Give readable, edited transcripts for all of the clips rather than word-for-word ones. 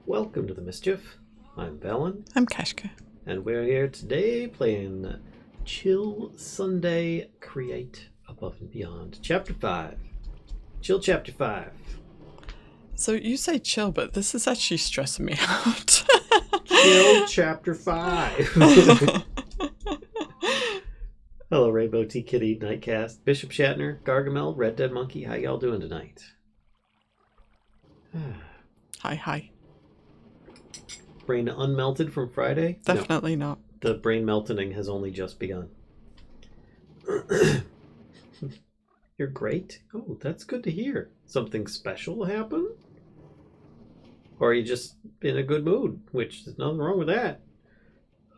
Welcome to the Mischief. I'm Valen, I'm Kashka. and we're here today playing Chill Sunday Create Above and Beyond, Chapter 5. Chill Chapter 5. So you say chill, but this is actually stressing me out. Chill Chapter 5. Hello, Rainbow Tea Kitty, Nightcast, Bishop Shatner, Gargamel, Red Dead Monkey. How y'all doing tonight? Hi. Brain unmelted from Friday? Definitely not. The brain melting has only just begun. You're great. Oh, that's good to hear. Something special happened? Or are you just in a good mood? Which there's nothing wrong with that.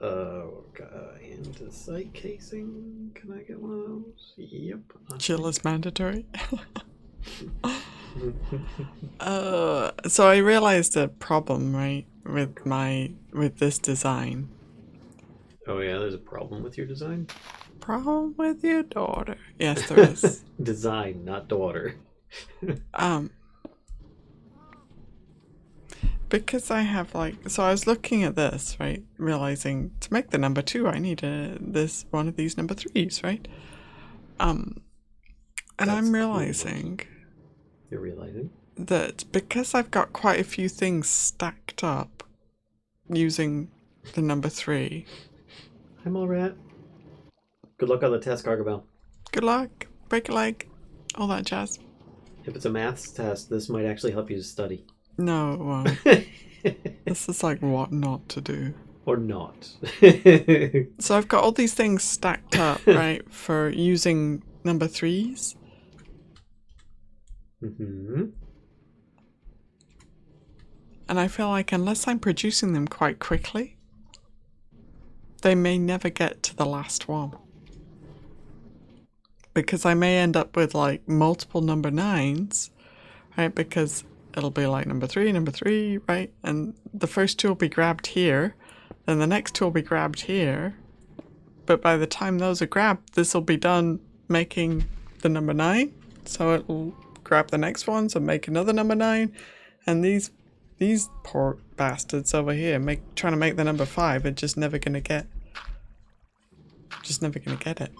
Andesite casing. Can I get one of those? Yep. Chill is mandatory. So I realized a problem, right, with this design. Oh yeah, there's a problem with your design? Problem with your daughter. Yes, there is. Design, not daughter. Because I have so I was looking at this, right, realizing to make the number 2 I need one of these number 3s, right? And I'm realizing You're realizing that because I've got quite a few things stacked up using the number 3. I'm all right. Good luck on the test, Gargamel. Good luck, break a leg, all that jazz. If it's a maths test, this might actually help you to study. No, it won't. This is like what not to do. Or not. So I've got all these things stacked up, right, for using number 3s. Mm-hmm. And I feel like unless I'm producing them quite quickly, they may never get to the last one. Because I may end up with like multiple number 9s, right? Because it'll be like number 3, right? And the first 2 will be grabbed here, then the next 2 will be grabbed here. But by the time those are grabbed, this will be done making the number 9. So it'll grab the next one, so make another number 9. And these poor bastards over here trying to make the number 5 are just never gonna get it.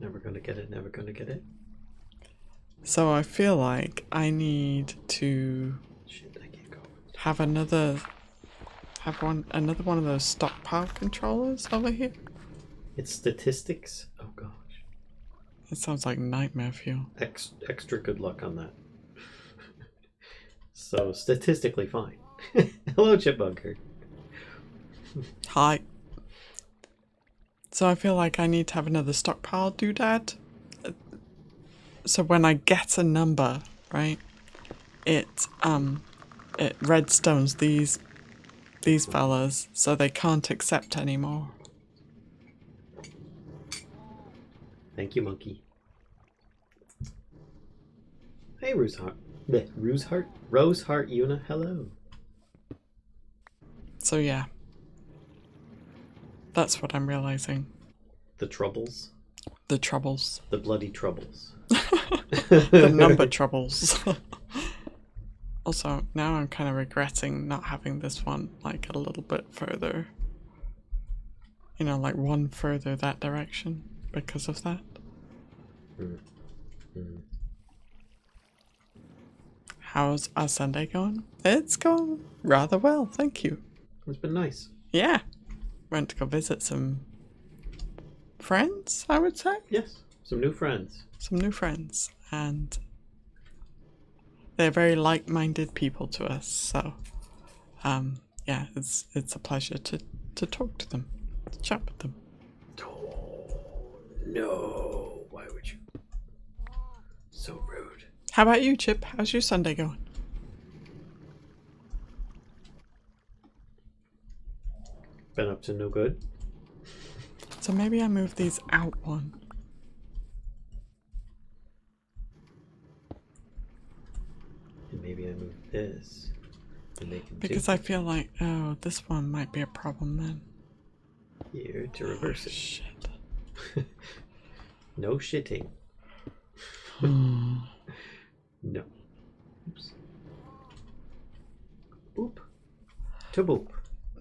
Never gonna get it, never gonna get it. So I feel like I need to have another one of those stockpile controllers over here. It's statistics. Oh gosh. It sounds like nightmare fuel. Extra good luck on that. So statistically fine. Hello, Chipmunker. Hi. So I feel like I need to have another stockpile doodad. So when I get a number, right, it redstones these fellas so they can't accept anymore. Thank you, monkey. Hey, Roseheart, Una, hello. So yeah, that's what I'm realizing. The troubles. The troubles. The bloody troubles. The number troubles. Also, now I'm kind of regretting not having this one like a little bit further. You know, like one further that direction because of that. How's our Sunday going? It's going rather well, thank you. It's been nice. Yeah. Went to go visit some friends, I would say. Yes, some new friends. And they're very like-minded people to us, so yeah, it's a pleasure to talk to them, to chat with them. Oh no, why would you? So rude. How about you, Chip? How's your Sunday going? Been up to no good. So maybe I move these out one. And maybe I move this. And make them Because I feel like, oh, this one might be a problem then. Here to reverse it. Shit. No shitting. No. Oops. To boop.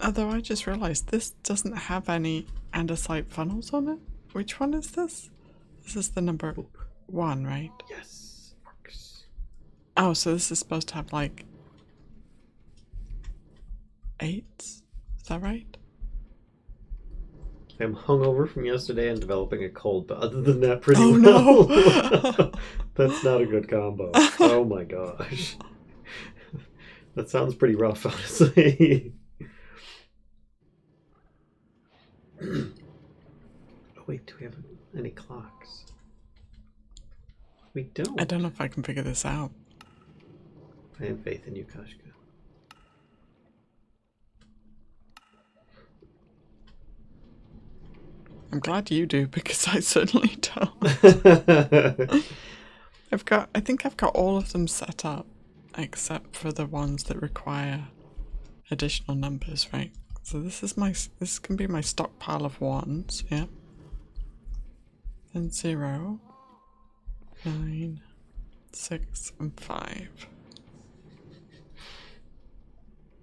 Although I just realised this doesn't have any andesite funnels on it. Which one is this? This is the number Boop. 1, right? Yes. Works. Oh, so this is supposed to have like 8? Is that right? I'm hungover from yesterday and developing a cold, but other than that, pretty Oh, well. no. That's not a good combo. Oh my gosh. That sounds pretty rough, honestly. Oh, wait, do we have any clocks? We don't. I don't know if I can figure this out. I have faith in you, Kashka. I'm glad you do, because I certainly don't. I think I've got all of them set up, except for the ones that require additional numbers, right? So this can be my stockpile of 1s, yeah. Then 0, 9, 6, and 5.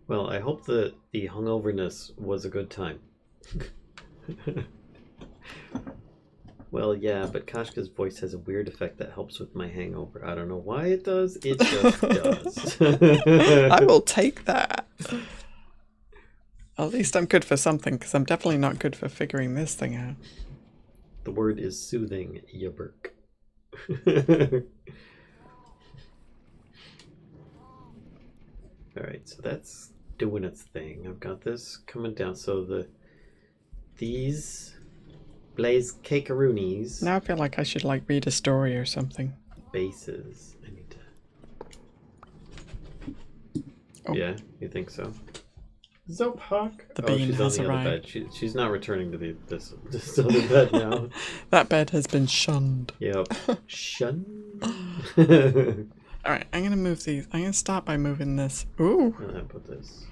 Well, I hope that the hungoverness was a good time. Well, yeah, but Kashka's voice has a weird effect that helps with my hangover. I don't know why it does. It just does. I will take that. At least I'm good for something, because I'm definitely not good for figuring this thing out. The word is soothing, Yaburk. Alright, so that's doing its thing. I've got this coming down. So these Blaze Cakeroonies Now I feel like I should like read a story or something. bases. I need to. Oh. Yeah, you think so? Zophawk. The Oh, bean she's has on the other arrived. bed. She's not returning to this other bed now. That bed has been shunned. Yep. Shun. Alright, I'm going to move these. I'm going to start by moving this. Ooh! And I put this.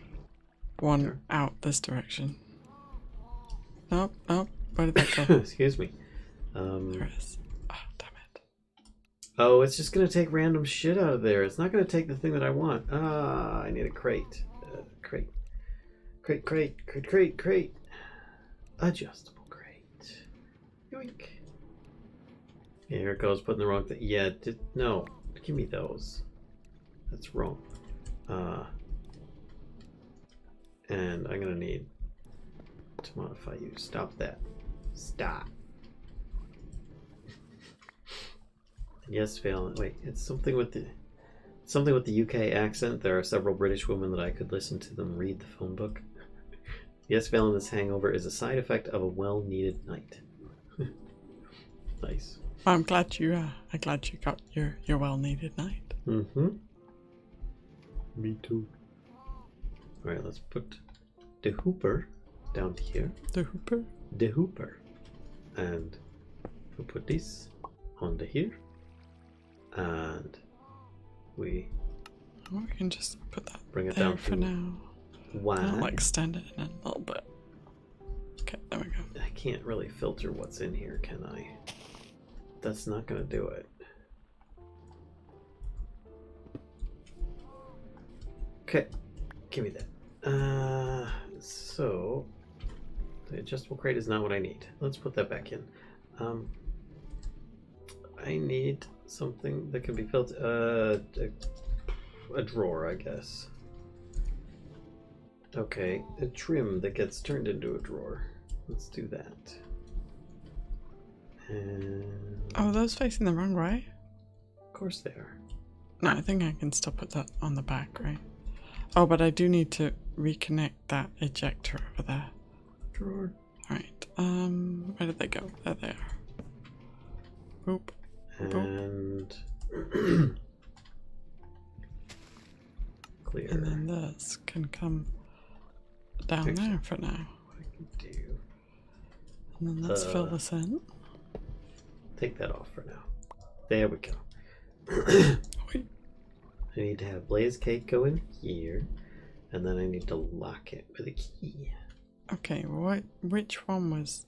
One There. out this direction. Nope, nope. Where did that go? Excuse me. There it is. Oh, damn it. Oh, it's just gonna take random shit out of there. It's not gonna take the thing that I want. Ah, I need a crate. Crate. Adjustable crate. Yoink. Yeah, here it goes. Putting the wrong thing. Yeah, no. Give me those. That's wrong. And I'm gonna need to modify you. Stop that. Stop. Yes, Valen. Wait, it's something with the UK accent. There are several British women that I could listen to them read the phone book. Yes, Valen, this hangover is a side effect of a well-needed night. Nice. Well, I'm glad you got your well-needed night. Mm-hmm. Me too. All right, let's put the Hooper down here. The Hooper. The Hooper, and we'll put this onto here, and we can just put that bring it there down for to now. wide. I'll extend it in a little bit. Okay, there we go. I can't really filter what's in here, can I? That's not gonna do it. Okay, give me that. So the adjustable crate is not what I need. Let's put that back in. I need something that can be filled. A drawer, I guess. Okay, a trim that gets turned into a drawer. Let's do that. And Oh, those facing the wrong way? of course they are. No, I think I can still put that on the back, right? Oh, but I do need to reconnect that ejector over there. Drawer. Alright, where did they go? There they are. Boop. And clear. And then this can come down Excellent. there for now. What I can do. And then let's fill this in. Take that off for now. There we go. Wait. I need to have Blaze Cake go in here, and then I need to lock it with a key. Okay, which one was...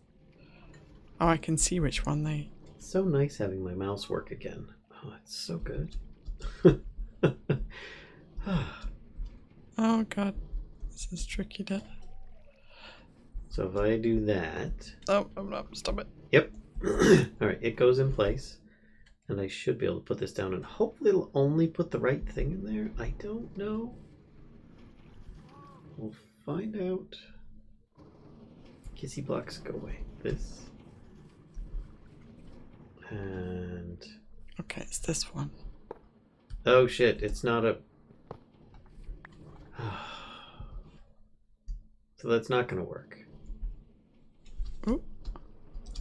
Oh, I can see which one they... It's so nice having my mouse work again. Oh, it's so good. Oh god. This is tricky to... So if I do that... Oh, I'm not. Stop it. Yep. Alright, it goes in place. And I should be able to put this down, and hopefully it'll only put the right thing in there. I don't know. We'll find out. Kissy blocks go away. This. And... Okay, it's this one. Oh shit, it's not a... So that's not going to work. Ooh.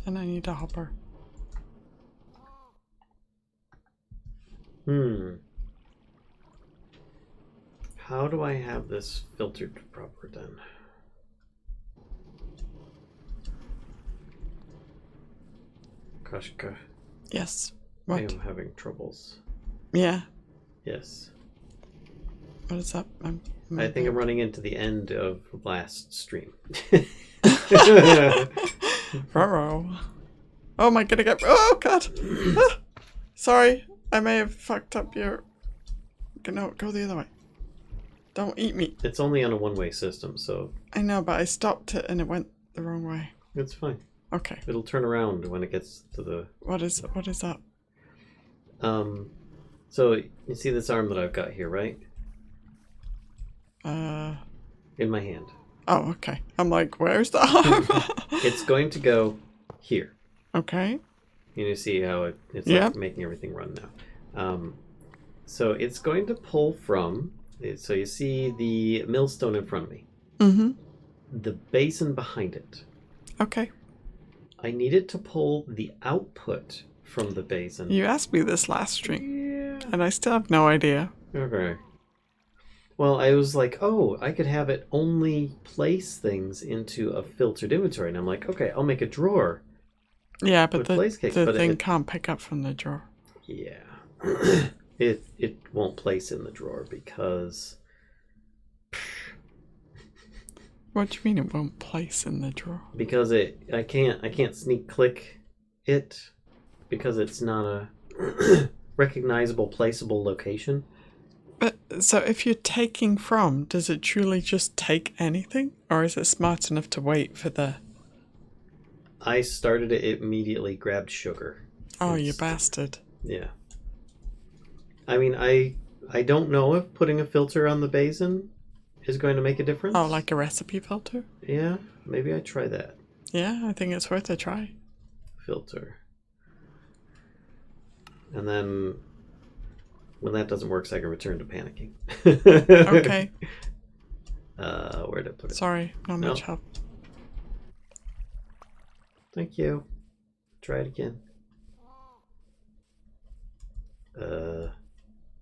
And I need a hopper. How do I have this filtered proper then? Kashka. Yes. I What? am having troubles. Yeah. Yes. What is up? I think I'm running into the end of last stream. Ruh-roh. Oh my god, oh god! Ah! Sorry, I may have fucked up your... No, go the other way. Don't eat me. It's only on a one-way system, so... I know, but I stopped it and it went the wrong way. It's fine. Okay. It'll turn around when it gets to the... What is that? So, you see this arm that I've got here, right? In my hand. Oh, okay. I'm like, where's the arm? It's going to go here. Okay. You see how it's Yeah. like making everything run now. So it's going to pull from... So you see the millstone in front of me. Mm-hmm. The basin behind it. Okay. I needed to pull the output from the basin. You asked me this last stream. Yeah. And I still have no idea. Okay. Well, I was like, oh, I could have it only place things into a filtered inventory. And I'm like, okay, I'll make a drawer. Yeah, but With the place cakes, thing but can't pick up from the drawer. Yeah. It won't place in the drawer because... What do you mean it won't place in the drawer? Because I can't sneak click it because it's not a recognizable placeable location. But so if you're taking from, does it truly just take anything? Or is it smart enough to wait for the... I started it immediately, grabbed sugar. Oh, you bastard. Yeah. I mean, I don't know if putting a filter on the basin is going to make a difference. Oh, like a recipe filter? Yeah, maybe I try that. Yeah, I think it's worth a try. Filter. And then when that doesn't work, so I can return to panicking. Okay. Where did I put it? Sorry, not much help. Thank you. Try it again. I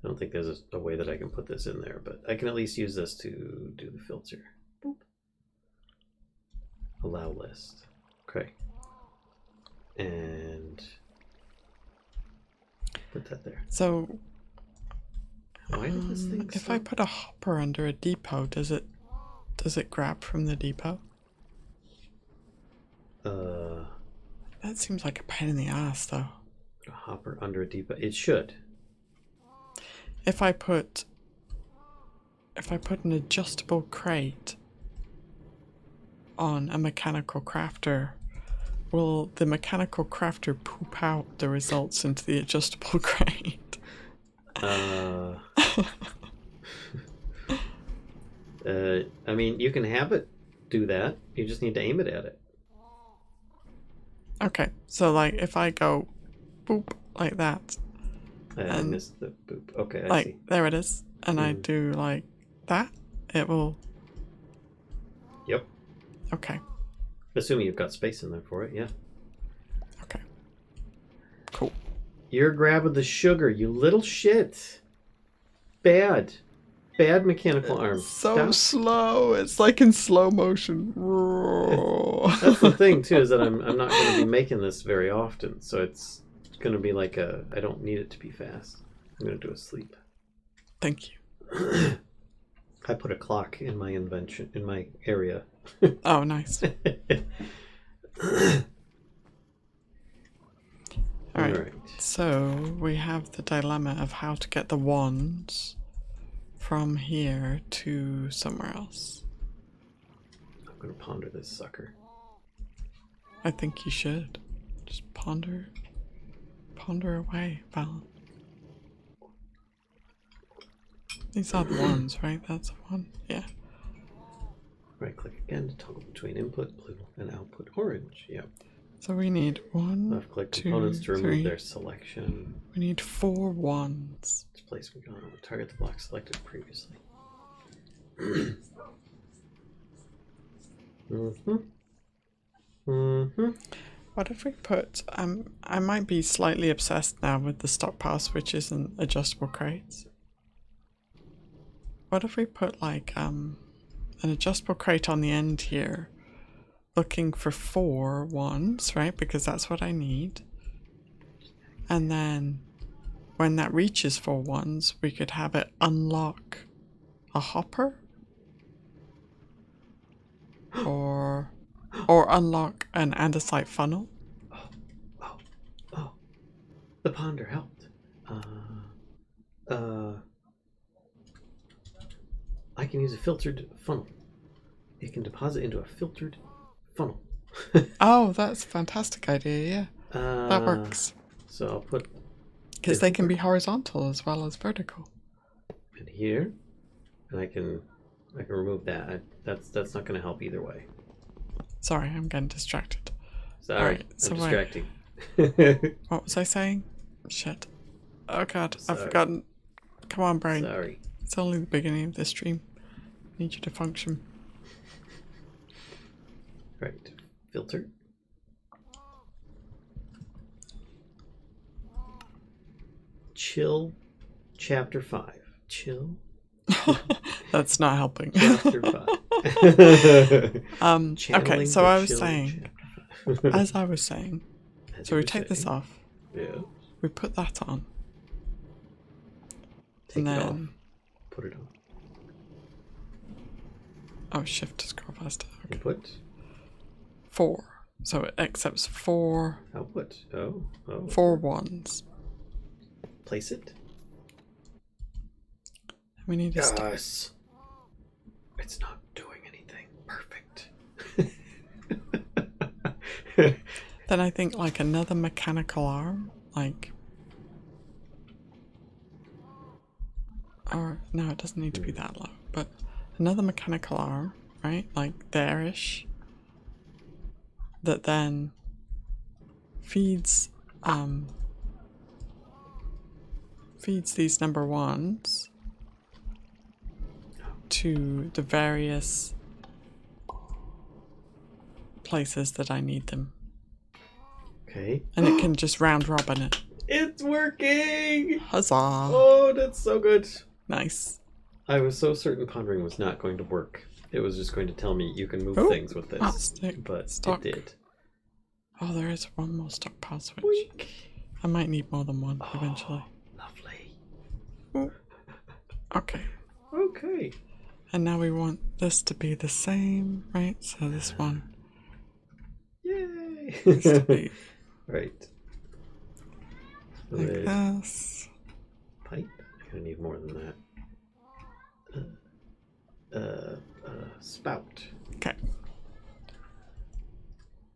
don't think there's a way that I can put this in there, but I can at least use this to do the filter. Boop. Allow list. Okay. And put that there. So, Why did this thing if I put a hopper under a depot, does it grab from the depot? That seems like a pain in the ass, though. A hopper under a depot. It should. If I put an adjustable crate on a mechanical crafter, will the mechanical crafter poop out the results into the adjustable crate? I mean, you can have it do that. You just need to aim it at it. Okay, so like if I go boop like that. I missed the boop. Okay, I like, see. there it is. And I do like that, it will... Yep. Okay. Assuming you've got space in there for it, yeah. Okay. Cool. You're grabbing the sugar, you little shit. Bad. Bad mechanical arm. So Stop. slow. It's like in slow motion. That's the thing, too, is that I'm not going to be making this very often. So it's going to be like I don't need it to be fast. I'm going to do a sleep. Thank you. I put a clock in my invention, in my area. Oh, nice. Alright, so we have the dilemma of how to get the wands from here to somewhere else. going to ponder this sucker. I think you should. Just ponder away, Val. These are the ones, right? That's the one. Yeah. Right click again to toggle between input blue and output orange. Yep. So we need one, Left click two, components to remove three. their selection. We need 4 ones. Placement on target the block selected previously. What if we put, I might be slightly obsessed now with the stockpile switches and adjustable crates. What if we put like an adjustable crate on the end here, looking for 4 ones, right? Because that's what I need. And then when that reaches 4 ones, we could have it unlock a hopper. Or unlock an andesite funnel. Oh. The ponder helped. I can use a filtered funnel. It can deposit into a filtered funnel. Oh, that's a fantastic idea, yeah. That works. So I'll put... Because they can be horizontal as well as vertical. And here. And I can remove that. That's not going to help either way. Sorry, I'm getting distracted. Sorry, right, so I'm distracting. What was I saying? Shit. Oh god, Sorry. I've forgotten. Come on, brain. Sorry. It's only the beginning of the stream. Need you to function. Right. Filter. Chill. Chapter 5. Chill. That's not helping. Chapter 5. Okay, so I was saying, as I was saying, so we take this off. Yeah. We put that on. Take and it then off. Put it on. Oh, shift to scroll faster. Okay. Input. 4. So it accepts 4. Output. Oh. 4 ones. Place it. We need to stop. Yes. It's not doing anything. Perfect. Then I think like another mechanical arm, like, or no, it doesn't need to be that low, but another mechanical arm, right? Like there-ish, that then feeds these number ones to the various places that I need them. Okay. And it can just round robin it. It's working! Huzzah! Oh, that's so good. Nice. I was so certain pondering was not going to work. It was just going to tell me you can move things with this. But stock. it did. Oh, there is one more stockpile switch. Boink. I might need more than one eventually. Lovely. Ooh. Okay. Okay. And now we want this to be the same, right? So this one Yay! needs to be right. like this. Pipe. I'm gonna need more than that. Spout. Okay.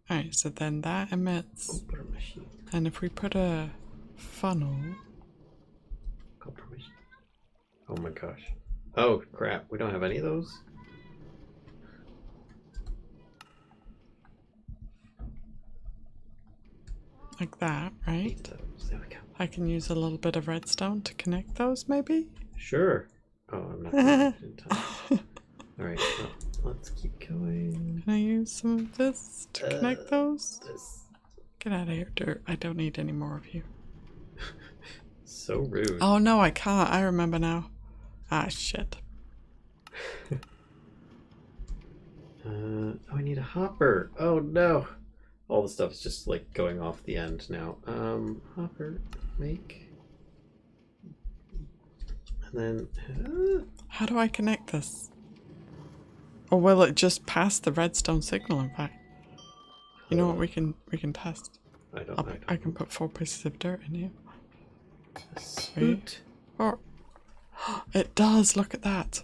Alright, so then that emits. Open machine. And if we put a funnel. Compromise. Oh my gosh. Oh crap, we don't have any of those? Like that, right? Need those. There we go. I can use a little bit of redstone to connect those, maybe? Sure. Oh, I'm not gonna do it in time. Alright, well, let's keep going. Can I use some of this to connect those? This. Get out of here, dirt. I don't need any more of you. So rude. Oh no, I can't. I remember now. Ah, shit. Oh, I need a hopper. Oh no. All the stuff's just like going off the end now. Hopper, make. And then. How do I connect this? Or will it just pass the redstone signal, in fact? You know what we can test? I can put 4 pieces of dirt in here. Sweet. Or it does, look at that.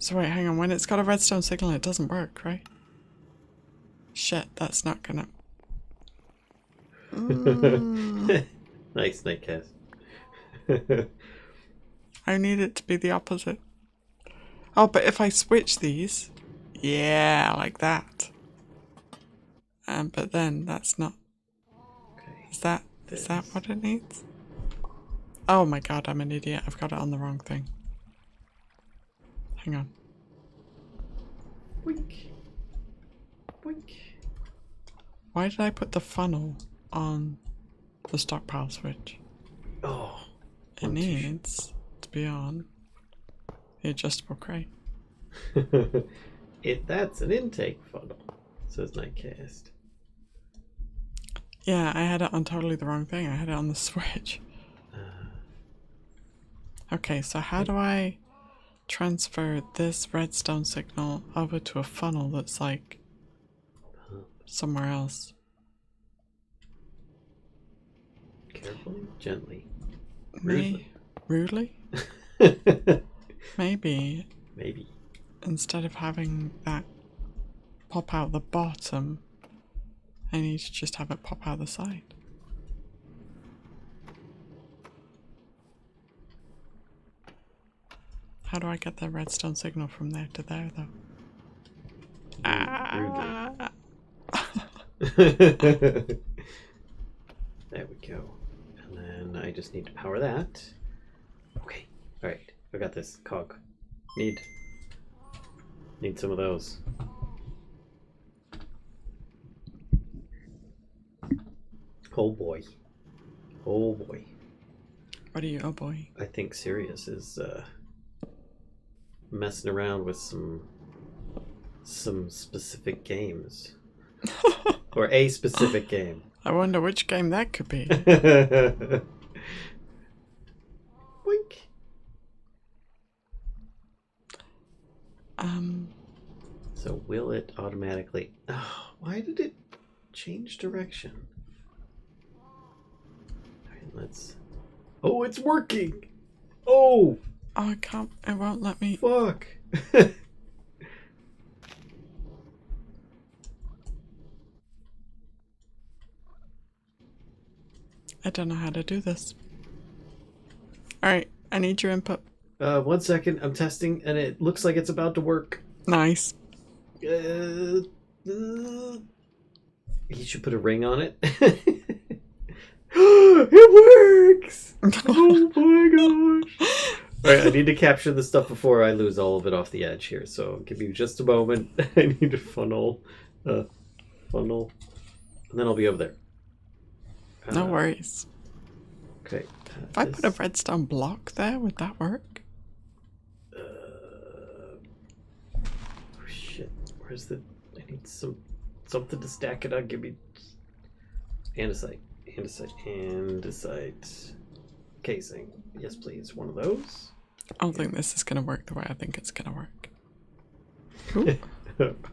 So wait, hang on, when it's got a redstone signal it doesn't work, right? Shit, that's not gonna... Nice nightcast. I need it to be the opposite. Oh, but if I switch these... Yeah, like that. But then that's not... Okay. Is that what it needs? Oh my god, I'm an idiot. I've got it on the wrong thing. Hang on. Boink. Boink. Why did I put the funnel on the stockpile switch? Oh. It needs to be on the adjustable crate. That's an intake funnel, says Nightcast. Yeah, I had it on totally the wrong thing. I had it on the switch. Okay, so how do I transfer this redstone signal over to a funnel that's like somewhere else? Carefully, gently. Rudely? Maybe instead of having that pop out the bottom, I need to just have it pop out the side. How do I get the redstone signal from there to there, though? Rudely. There we go. And then I just need to power that. Okay. Alright. I got this. Cog. Need some of those. Oh boy. Oh boy. What are you, oh boy? I think Sirius is messing around with some specific games. Or a specific game. I wonder which game that could be. Wink. So will it automatically... Oh, why did it change direction? Alright, let's... Oh, it's working! Oh! Oh, I can't... It won't let me... Fuck! I don't know how to do this. Alright, I need your input. 1 second, I'm testing, and it looks like it's about to work. Nice. You should put a ring on it. It works! Oh my gosh! Alright, I need to capture the stuff before I lose all of it off the edge here, so give me just a moment. I need to funnel, and then I'll be over there. No worries. Okay. If I put a redstone block there, would that work? Oh shit. Where's the... I need something to stack it on. Give me... Andesite. Casing. Yes, please. One of those. I don't think this is going to work the way I think it's going to work.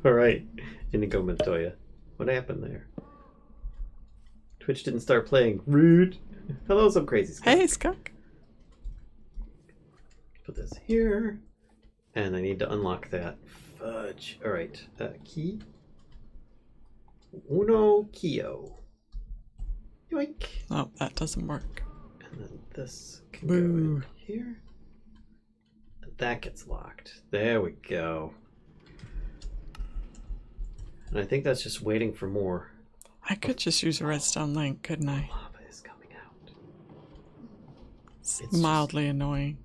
Alright. Inigo Montoya. What happened there? Twitch didn't start playing. Rude. Hello, some crazy skunk. Hey, skunk. Put this here. And I need to unlock that. Fudge. Alright. Key. Uno Kio. Yoink. Oh, that doesn't work. And then this can go in here. And that gets locked. There we go. And I think that's just waiting for more. I could just use a redstone link, couldn't I? Lava is coming out. It's mildly annoying.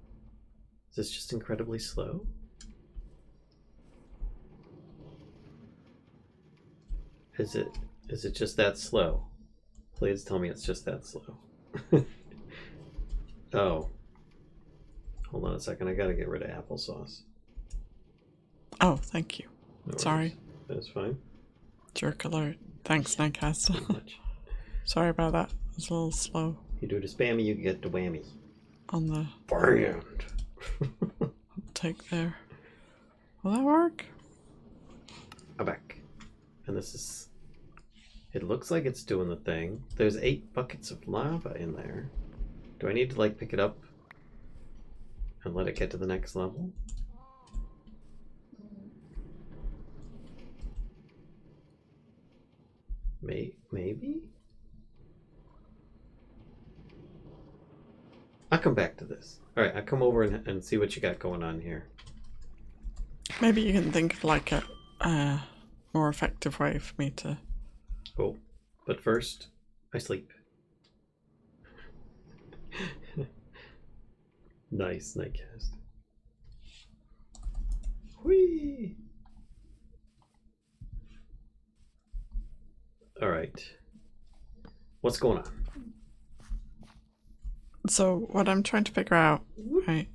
Is this just incredibly slow? Is it just that slow? Please tell me it's just that slow. Oh. Hold on a second, I gotta get rid of applesauce. Oh, thank you. No Sorry. That's fine. Jerk alert. Thanks, Nightcast. Sorry about that. It's a little slow. You do the spammy, you get the whammy. On the Band. take there. Will that work? I'm back. And this is... It looks like it's doing the thing. There's 8 buckets of lava in there. Do I need to, like, pick it up and let it get to the next level? Maybe? I'll come back to this. Alright, I'll come over and see what you got going on here. Maybe you can think of like a more effective way for me to... Oh, but first, I sleep. Nice nightcast. Whee! Alright. What's going on? So what I'm trying to figure out, right?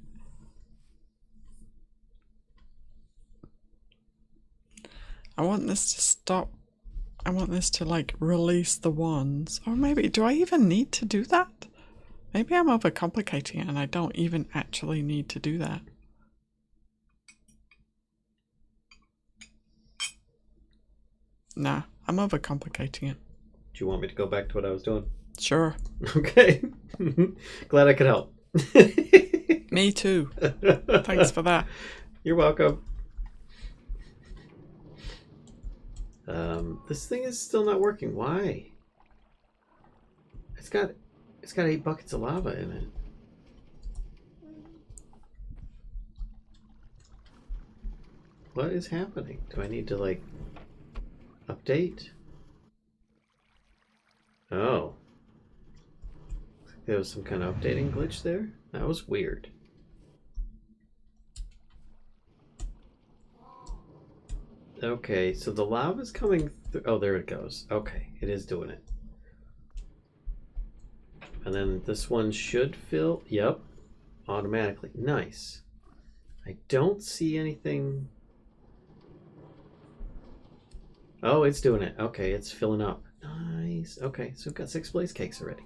I want this to stop. I want this to like release the wands. Or maybe, do I even need to do that? Maybe I'm overcomplicating it and I don't even actually need to do that. Nah, I'm overcomplicating it. Do you want me to go back to what I was doing? Sure. Okay. Glad I could help. Me too. Thanks for that. You're welcome. This thing is still not working. Why? It's got 8 buckets of lava in it. What is happening? Do I need to like update? Oh. There was some kind of updating glitch there? That was weird. Okay, so the lava's coming through. Oh, there it goes. Okay, it is doing it. And then this one should fill. Yep. Automatically. Nice. I don't see anything. Oh, it's doing it. Okay, it's filling up. Nice. Okay, so we've got 6 blaze cakes already.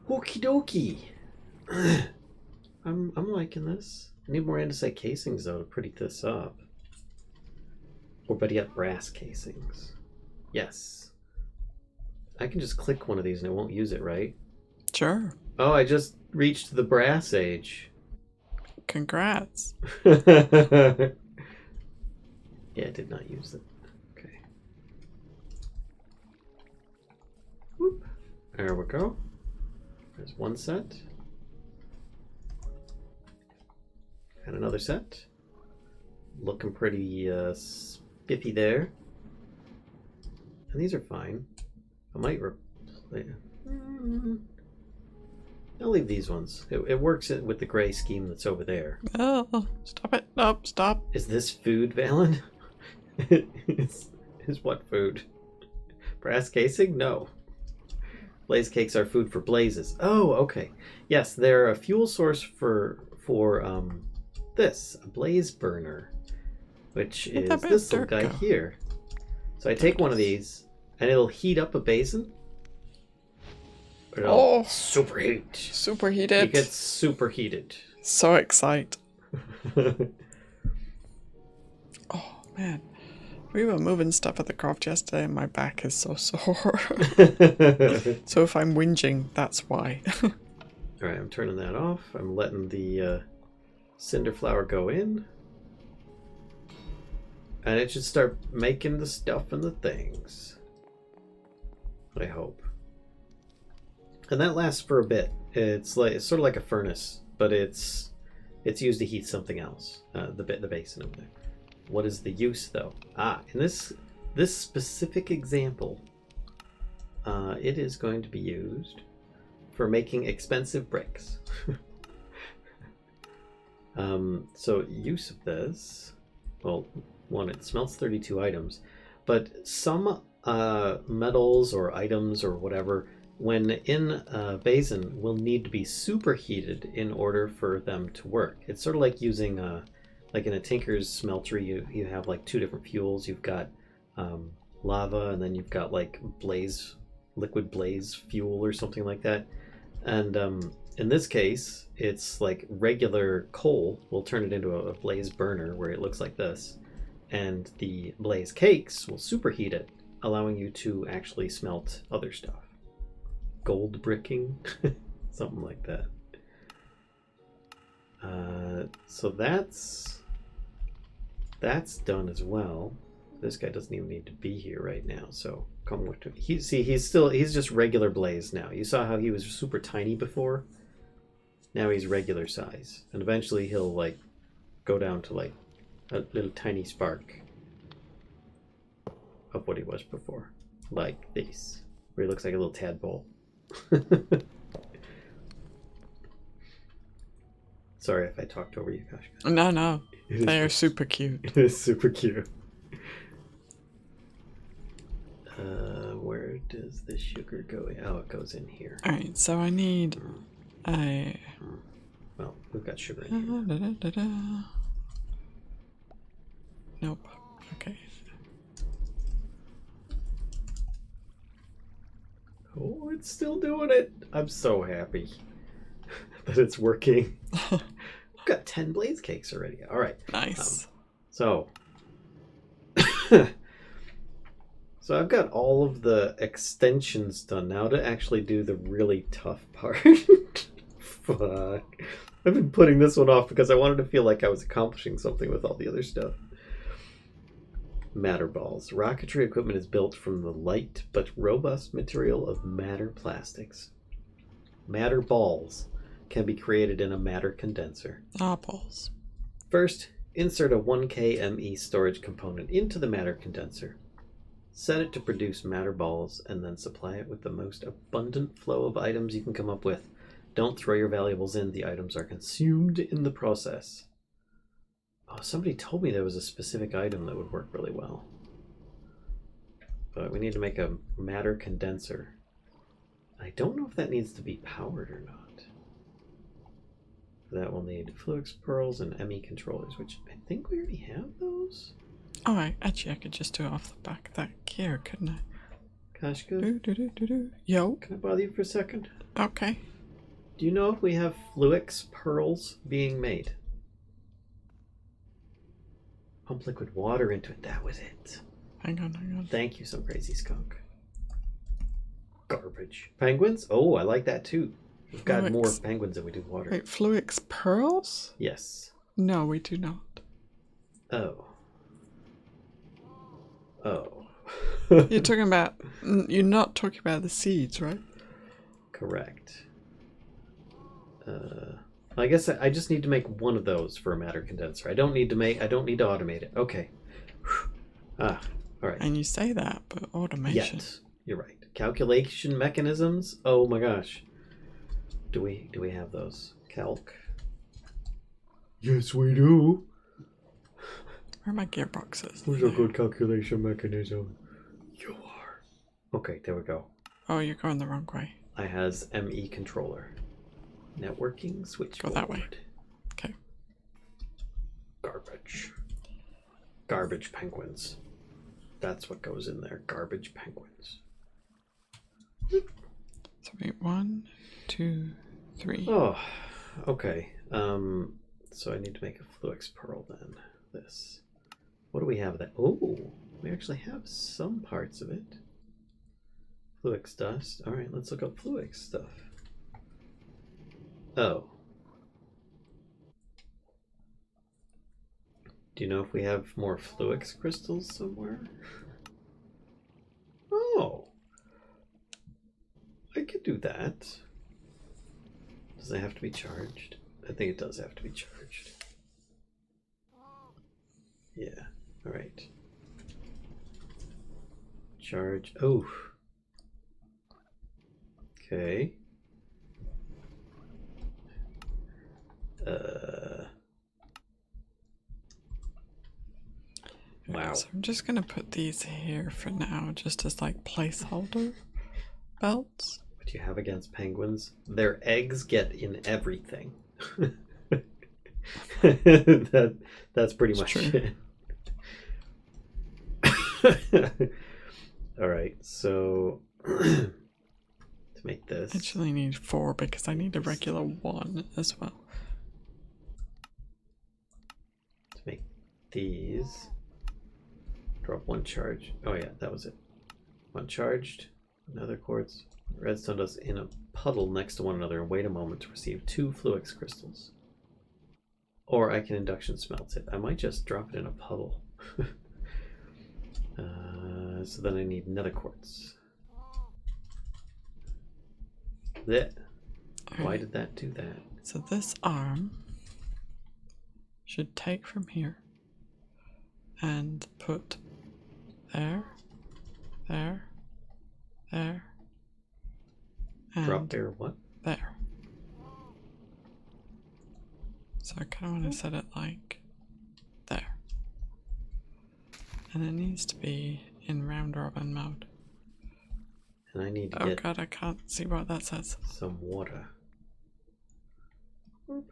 Okie dokie. I'm liking this. I need more andesite casings though to pretty this up. Or better yet, brass casings. Yes. I can just click one of these and it won't use it, right? Sure. Oh, I just reached the brass age. Congrats. Yeah, I did not use it. Okay. Whoop. There we go. There's one set. And another set. Looking pretty spiffy there. And these are fine. I might replace. I'll leave these ones. It works with the gray scheme that's over there. Oh, stop it. Nope, stop. Is this food, Valen? is what food? Brass casing? No. Blaze cakes are food for blazes. Oh, okay. Yes, they're a fuel source for this, a blaze burner, which is this little guy here. So I take one of these, and it'll heat up a basin. Oh, superheat. Superheated. It gets superheated. So excited. Oh, man. We were moving stuff at the craft yesterday and my back is so sore. So if I'm whinging, that's why. Alright, I'm turning that off. I'm letting the cinder flower go in. And it should start making the stuff and the things. I hope. And that lasts for a bit. It's sort of like a furnace, but it's used to heat something else. The basin over there. What is the use though? In this specific example, it is going to be used for making expensive bricks. So use of this, well, one, it smelts 32 items, but some metals or items or whatever, when in a basin, will need to be superheated in order for them to work. It's sort of like using like in a tinker's smeltery, you have like 2 different fuels. You've got lava, and then you've got like liquid blaze fuel or something like that. And in this case, it's like regular coal. We'll turn it into a blaze burner where it looks like this. And the blaze cakes will superheat it, allowing you to actually smelt other stuff. Gold bricking, something like that. So that's done as well. This guy doesn't even need to be here right now, so come with him. He's just regular Blaze now. You saw how he was super tiny before? Now he's regular size. And eventually he'll like go down to like a little tiny spark of what he was before. Like this. Where he looks like a little tadpole. Sorry if I talked over you, Kashka. No. They are super cute. It is super cute. Where does the sugar go? Oh, it goes in here. Alright, so I need a... Well, we've got sugar in here. Nope. Okay. Oh, it's still doing it. I'm so happy that it's working. I've got 10 blaze cakes already. All right. Nice. So I've got all of the extensions done now to actually do the really tough part. Fuck. I've been putting this one off because I wanted to feel like I was accomplishing something with all the other stuff. Matter balls. Rocketry equipment is built from the light but robust material of matter plastics. Matter balls can be created in a matter condenser. Balls. First, insert a 1K ME storage component into the matter condenser. Set it to produce matter balls and then supply it with the most abundant flow of items you can come up with. Don't throw your valuables in. The items are consumed in the process. Oh, somebody told me there was a specific item that would work really well. But we need to make a matter condenser. I don't know if that needs to be powered or not. For that we'll need Fluix pearls and ME controllers, which I think we already have those. Alright, actually I could just do it off the back of that gear, couldn't I? Kashka? Yo. Can I bother you for a second? Okay. Do you know if we have Fluix pearls being made? Pump liquid water into it. That was it. Hang on. Thank you, some crazy skunk. Garbage. Penguins? Oh, I like that too. We've got more penguins than we do water. Wait, Fluix pearls? Yes. No, we do not. Oh. You're not talking about the seeds, right? Correct. I guess I just need to make one of those for a matter condenser. I don't need to automate it. Okay. All right. And you say that, but automation. Yet. You're right. Calculation mechanisms? Oh my gosh. Do we have those? Calc? Yes, we do. Where are my gearboxes? Who's a good calculation mechanism? You are. Okay, there we go. Oh, you're going the wrong way. I has ME controller. Networking switch. Go that way. Okay. Garbage penguins. That's what goes in there. Garbage penguins. So wait, 1, 2, 3. Oh, okay. So I need to make a Fluix pearl then. This. What do we have that? Oh, we actually have some parts of it. Fluix dust. All right, let's look up Fluix stuff. Oh. Do you know if we have more Fluix crystals somewhere? Oh. I could do that. Does it have to be charged? I think it does have to be charged. Yeah. All right. Charge. Oh. Okay. Wow. So I'm just gonna put these here for now, just as like placeholder belts. What do you have against penguins? Their eggs get in everything. That's pretty much it. All right, so to make this, I actually need 4 because I need a regular 1 as well. To make these, drop 1 charge. Oh yeah, that was it. 1 charged, another quartz. Redstone dust in a puddle next to one another and wait a moment to receive 2 Fluix crystals. Or I can induction smelt it. I might just drop it in a puddle. So then I need nether quartz. There. Why did that do that? So this arm should take from here and put there, there, there, and Drop there what? there. So I kind of want to set it like there. And it needs to be in round robin mode. And I need to Oh get god, I can't see what that says. some water. Put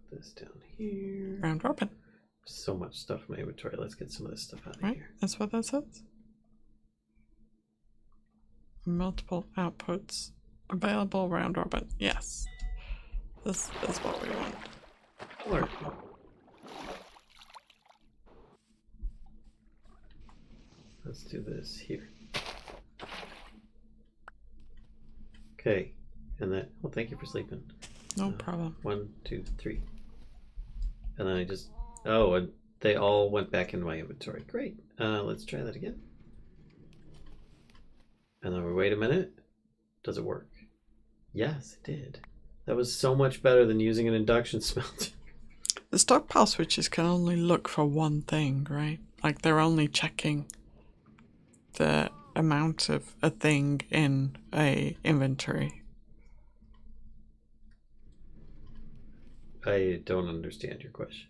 this down here. Round robin. So much stuff in my inventory. Let's get some of this stuff out of Right? here. That's what that says. Multiple outputs available round robin. Yes. This is what we want. Alert. Let's do this here. Okay. And then, well, thank you for sleeping. No problem. 1, 2, 3. And then I just, oh, and they all went back in my inventory. Great. Let's try that again. And then we wait a minute. Does it work? Yes, it did. That was so much better than using an induction smelter. The stockpile switches can only look for one thing, right? Like they're only checking the amount of a thing in a inventory. I don't understand your question.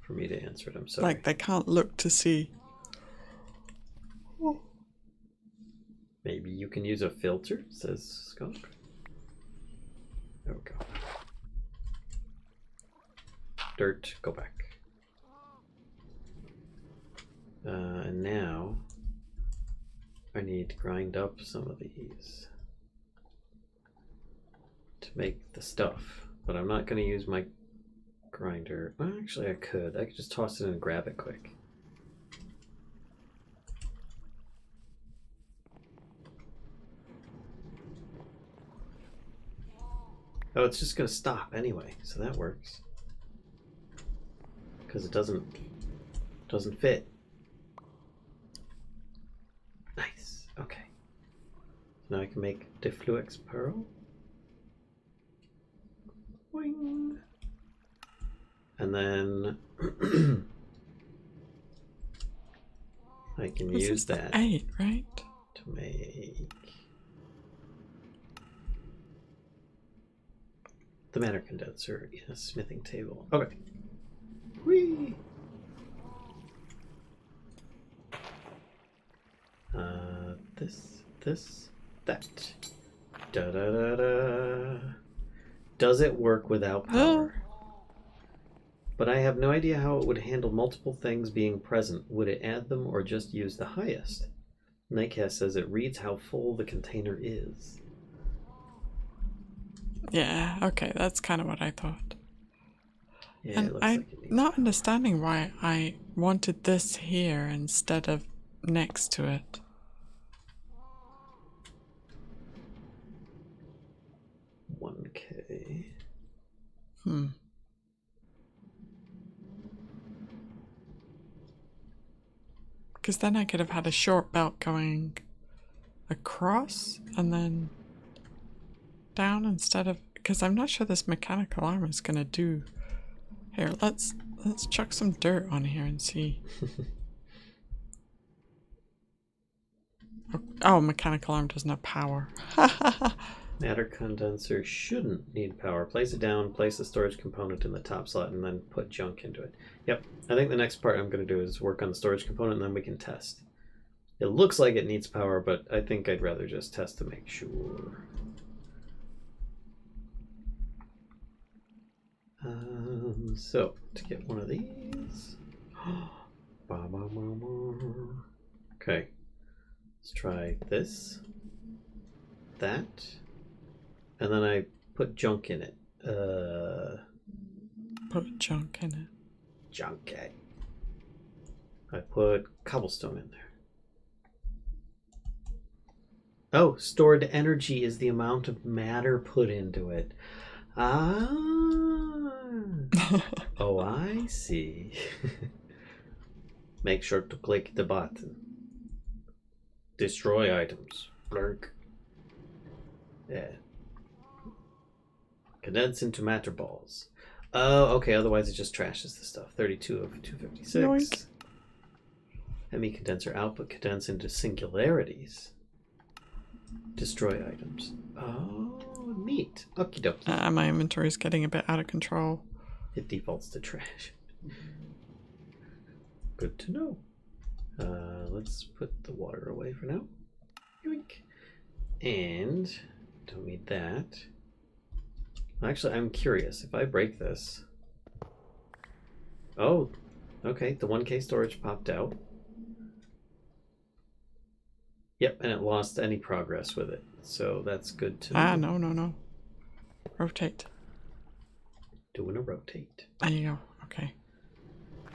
For me to answer it, I'm sorry. Like they can't look to see. Maybe you can use a filter, says Skunk. There we go. Dirt, go back. And now I need to grind up some of these to make the stuff. But I'm not going to use my grinder. Well, actually, I could. I could just toss it in and grab it quick. Oh, it's just going to stop anyway, so that works. Because it doesn't fit. Nice. Okay. Now I can make Defluix Pearl. Boing. And then I can This use is the that 8, right? to make the matter condenser in a smithing table. Okay. Whee! This, that. Da da da da. Does it work without power? But I have no idea how it would handle multiple things being present. Would it add them or just use the highest? Nightcast says it reads how full the container is. Yeah, okay, that's kind of what I thought. Yeah, And it looks I'm like it needs not power. understanding why I wanted this here instead of next to it. $1K. Because then I could have had a short belt going across and then down instead of, because I'm not sure this mechanical armor is going to do. Here, let's chuck some dirt on here and see. Oh, mechanical arm doesn't have power. Matter condenser shouldn't need power. Place it down, place the storage component in the top slot, and then put junk into it. Yep, I think the next part I'm going to do is work on the storage component, and then we can test. It looks like it needs power, but I think I'd rather just test to make sure. So, to get one of these... Okay, let's try this, that, and then I put junk in it. Put junk in it. Junk. I put cobblestone in there. Oh, stored energy is the amount of matter put into it. Ah. Oh, I see. Make sure to click the button. Destroy items. Blurk. Yeah. Condense into matter balls. Oh, okay. Otherwise, it just trashes the stuff. 32 of 256. Yoink. Hemi condenser output condense into singularities. Destroy items. Oh, neat. Okie dokie. My inventory is getting a bit out of control. It defaults to trash. Good to know. Let's put the water away for now. Yoink. And don't need that. Actually, I'm curious. If I break this... Oh, okay. The 1K storage popped out. Yep, and it lost any progress with it. So that's good to know. No. Rotate. Doing a rotate. There you go. Okay.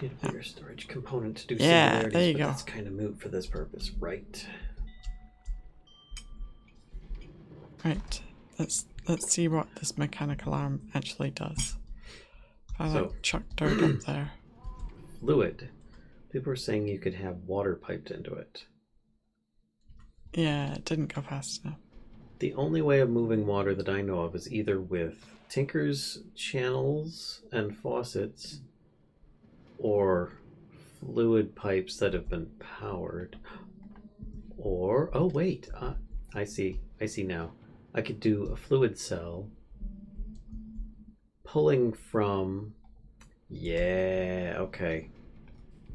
Need a bigger storage component to do Yeah, singularities, there you but go. that's kind of moot for this purpose, right? Right. Let's see what this mechanical arm actually does. If I like chuck dirt up there. Fluid. People were saying you could have water piped into it. Yeah, it didn't go fast enough. The only way of moving water that I know of is either with Tinker's channels and faucets or fluid pipes that have been powered. Or, oh wait, I see now. I could do a fluid cell pulling from, yeah, okay.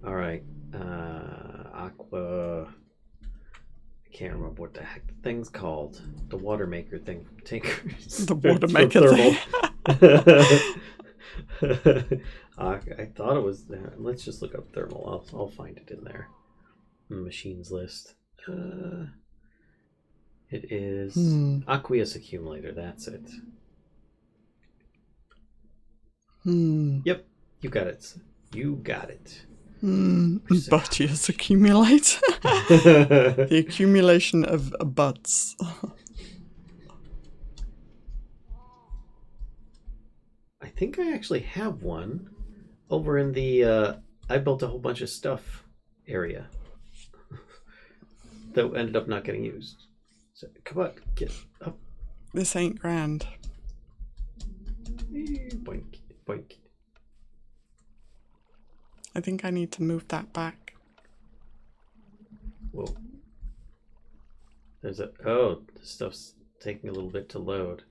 All right, aqua, I can't remember what the heck the thing's called. The water maker thing from Tinker's. The water maker thing. I thought it was there. Let's just look up thermal. I'll find it in there. Machines list. It is aqueous accumulator. That's it. Yep, you got it. You got it. Buttius accumulate. The accumulation of butts. I think I actually have one over in the I built a whole bunch of stuff area that ended up not getting used. So come on, get up. This ain't grand. Boink, boink. I think I need to move that back. Whoa. There's oh, this stuff's taking a little bit to load.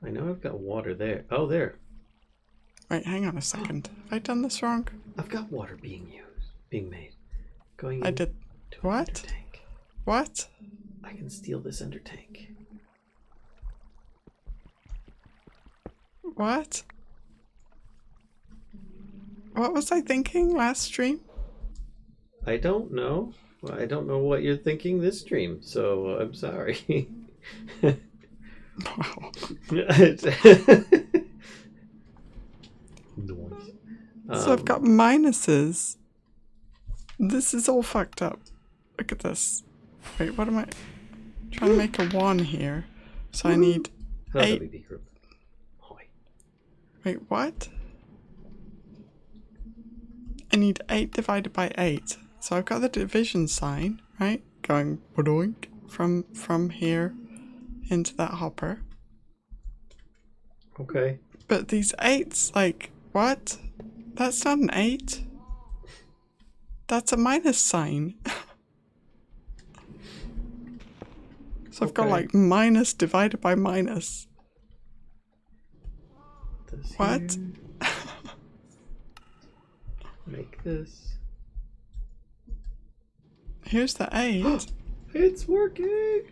I know I've got water there. Oh, there. Wait, hang on a second. Have I done this wrong? I've got water being made. Going I in did. to an What? ender tank. What? I can steal this ender tank. What? What was I thinking last stream? I don't know. I don't know what you're thinking this stream, so I'm sorry. Wow. Noise. So I've got minuses. This is all fucked up. Look at this. Wait, what am I trying to make a 1 here? So I need 8. Wait, what? I need 8 divided by 8. So I've got the division sign, right? Going bodoink from here into that hopper. Okay. But these 8s, like, what? That's not an 8. That's a minus sign. So I've got like minus divided by minus. What? Make this. Here's the 8. It's working.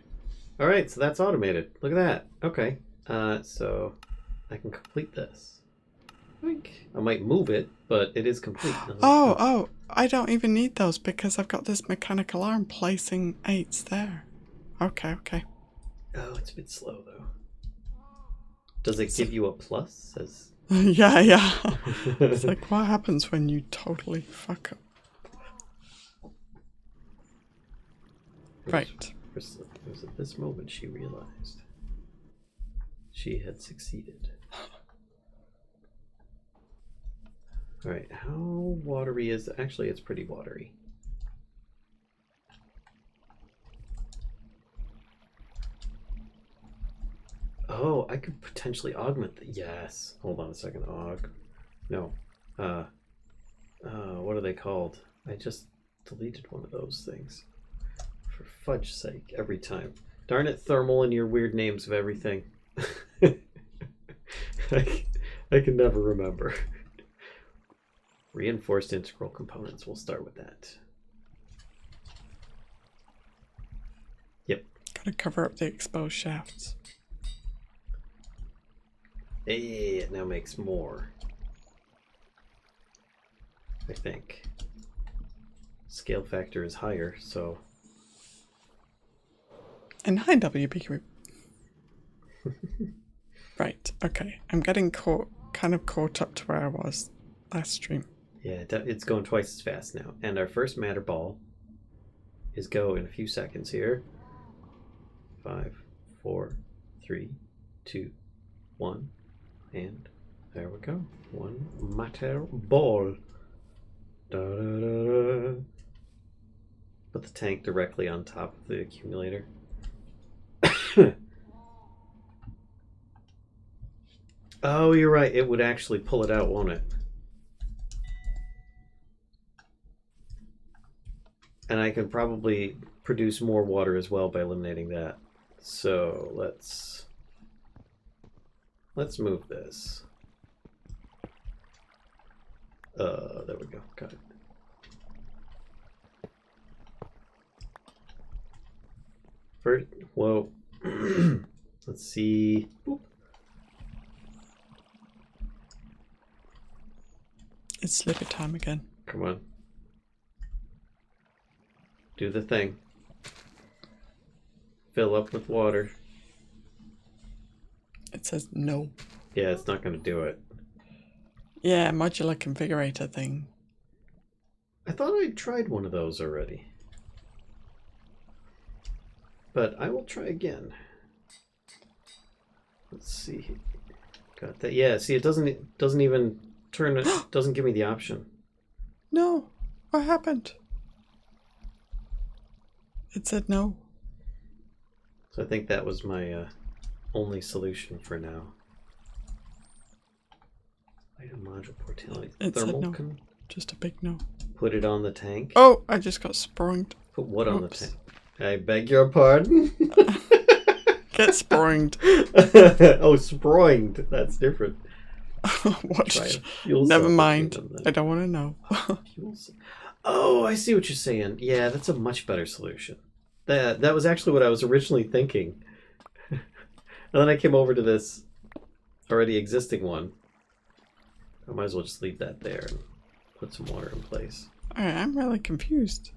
All right, so that's automated. Look at that. Okay. So I can complete this. I might move it, but it is complete. Oh, I don't even need those because I've got this mechanical arm placing 8s there. Okay. Oh, it's a bit slow though. Does it give you a plus? Yeah. It's like, what happens when you totally fuck up? Right. It was at this moment she realized she had succeeded. Alright, how watery is it? Actually, it's pretty watery. Oh, I could potentially augment the... Yes. Hold on a second. No. What are they called? I just deleted one of those things. For fudge's sake, every time. Darn it, Thermal, and your weird names of everything. I can never remember. Reinforced integral components. We'll start with that. Yep. Gotta cover up the exposed shafts. Hey, it now makes more. I think. Scale factor is higher, so... And hi, WB group. Right, okay. I'm getting kind of caught up to where I was last stream. Yeah, it's going twice as fast now. And our first matter ball is go in a few seconds here. 5, 4, 3, 2, 1. And there we go. One matter ball. Da, da, da, da. Put the tank directly on top of the accumulator. Oh, you're right. It would actually pull it out, won't it? And I can probably produce more water as well by eliminating that. So let's move this. There we go. Got it. First, whoa. Let's see. Boop. It's slipper time again. Come on. Do the thing. Fill up with water. It says no. Yeah, it's not going to do it. Yeah, modular configurator thing. I thought I tried one of those already. But I will try again. Let's see. Got that. Yeah, see, it doesn't even turn it. Doesn't give me the option. No. What happened? It said no. So I think that was my only solution for now. Item module portality. It said no. Can Just a big no. put it on the tank. Oh, I just got sprunged. Put what on the Oops. tank? I beg your pardon? Get sprunged. Oh, sproinged. That's different. What? Try a fuel Never cell mind. between them I then. don't want to know. Fuel cell. Oh, I see what you're saying. Yeah, that's a much better solution. That was actually what I was originally thinking. And then I came over to this already existing one. I might as well just leave that there and put some water in place. Alright, I'm really confused.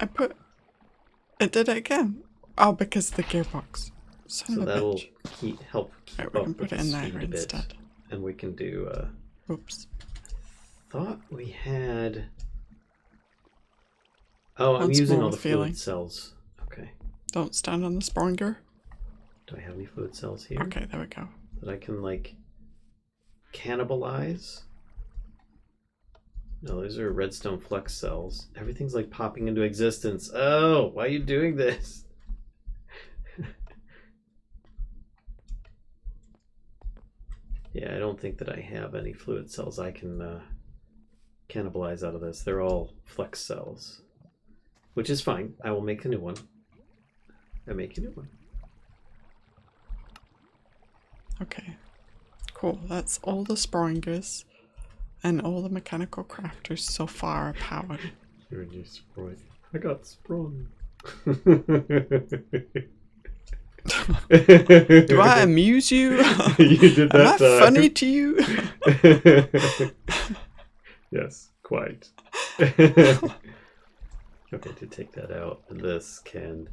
It did it again. Oh, because of the gearbox. Son So of a that'll bitch. help keep Alright, we up can with put the it in speed there a bit. instead. And we can do... Oops. thought we had... Oh, I'm Once using more all the with feeling. fluid cells. Okay. Don't stand on the spronger. Do I have any fluid cells here? Okay, there we go. That I can, like, cannibalize? No, those are redstone flex cells. Everything's, like, popping into existence. Oh, why are you doing this? Yeah, I don't think that I have any fluid cells I can cannibalize out of this. They're all flex cells. Which is fine. I will make a new one. I make a new one. Okay. Cool. That's all the sprongers and all the mechanical crafters so far are powered. You're just sprung. I got sprung. Do I amuse you? You did that. Am I funny to you? Yes, quite. Okay, to take that out, and this can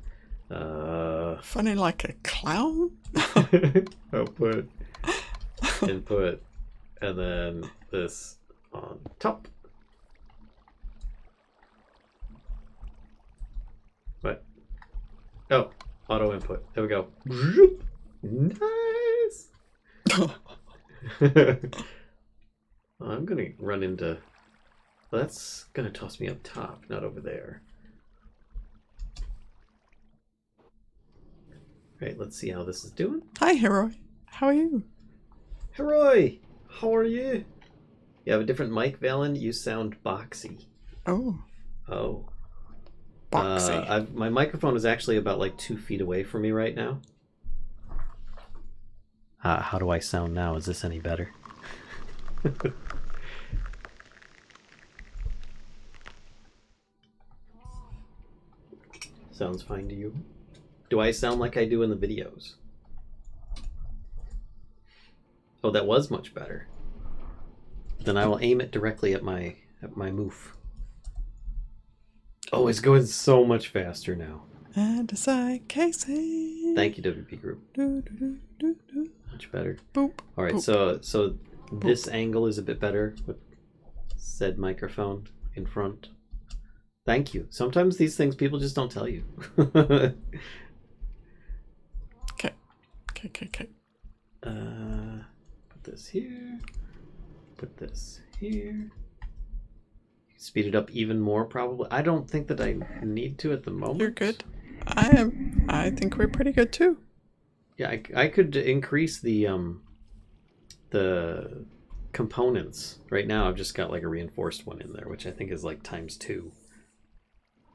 Funny like a clown? output, input, and then this on top. What? Oh, auto input. There we go. Nice. I'm gonna run into... Well, that's gonna toss me up top, not over there. Right, let's see how this is doing. Hi, Heroi. How are you? Heroi! How are you? You have a different mic, Valen. You sound boxy. Oh. Oh. Boxy. My microphone is actually about like 2 feet away from me right now. How do I sound now? Is this any better? Sounds fine to you? Do I sound like I do in the videos? Oh, that was much better. Then I will aim it directly at my moof. Oh, it's going so much faster now. And decide Casey. Thank you, WP Group. Do, do, do, do, do. Much better. Boop. All right, boop. so this angle is a bit better with said microphone in front. Thank you. Sometimes these things people just don't tell you. Okay. Put this here. Put this here. Speed it up even more, probably. I don't think that I need to at the moment. You're good. I think we're pretty good too. Yeah, I could increase the components. Right now I've just got like a reinforced one in there, which I think is like ×2.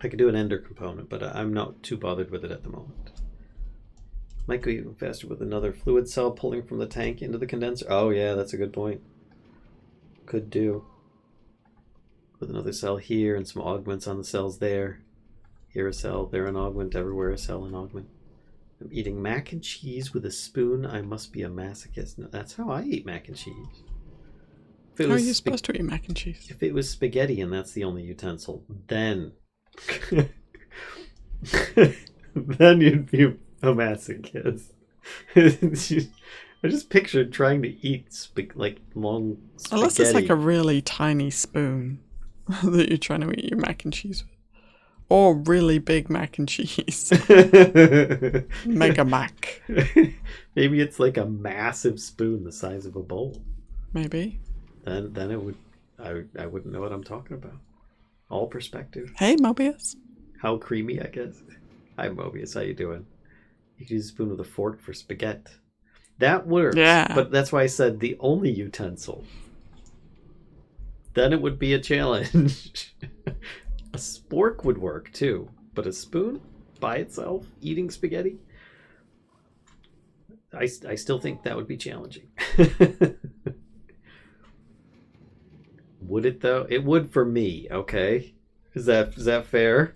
I could do an ender component, but I'm not too bothered with it at the moment. Might go even faster with another fluid cell pulling from the tank into the condenser. Oh yeah, that's a good point. Could do. With another cell here and some augments on the cells there. Here a cell, there an augment, everywhere a cell and augment. I'm eating mac and cheese with a spoon. I must be a masochist. No, that's how I eat mac and cheese. How are you supposed to eat mac and cheese? If it was spaghetti and that's the only utensil, then... then you'd be a masochist. I just pictured trying to eat like long spaghetti. Unless it's like a really tiny spoon that you're trying to eat your mac and cheese with. Or really big mac and cheese. Mega Mac. Maybe it's like a massive spoon the size of a bowl. Maybe. Then it would... I wouldn't know what I'm talking about. All perspective. Hey, Mobius. How creamy, I guess. Hi, Mobius. How you doing? You can use a spoon with a fork for spaghetti. That works. Yeah. But that's why I said the only utensil. Then it would be a challenge. A spork would work too. But a spoon by itself eating spaghetti? I still think that would be challenging. Would it though? It would for me, okay? Is that fair?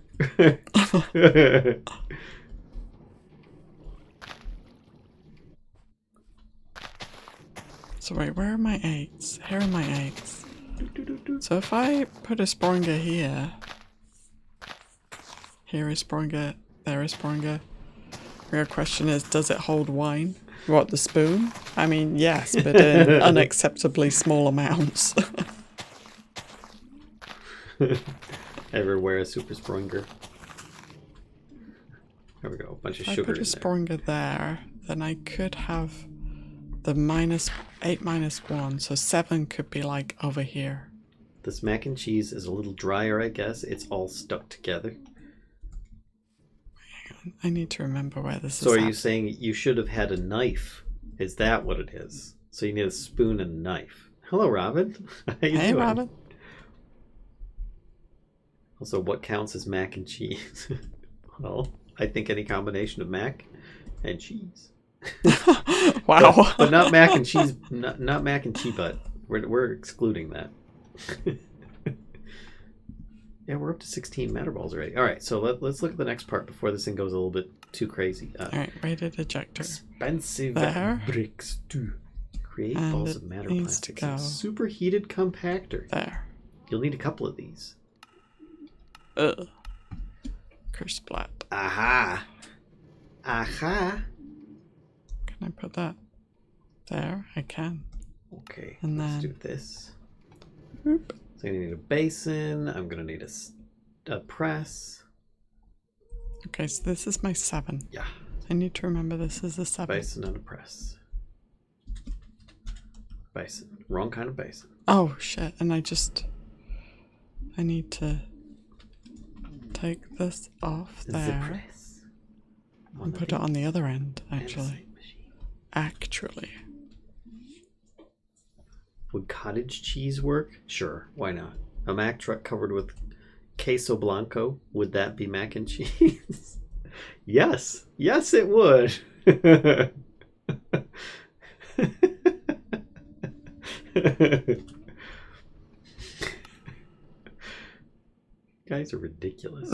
So wait, where are my 8s? Here are my 8s. So if I put a Spronger here... Here is Spronger, there is Spronger. Real question is, does it hold wine? What, the spoon? I mean, yes, but in unacceptably small amounts. Everywhere a super Spronger. There we go, a bunch of sugar in there. If I put a Spronger there, then I could have the -8 -1, so 7 could be like over here. This mac and cheese is a little drier, I guess. It's all stuck together. Hang on, I need to remember where this is. So are you saying you should have had a knife? Is that what it is? So you need a spoon and a knife. Hello, Robin. How you Hey, doing? Robin. Also, what counts as mac and cheese? Well, I think any combination of mac and cheese. Wow. But not mac and cheese. Not mac and cheese. But we're excluding that. Yeah, we're up to 16 matter balls already. All right, so let's look at the next part before this thing goes a little bit too crazy. All right, rated ejector. Expensive There. bricks to create And balls it of matter needs to plastics. go. Superheated compactor. There. You'll need a couple of these. Ugh. Curse splat. Aha! Aha! Can I put that there? I can. Okay, And let's then- do this. Oop. So I'm gonna need a basin. I'm gonna need a press. Okay, so this is my 7. Yeah, I need to remember this is a 7. basin and a press. Bison. Wrong kind of bison. Oh shit! And I need to take this off The there press. and put it on the other end. Actually. Would cottage cheese work? Sure, why not? A Mack truck covered with queso blanco. Would that be mac and cheese? Yes. Yes, it would. Guys are ridiculous.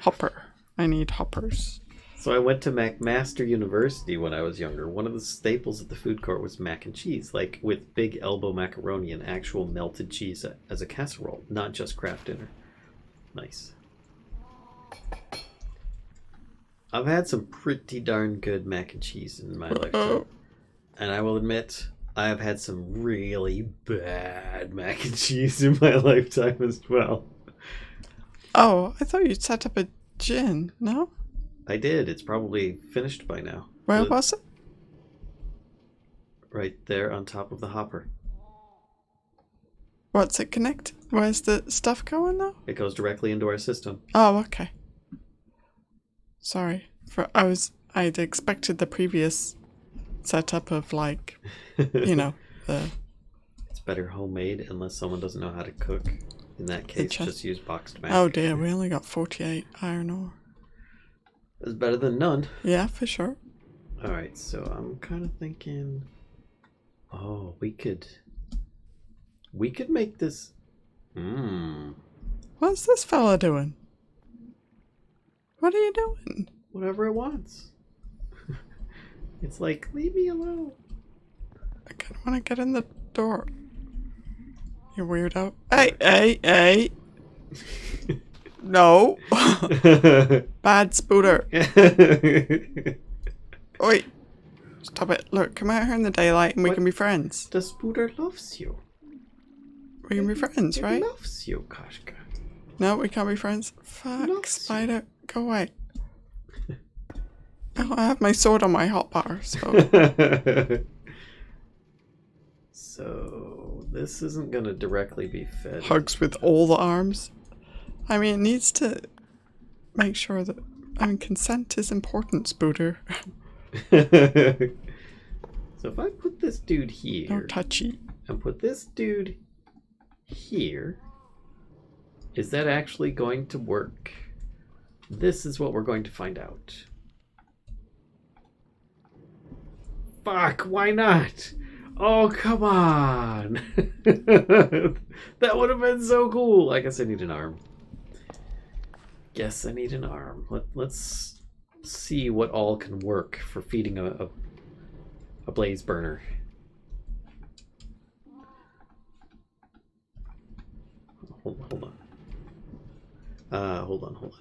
Hopper. I need hoppers. So I went to McMaster University when I was younger. One of the staples at the food court was mac and cheese, like with big elbow macaroni and actual melted cheese as a casserole, not just Kraft Dinner. Nice. I've had some pretty darn good mac and cheese in my lifetime. And I will admit, I have had some really bad mac and cheese in my lifetime as well. Oh, I thought you'd set up a gin, no? I did. It's probably finished by now. Where was it? Right there on top of the hopper. What's it connect? Where's the stuff going now? It goes directly into our system. Oh, okay. Sorry. I'd expected the previous setup of like, you know, the... It's better homemade unless someone doesn't know how to cook. In that case, just use boxed mac. Oh dear, we only got 48 iron ore. It's better than none. Yeah, for sure. Alright, so I'm kind of thinking... Oh, we could make this... What's this fella doing? What are you doing? Whatever it wants. It's like, leave me alone. I kind of want to get in the door. You weirdo. Hey! No. Bad spooter. Oi. Stop it. Look, come out here in the daylight and we can be friends. The spooter loves you. We can be friends, right? It loves you, Kashka. No, we can't be friends. Fuck, spider. Go away. Oh, I have my sword on my hotbar, so... So, this isn't going to directly be fed. Hugs with all the arms. I mean, it needs to make sure that... I mean, consent is important, Spooter. So if I put this dude here... No touchy. And put this dude here... Is that actually going to work? This is what we're going to find out. Fuck, why not? Oh, come on. That would have been so cool. I guess I need an arm. Guess I need an arm. Let's see what all can work for feeding a blaze burner. Hold on.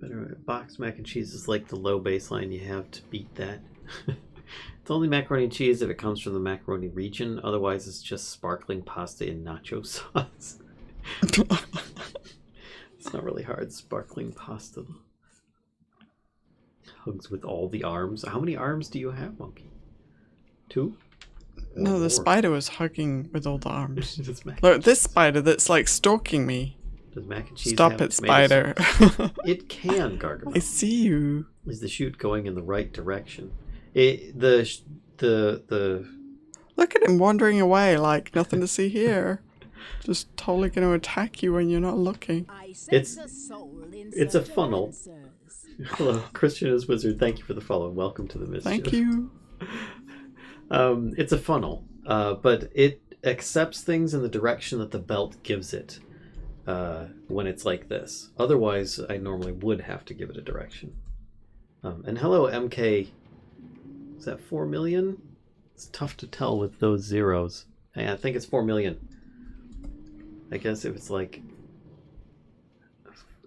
Better boxed mac and cheese is like the low baseline you have to beat that. It's only macaroni and cheese if it comes from the macaroni region. Otherwise, it's just sparkling pasta in nacho sauce. It's not really hard. Sparkling pasta. Hugs with all the arms. How many arms do you have, Monkey? 2? No, the spider was hugging with all the arms. Look, Look, this spider that's like stalking me. Does mac and cheese Stop have it, tomato spider. sauce? It can, Gargamel. I see you. Is the chute going in the right direction? The Look at him wandering away like nothing to see here. Just totally going to attack you when you're not looking. It's a funnel. Hello, Christian is Wizard. Thank you for the follow. Welcome to the Mischief. Thank you. It's a funnel, but it accepts things in the direction that the belt gives it when it's like this. Otherwise, I normally would have to give it a direction. And hello, MK. Is that 4 million? It's tough to tell with those zeros. I think it's 4 million. I guess if it's like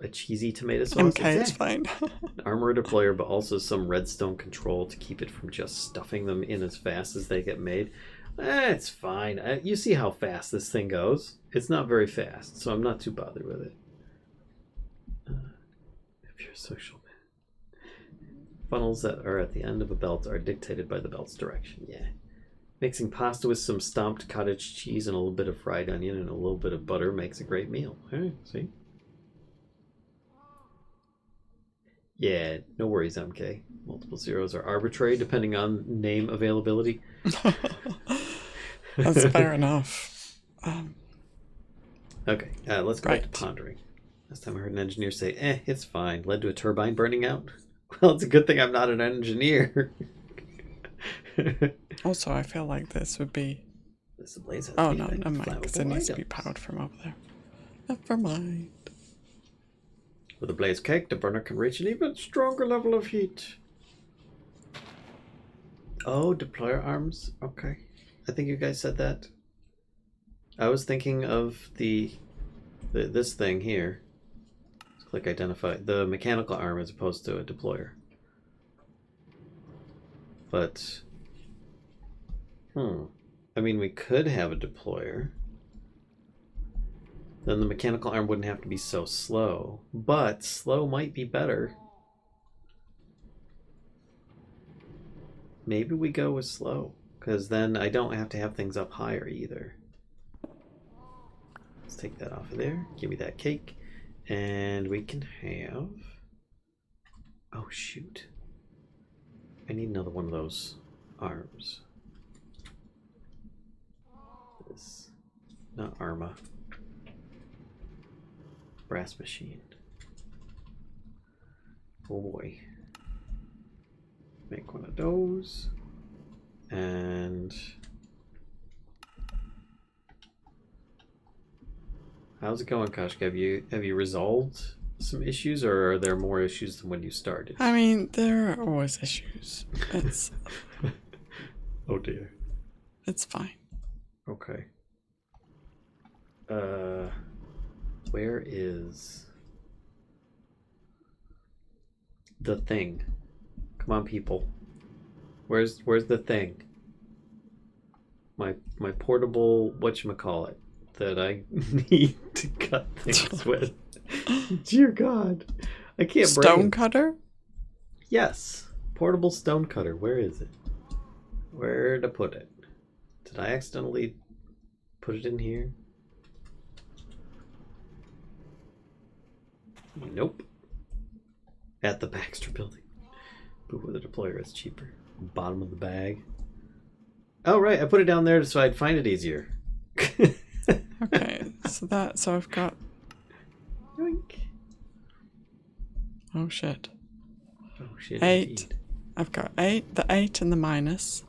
a cheesy tomato sauce. Okay, it's fine. An armor deployer, but also some redstone control to keep it from just stuffing them in as fast as they get made. It's fine. You see how fast this thing goes. It's not very fast, so I'm not too bothered with it. If You're a social man. Funnels that are at the end of a belt are dictated by the belt's direction. Yeah. Mixing pasta with some stomped cottage cheese and a little bit of fried onion and a little bit of butter makes a great meal. Alright, see? Yeah, no worries, MK. Multiple zeros are arbitrary depending on name availability. That's fair enough. Okay, let's go back to pondering. Last time I heard an engineer say, it's fine. Led to a turbine burning out. Well, it's a good thing I'm not an engineer. Also, I feel like this would be... This blaze has oh, no, never mind, because it needs to be powered from over there. Never mind. With a blaze cake, the burner can reach an even stronger level of heat. Oh, deployer arms. Okay. I think you guys said that. I was thinking of this thing here. Let's click identify. The mechanical arm as opposed to a deployer. But... I mean, we could have a deployer. Then the mechanical arm wouldn't have to be so slow. But slow might be better. Maybe we go with slow. Because then I don't have to have things up higher either. Let's take that off of there. Give me that cake. And we can have... oh, shoot. I need another one of those arms. This... not Arma. Brass machine. Oh boy. Make one of those. And how's it going, Kashka? Have you resolved some issues, or are there more issues than when you started? I mean, there are always issues. It's oh dear. It's fine. Okay. Where is the thing? Come on, people. Where's the thing? My portable whatchamacallit that I need to cut things with. Dear God. I can't Stone cutter? Yes. Portable stone cutter. Where is it? Where to put it? Did I accidentally put it in here? Nope. At the Baxter building. But with a deployer, it's cheaper. Bottom of the bag. Oh, right. I put it down there so I'd find it easier. Okay. So I've got... yoink. Oh, shit. Oh, shit. 8. Indeed. I've got 8. The 8 and the minus.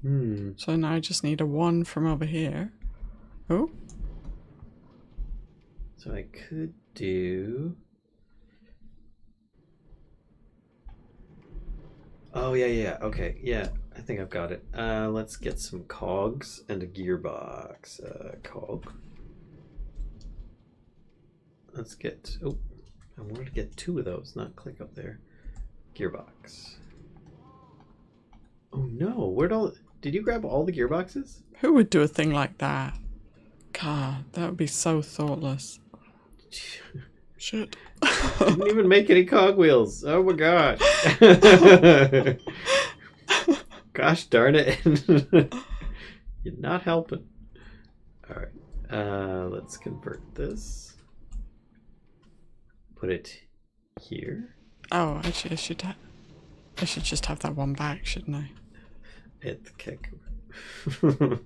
So now I just need a 1 from over here. Oh. So I could do... oh, yeah. Okay, yeah. I think I've got it. Let's get some cogs and a gearbox. Cog. Let's get... oh, I wanted to get 2 of those, not click up there. Gearbox. Oh, no. Where'd all... did you grab all the gearboxes? Who would do a thing like that? God, that would be so thoughtless. Shit. Didn't even make any cogwheels. Oh my god. Gosh darn it. You're not helping. Alright. Let's convert this. Put it here. Oh, actually, I should just have that one back, shouldn't I? Hit the kick. Where'd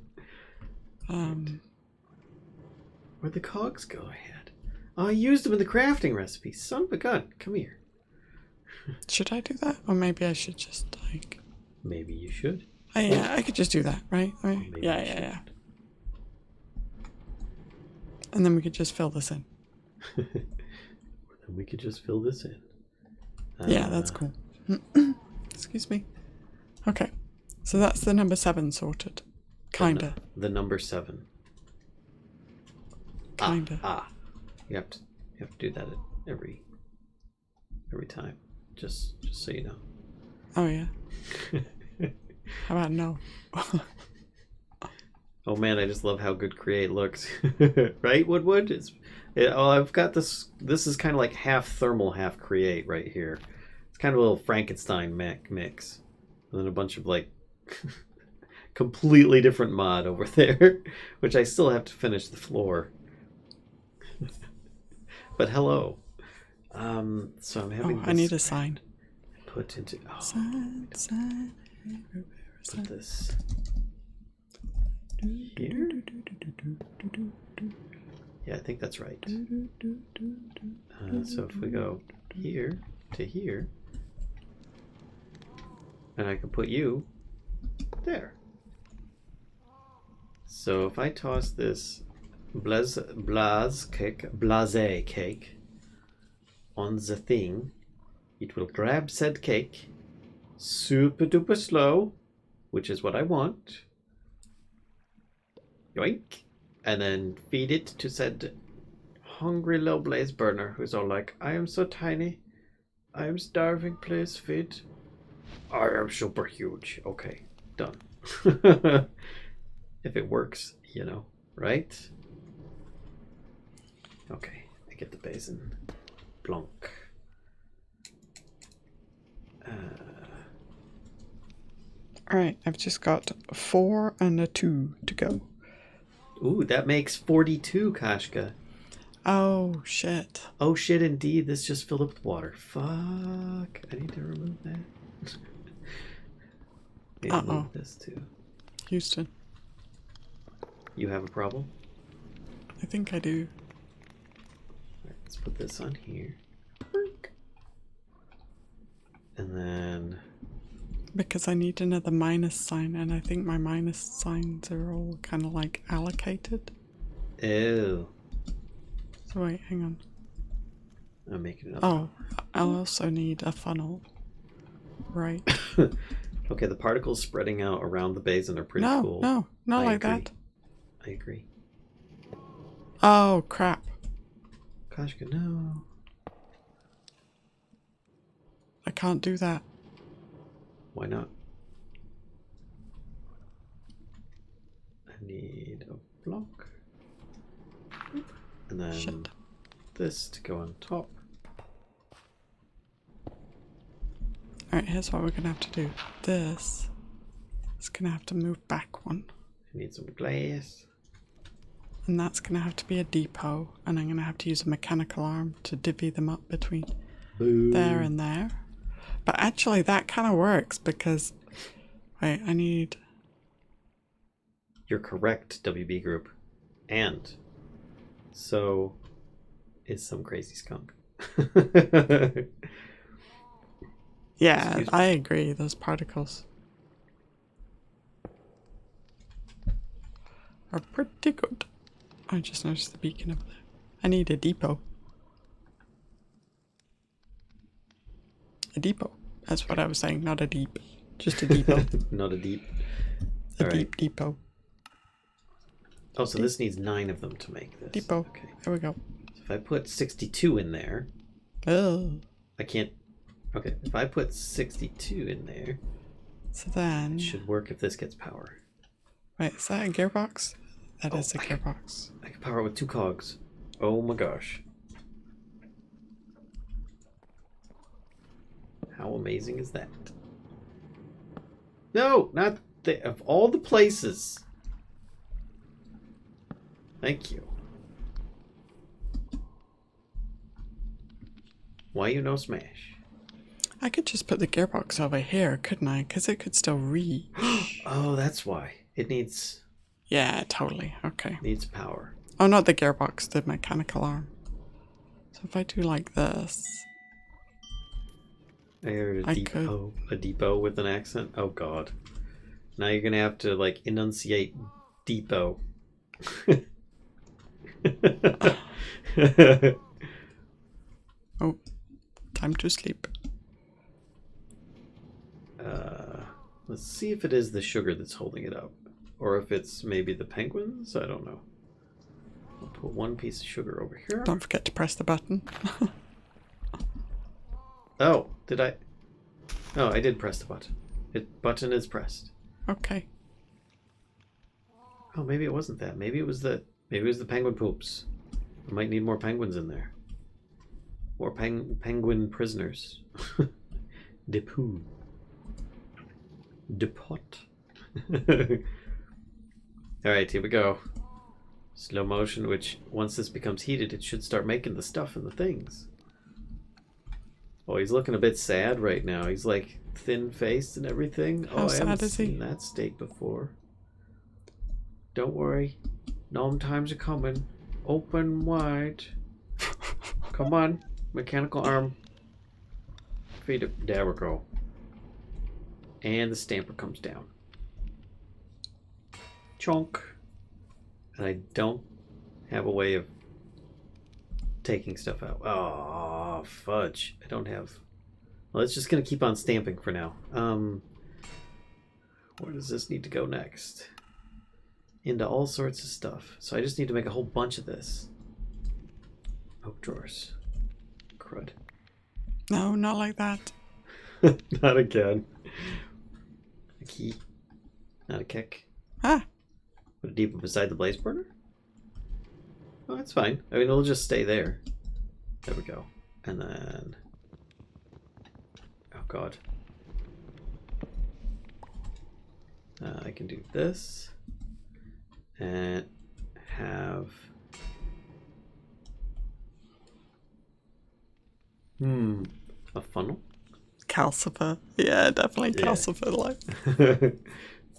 the cogs go? I had. Oh, I used them in the crafting recipe. Son of a gun. Come here. Should I do that? Or maybe I should just, like... maybe you should. Oh, yeah, I could just do that, right? Yeah. And then we could just fill this in. Then we could just fill this in. Yeah, that's cool. Excuse me. Okay. So that's the number 7 sorted. Kinda. The number 7. Kinda. You have to do that at every time. Just so you know. Oh yeah. How about no? Oh man, I just love how good Create looks. Right, Woodwood? I've got this. This is kind of like half thermal, half Create right here. It's kind of a little Frankenstein mix. And then a bunch of like completely different mod over there, which I still have to finish the floor. But hello. So I'm having I need a sign. Put into Sign. put this here. Yeah, I think that's right. So if we go here to here, and I can put you there. So if I toss this blase cake on the thing, it will grab said cake super duper slow, which is what I want. Yoink. And then feed it to said hungry little blaze burner who's all like, I am so tiny. I am starving, please feed. I am super huge. Okay, done. If it works, you know, right? Okay, I get the basin. Blanc. Alright, I've just got 4 and a 2 to go. Ooh, that makes 42, Kashka. Oh, shit. Oh shit, indeed, this just filled up with water. Fuck, I need to remove that. Need to remove this too. Houston. You have a problem? I think I do. Alright, let's put this on here. And then... Because I need another minus sign, and I think my minus signs are all kind of like allocated. Ew. So wait, hang on. I'm making it up. Oh, I'll also need a funnel. Right. Okay, the particles spreading out around the basin are pretty cool. No, not like agree. that. I agree. Oh, crap. Kashka, no. I can't do that. Why not? I need a block. And then this to go on top. Alright, here's what we're going to have to do. This is going to have to move back one. I need some glass. And that's going to have to be a depot. And I'm going to have to use a mechanical arm to divvy them up between there and there. But actually that kind of works because... Wait, I need... You're correct, WB group. And so is some crazy skunk. Yeah, I agree. Those particles are pretty good. I just noticed the beacon over there. I need a depot. A depot. That's what I was saying, not a deep. Just a depot. Not a deep. A All deep right. depot. Oh, so this needs 9 of them to make this. Depot. Okay. There we go. So if I put 62 in there, Oh. I can't. Okay, if I put 62 in there, So then... it should work if this gets power. Wait, is that a gearbox? That Oh, is a gearbox. I can power it with 2 cogs. Oh my gosh. How amazing is that? No, not the, of all the places. Thank you. Why you no smash? I could just put the gearbox over here, couldn't I? Because it could still reach. Oh, that's why. It needs Yeah, totally. Okay. power. Oh, not the gearbox, the mechanical arm. So if I do like this... I heard I could. a depot with an accent. Oh god. Now you're gonna have to like enunciate depot. Oh, time to sleep. Let's see if it is the sugar that's holding it up. Or if it's maybe the penguins? I don't know. I'll put 1 piece of sugar over here. Don't forget to press the button. Oh, did I? Oh, I did press the button. Button is pressed. Okay. Oh, maybe it wasn't that. Maybe it was the penguin poops. I might need more penguins in there. More penguin prisoners. De poo. De pot. Alright, here we go. Slow motion, which once this becomes heated, it should start making the stuff and the things. Oh, he's looking a bit sad right now. He's like thin-faced and everything. How I haven't sad is he? seen that state before. Don't worry. Gnome times are coming. Open wide. Come on. Mechanical arm. Feed it. There we go. And the stamper comes down. Chonk. And I don't have a way of taking stuff out. Oh, fudge. I don't have... Well, it's just going to keep on stamping for now. Where does this need to go next? Into all sorts of stuff. So I just need to make a whole bunch of this. Oak drawers. Crud. No, not like that. Not again. A key. Not a kick. Ah, Put it deeper beside the blaze burner? Oh, that's fine. I mean, it'll just stay there. There we go. And then... Oh, God. I can do this. And have... A funnel? calcifer. Yeah, definitely Yeah. calcifer. Like,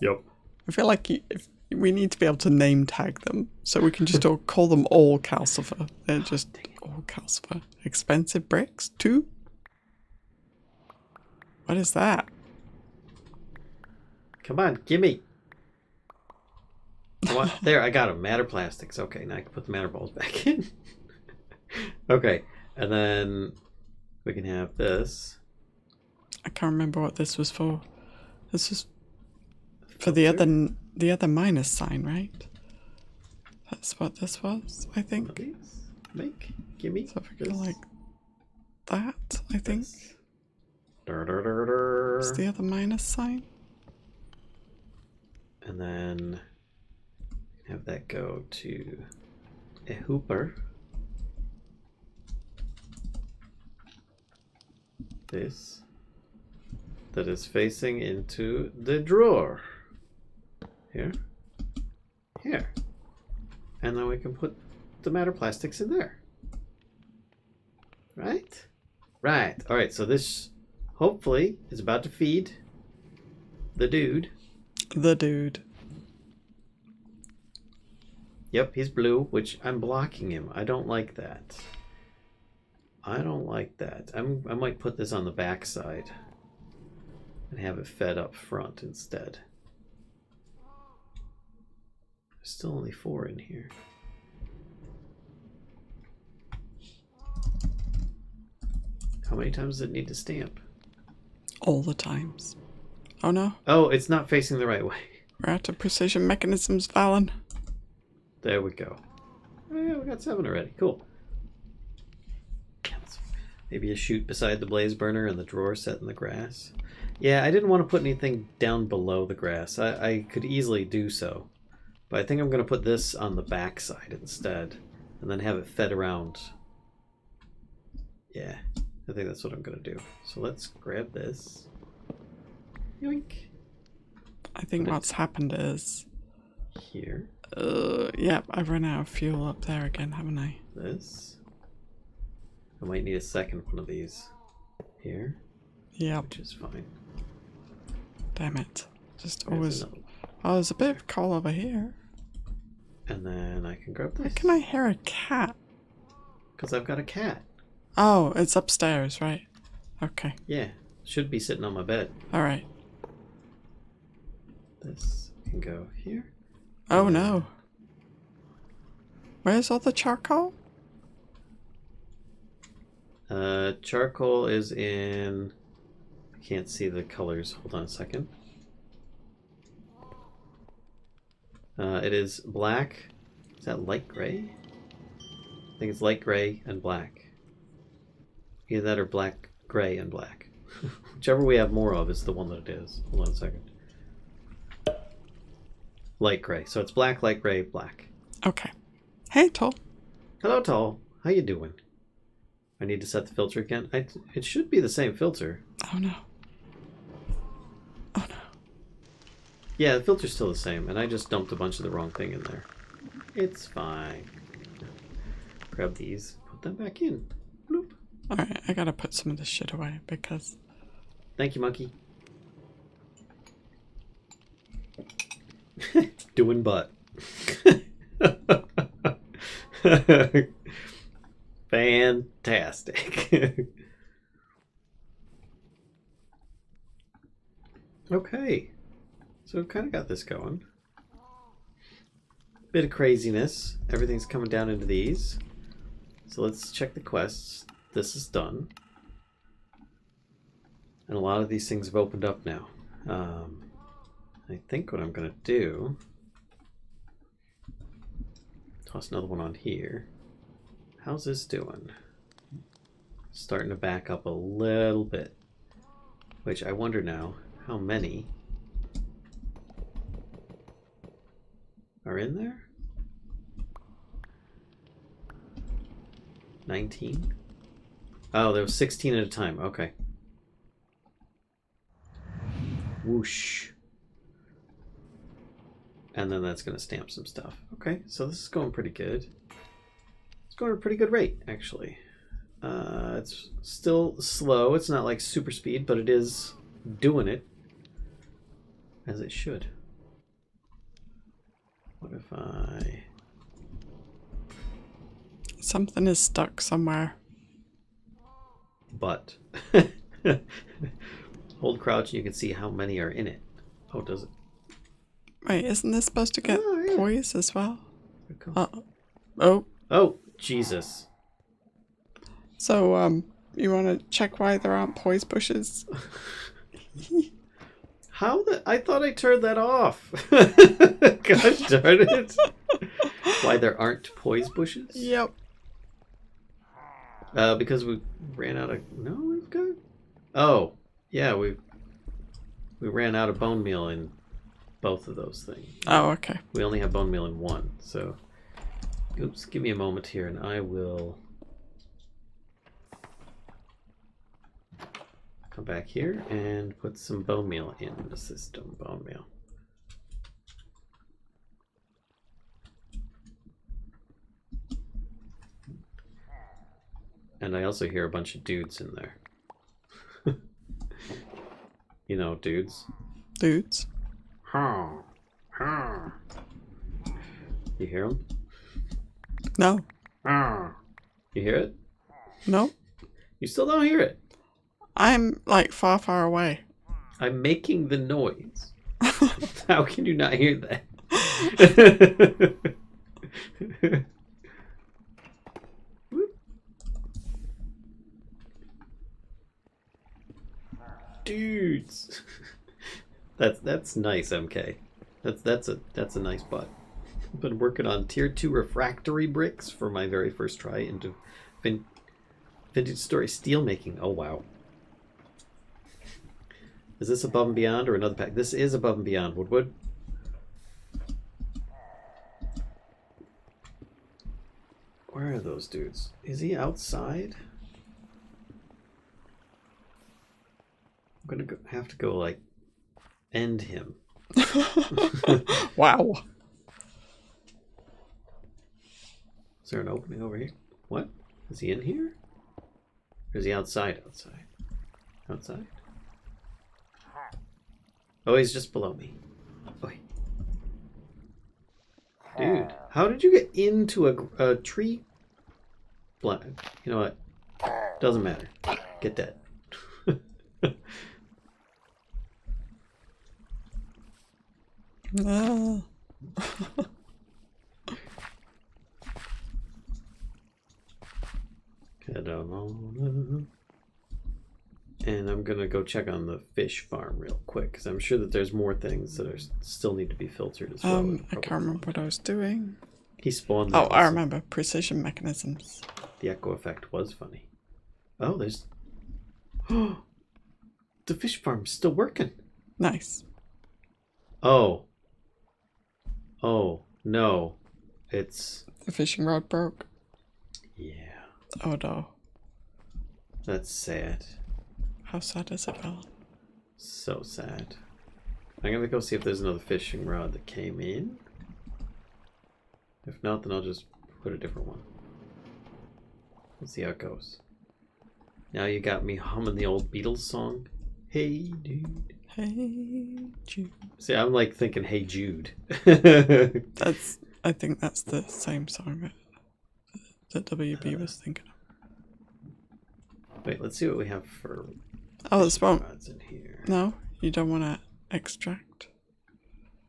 Yep. I feel like if we need to be able to name tag them, so we can just all call them all calcifer. They're just all calcifer. Expensive bricks too. What is that? Come on, gimme. What? There, I got them. Matter plastics. Okay, now I can put the matter balls back in. Okay, and then we can have this. I can't remember what this was for. This was for the other minus sign, right? That's what this was, I think. These? Make, gimme. So if we go like that, I think. This. Dur, dur, dur, dur. It's the other minus sign. And then have that go to a hooper. This that is facing into the drawer. Here. Here. And then we can put the matter plastics in there. Right? Right. Alright, so this hopefully is about to feed the dude. The dude. Yep, he's blue, which I'm blocking him. I don't like that. I don't like that. I might put this on the back side and have it fed up front instead. There's still only 4 in here. How many times does it need to stamp? All the times. Oh no, Oh, it's not facing the right way. we're out of precision mechanisms, Valen. There we go. Oh, yeah, we got 7 already. Cool. Maybe a chute beside the blaze burner and the drawer set in the grass. Yeah, I didn't want to put anything down below the grass. I could easily do so. But I think I'm going to put this on the back side instead. And then have it fed around. Yeah, I think that's what I'm going to do. So let's grab this. Yoink. I think Put it what's happened is, here. yep, I've run out of fuel up there again, haven't I? This. I might need a second one of these here, Yep. which is fine. Damn it. Just There's always. another. Oh, there's a bit of coal over here. And then I can grab Why this. can I hear a cat? Because I've got a cat. Oh, it's upstairs, right? Okay. Yeah, should be sitting on my bed. Alright. This can go here. Oh no. Where's all the charcoal? Charcoal is in... I can't see the colors. Hold on a second. It is black. Is that light gray? I think it's light gray and black. Either that or black, gray, and black. Whichever we have more of is the one that it is. Hold on a second. light gray. So it's black, light gray, black. Okay. Hey, Toll. Hello, Tall. How you doing? I need to set the filter again. It should be the same filter. Oh no. Oh no. Yeah, the filter's still the same, and I just dumped a bunch of the wrong thing in there. It's fine. Grab these, put them back in. Bloop. Alright, I gotta put some of this shit away because... Thank you, monkey. Doing butt. Fantastic. Okay. So we've kind of got this going. Bit of craziness. Everything's coming down into these. So let's check the quests. This is done. And a lot of these things have opened up now. I think what I'm going to do... Toss another one on here. How's this doing? Starting to back up a little bit. Which I wonder now, how many are in there? 19? Oh, there was 16 at a time. Okay. Whoosh. And then that's going to stamp some stuff. Okay, so this is going pretty good. It's going at a pretty good rate, actually. It's still slow. It's not like super speed, but it is doing it as it should. What if I... Something is stuck somewhere. But. Hold crouch and you can see how many are in it. Oh, does it? Wait, isn't this supposed to get Oh, yeah. poise as well? Oh. Oh, Jesus. so, you want to check why there aren't poise bushes? How the... I thought I turned that off. Gosh darn it. Why there aren't poise bushes? Yep. Because we ran out of... No, we've got... Oh, yeah, we ran out of bone meal in both of those things. Oh, okay. We only have bone meal in one, so... Oops, give me a moment here and I will... come back here and put some bone meal in the system. Bone meal. And I also hear a bunch of dudes in there. You know, dudes. Dudes. You hear them? No. You hear it? No. You still don't hear it. I'm like far, far away. I'm making the noise. How can you not hear that? Dudes. That's nice, MK. That's a nice butt. I've been working on tier 2 refractory bricks for my very first try into vintage story steel making. Oh wow. Is this above and beyond or another pack? This is above and beyond, Woodwood. Where are those dudes? Is he outside? I'm gonna have to go like end him. Wow. Is there an opening over here? What? Is he in here? Or is he outside? Outside? Oh, he's just below me. Oh, dude, how did you get into a tree? You know what? Doesn't matter. Get dead. No. And I'm gonna go check on the fish farm real quick because I'm sure that there's more things that are still need to be filtered as well. I can't remember what I was doing. He spawned. Oh, I remember. Precision mechanisms. The echo effect was funny. Oh, there's. Oh, the fish farm's still working. Nice. Oh. Oh, no. It's... The fishing rod broke. Yeah. Oh no. That's sad. How sad is it, Val? So sad. I'm gonna go see if there's another fishing rod that came in. If not, then I'll just put a different one. Let's see how it goes. Now you got me humming the old Beatles song. Hey, dude. Hey Jude. See, I'm like thinking, hey, Jude. I think that's the same song that WB was thinking of. Wait, let's see what we have for Oh, this won't. rods in here. No, you don't want to extract.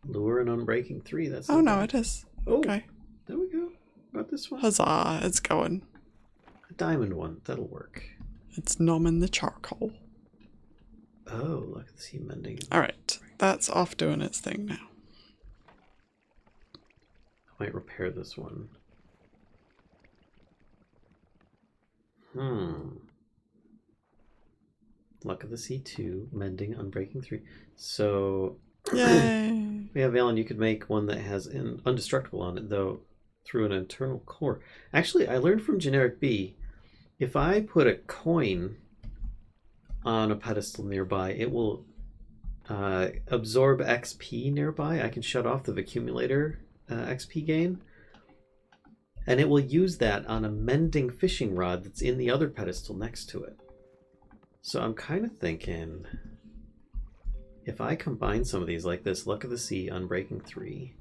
Lure and Unbreaking 3. That's Oh not no, bad. it is. Oh, Okay. there we go. Got this one. Huzzah, it's going. A diamond one. That'll work. It's numbing the charcoal. Oh, look at the sea mending. Alright, that's off doing its thing now. I might repair this one. Luck of the Sea 2, Mending, Unbreaking 3. So, Yay! yeah, Valen, you could make one that has an Undestructible on it, though, through an internal core. Actually, I learned from Generic B, if I put a coin on a pedestal nearby, it will absorb XP nearby. I can shut off the accumulator XP gain. And it will use that on a mending fishing rod that's in the other pedestal next to it. So I'm kind of thinking, if I combine some of these like this, Luck of the Sea, Unbreaking 3.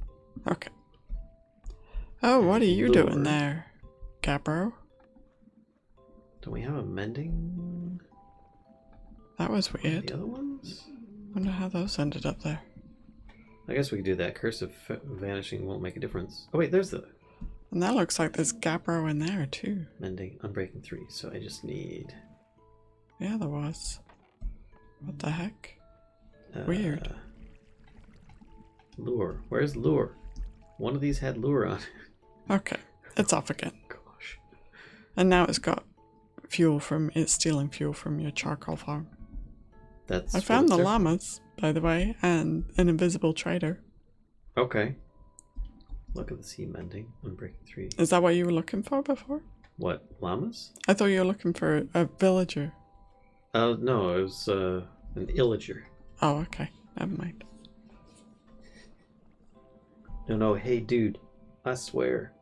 Okay. Oh, what are you Lure. doing there, Gabbro? Don't we have a mending? That was weird. The other ones? Wonder how those ended up there. I guess we could do that. Curse of Vanishing won't make a difference. Oh wait, there's the And that looks like there's Gabbro in there too. mending, Unbreaking 3. So I just need... Yeah, there was. What the heck? Weird. Lure. Where's Lure? One of these had Lure on. Okay, it's off again. Gosh. And now it's got fuel from, it's stealing fuel from your charcoal farm. That's I what found it's the there for. llamas, by the way, and an invisible trader. Okay. Look at the sea mending, Unbreaking 3. Is that what you were looking for before? What, llamas? I thought you were looking for a villager. No, it was an illager. Oh, okay. Never mind. No, hey dude, I swear.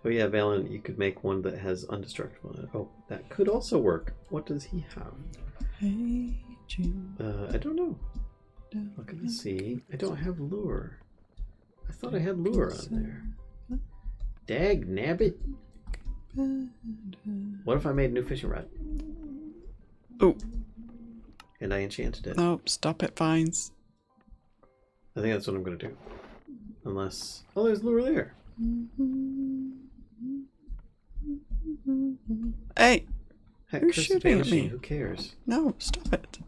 Oh yeah, Valen, you could make one that has Undestructible on it. Oh, that could also work. What does he have? Hey, June. I don't know. Look at the sea. I don't have Lure. I thought I had Lure on there. Dag nabbit. What if I made a new fishing rod? Oh, And I enchanted it. no, stop it, Vines. I think that's what I'm going to do. Unless... Oh, there's Lure there. Hey, Heck, Who's Curse of shooting at Vanishing, me? Who cares? no, stop it.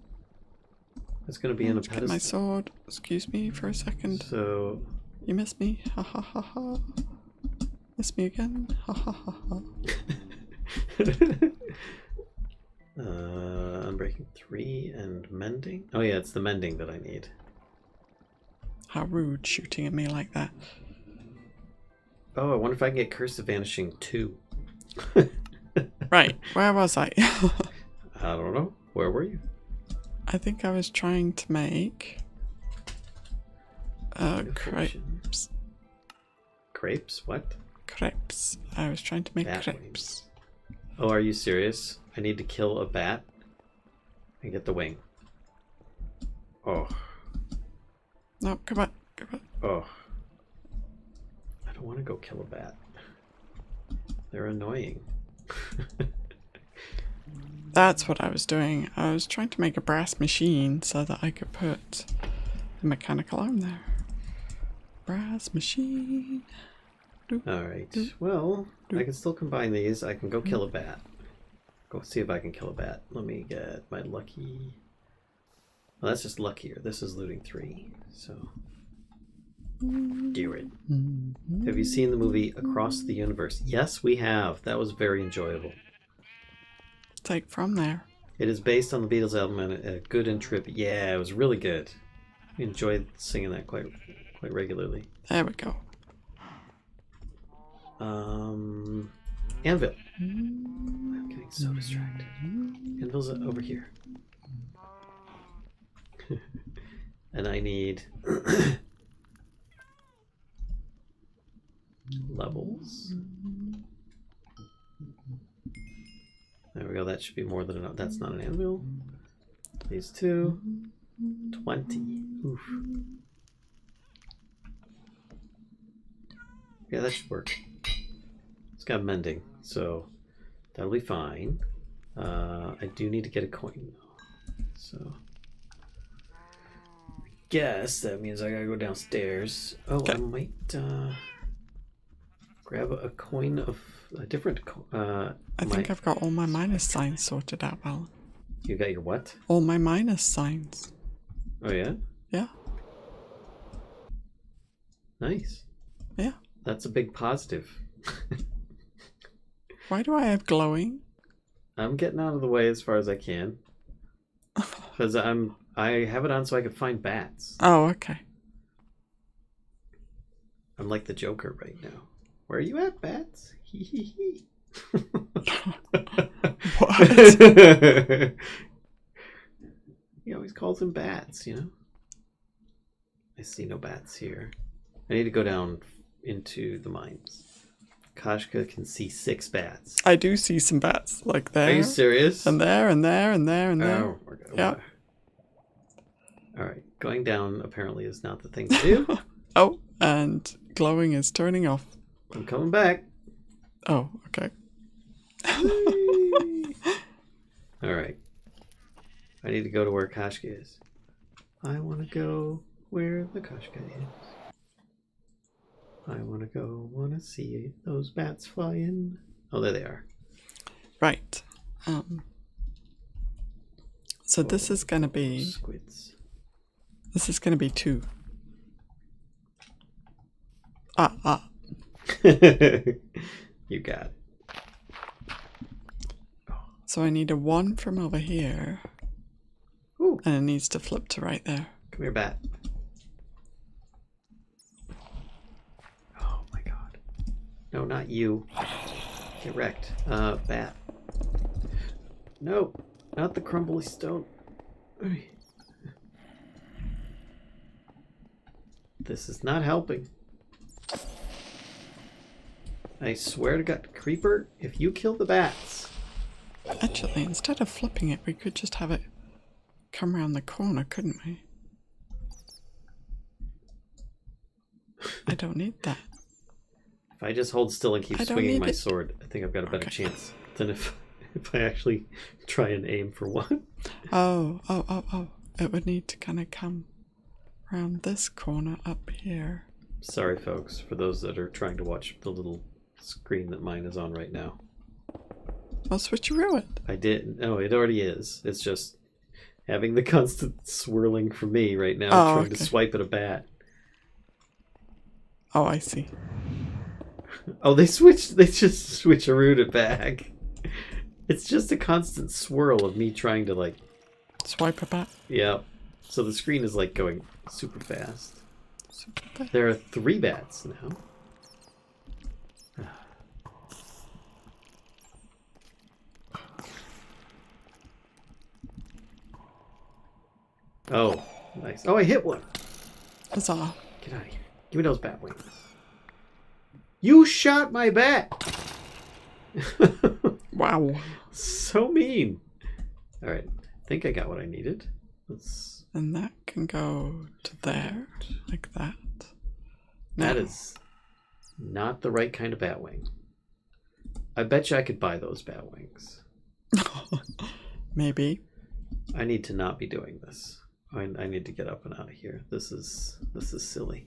It's going to be in a Let's get my pedestal. sword. Excuse me for a second. So... You missed me. Ha ha ha ha. Miss me again. Ha ha ha ha. Unbreaking 3 and Mending? Oh yeah, it's the Mending that I need. How rude shooting at me like that. Oh, I wonder if I can get Curse of Vanishing 2. Right, where was I? I don't know. Where were you? I think I was trying to make crepes. Crepes? What? Crepes. I was trying to make Bat crepes. Oh, are you serious? I need to kill a bat and get the wing. Oh. No, come on. Come on. Oh. I don't want to go kill a bat. They're annoying. That's what I was doing. I was trying to make a brass machine so that I could put the mechanical arm there. Brass machine. Alright. Well, I can still combine these. I can go kill a bat. Go see if I can kill a bat. Let me get my lucky... Well, that's just luckier. This is looting 3, so... Do it. Have you seen the movie Across the Universe? Yes, we have. That was very enjoyable. Take from there. It is based on the Beatles album and Good and Trippy. Yeah, it was really good. enjoy singing that quite regularly. There we go. Anvil. I'm getting so distracted. Anvil's over here. And I need levels. There we go. That should be more than enough. That's not an anvil. These two. 20. Oof. Yeah, that should work. It's got mending, so that'll be fine. I do need to get a coin though. So I guess that means I gotta go downstairs. Oh, okay. I might grab a coin of a different I think I've got all my minus signs sorted out, Alan. You got your what? All my minus signs. Oh yeah? Yeah. Nice. Yeah. That's a big positive. Why do I have glowing? I'm getting out of the way as far as I can. Because I have it on so I can find bats. Oh, okay. I'm like the Joker right now. Where are you at, bats? Hee hee hee. What? He always calls them bats, you know? I see no bats here. I need to go down into the mines. Kashka can see 6 bats. I do see some bats, like there. Are you serious? And there, and there, and there, and there. Oh, yeah. Alright, going down apparently is not the thing to do. Oh, and glowing is turning off. I'm coming back. Oh, okay. Alright. I need to go to where Kashka is. I want to go where the Kashka is. I want to see those bats fly in. Oh, there they are. Right. So this is going to be... Squids. This is going to be 2. You got it. So I need a 1 from over here. Ooh. And it needs to flip to right there. Come here, bat. Oh my god. No, not you. Get wrecked. Bat. No, not the crumbly stone. This is not helping. I swear to God, Creeper, if you kill the bats... Actually, instead of flipping it, we could just have it come around the corner, couldn't we? I don't need that. If I just hold still and keep swinging my sword, I think I've got a better chance than if I actually try and aim for one. Oh. It would need to kind of come around this corner up here. Sorry, folks, for those that are trying to watch the little screen that mine is on right now. I'll switcheroo it. I did. No, it already is. It's just having the constant swirling for me right now, trying to swipe at a bat. Oh, I see. Oh, they switched. They just switcherooed it back. It's just a constant swirl of me trying to like swipe a bat. Yeah. So the screen is like going super fast. Super fast. There are 3 bats now. Oh, nice. Oh, I hit one. Huzzah. Get out of here. Give me those bat wings. You shot my bat! Wow. So mean. Alright, I think I got what I needed. And that can go to there, like that. That is not the right kind of bat wing. I bet you I could buy those bat wings. Maybe. I need to not be doing this. I need to get up and out of here. This is silly.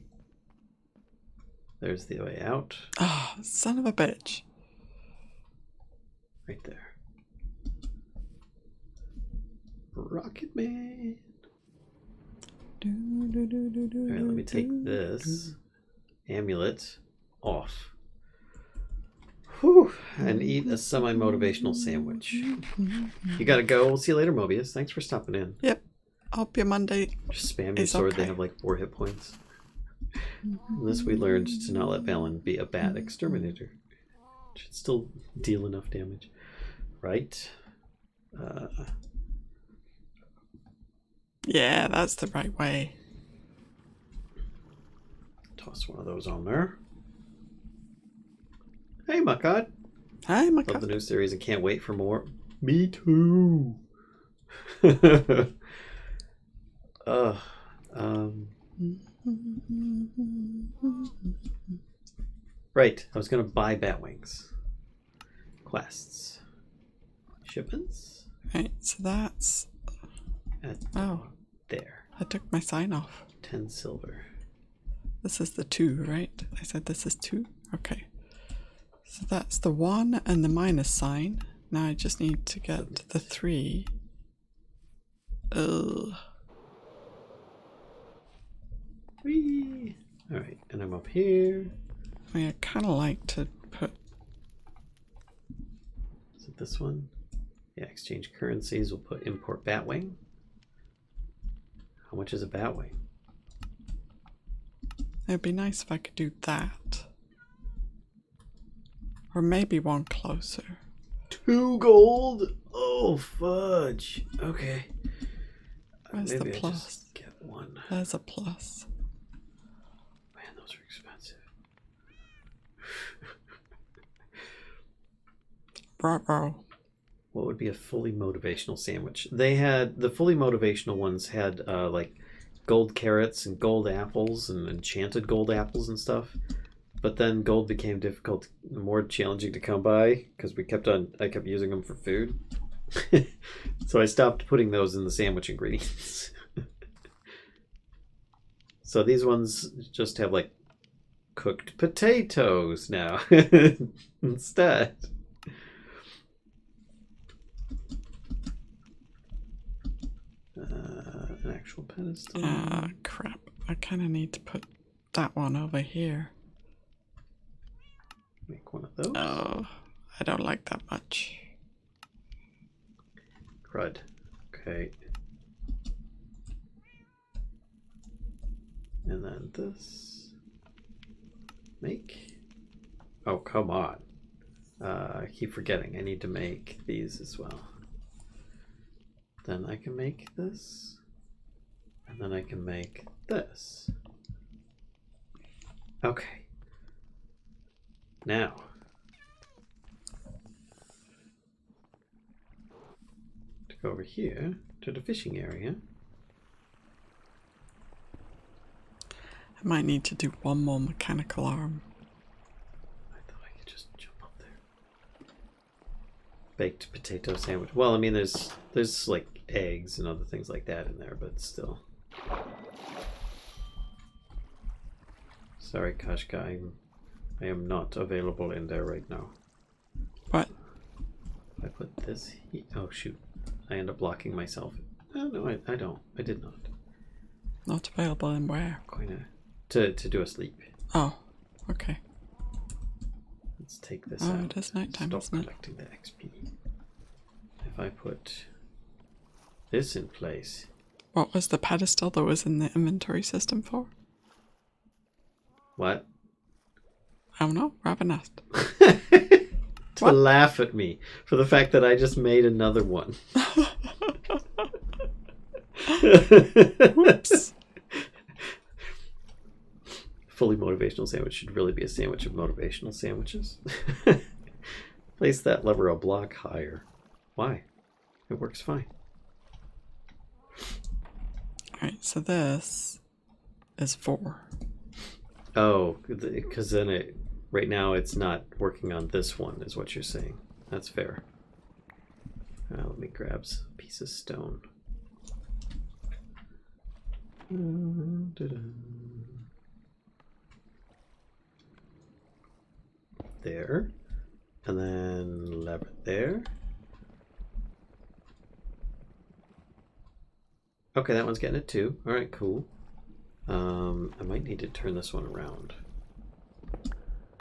There's the way out. Ah, oh, son of a bitch. Right there. Rocket Man. Alright, let me take this amulet off. Whew, and eat a semi-motivational sandwich. You gotta go. We'll see you later, Mobius. Thanks for stopping in. Yep. hope your Monday. Just spam your It's sword, okay. they have like 4 hit points. Unless we learned to not let Valen be a bad exterminator. Should still deal enough damage. Right? Yeah, that's the right way. Toss one of those on there. Hey, Makad. Hi, my Love the God. new series and can't wait for more. Me too. Right, I was gonna buy Batwings. Quests. Shipments? Right, so that's. Oh. There. I took my sign off. 10 silver. This is the 2, right? I said this is 2? Okay. So that's the 1 and the minus sign. Now I just need to get the 3. Ugh. Whee! Alright, and I'm up here. I mean, I kind of like to put. Is it this one? Yeah, exchange currencies. We'll put import Batwing. How much is a Batwing? It'd be nice if I could do that. Or maybe one closer. 2 gold? Oh, fudge. Okay. Where's Maybe the I plus? just get 1. There's a plus. Man, those are expensive. Ruh-roh. What would be a fully motivational sandwich? They had the fully motivational ones had like gold carrots and gold apples and enchanted gold apples and stuff. But then gold became difficult, more challenging to come by because I kept using them for food. So I stopped putting those in the sandwich ingredients. So these ones just have like cooked potatoes now instead. An actual pedestal. Crap. I kind of need to put that one over here. Make one of those. Oh, I don't like that much. Crud. Okay. And then this. Make. Oh, come on. I keep forgetting. I need to make these as well. Then I can make this. And then I can make this. Okay. Now. To go over here to the fishing area. I might need to do one more mechanical arm. I thought I could just jump up there. Baked potato sandwich. Well, I mean, there's like eggs and other things like that in there, but still. Sorry, Kashka, I am not available in there right now. What? I put this here. Oh shoot! I end up blocking myself. Oh no, I don't. I did not. Not available in where? Going to do a sleep. Oh, okay. Let's take this Oh, out. it is nighttime, Stop isn't it? collecting the XP. If I put this in place. What was the pedestal that was in the inventory system for? What? I don't know. Rabbit asked. To What? laugh at me for the fact that I just made another one. Whoops. Fully motivational sandwich should really be a sandwich of motivational sandwiches. Place that lever a block higher. Why? It works fine. Alright, so this is 4. Oh, because then right now it's not working on this one, is what you're saying. That's fair. Let me grab a piece of stone. There. And then lever there. Okay, that one's getting it too. Alright, cool. I might need to turn this one around.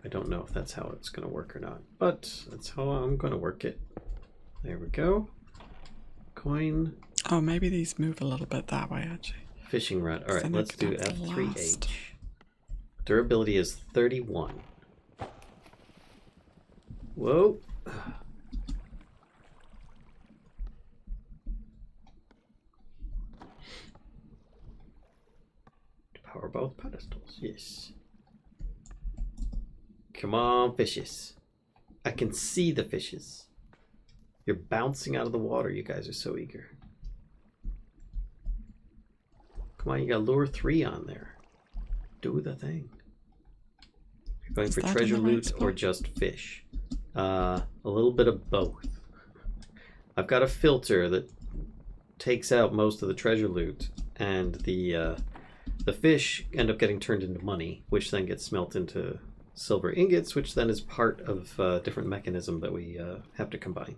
I don't know if that's how it's going to work or not, but that's how I'm going to work it. There we go. Coin. Oh, maybe these move a little bit that way, actually. Fishing rod. All right, Then I let's do could have the F3H. last. Durability is 31. Whoa. Power both pedestals. Yes. Come on, fishes. I can see the fishes. You're bouncing out of the water. You guys are so eager. Come on, you got lure 3 on there. Do the thing. You're going for treasure loot or just fish? A little bit of both. I've got a filter that takes out most of the treasure loot, and the fish end up getting turned into money, which then gets smelt into silver ingots, which then is part of a different mechanism that we have to combine.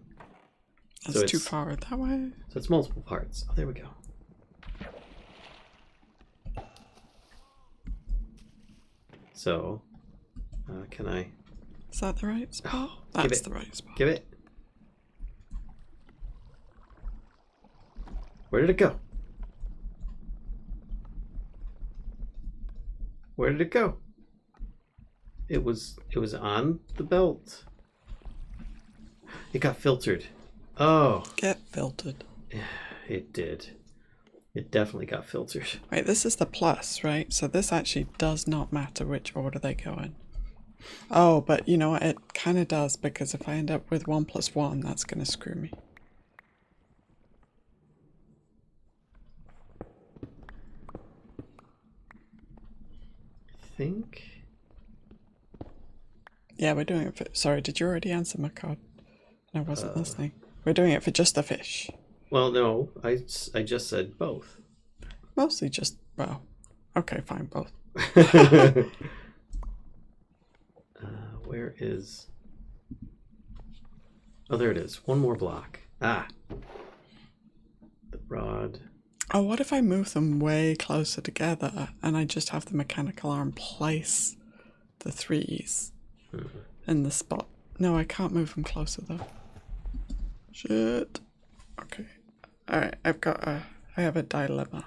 That's so too far that way. So it's multiple parts. Oh, there we go. So, can I... Is that the right spot? Oh, that's the right spot. Give it. Where did it go? Where did it go? It was on the belt. It got filtered. Oh. Get filtered. It did. It definitely got filtered. Wait, this is the plus, right? So this actually does not matter which order they go in. Oh, but you know what? It kind of does, because if I end up with 1 + 1, that's going to screw me. I think... Yeah, we're doing it for... Sorry, did you already answer my card? I wasn't listening. We're doing it for just the fish. Well, no, I just said both. Mostly just, well, okay, fine, both. Where is... Oh, there it is. One more block. Ah. The rod. Oh, what if I move them way closer together and I just have the mechanical arm place the 3s in the spot? No, I can't move them closer though. Shit. Okay. Alright, I have a dilemma.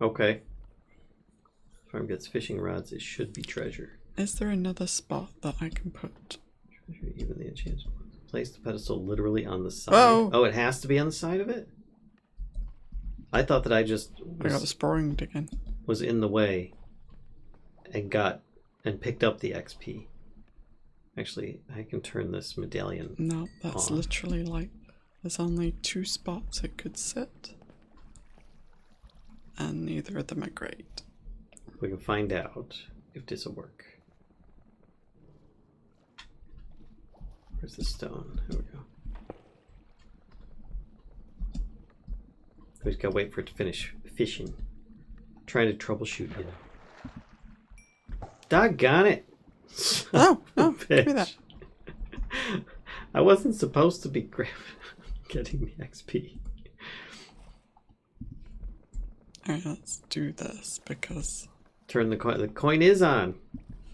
Okay. Farm gets fishing rods, it should be treasure. Is there another spot that I can put? Treasure, even the enchanted one. Place the pedestal literally on the side. Whoa. Oh, it has to be on the side of it? I thought that I just I got sprung again. Was in the way and picked up the XP. Actually, I can turn this medallion. No, that's on. literally like, there's only 2 spots it could sit. And neither of them are great. We can find out if this will work. Where's the stone? There we go. We just gotta wait for it to finish fishing. Trying to troubleshoot, you know. Doggone it! Oh, no, give me that. I wasn't supposed to be getting the XP. Alright, let's do this because... Turn the coin. The coin is on.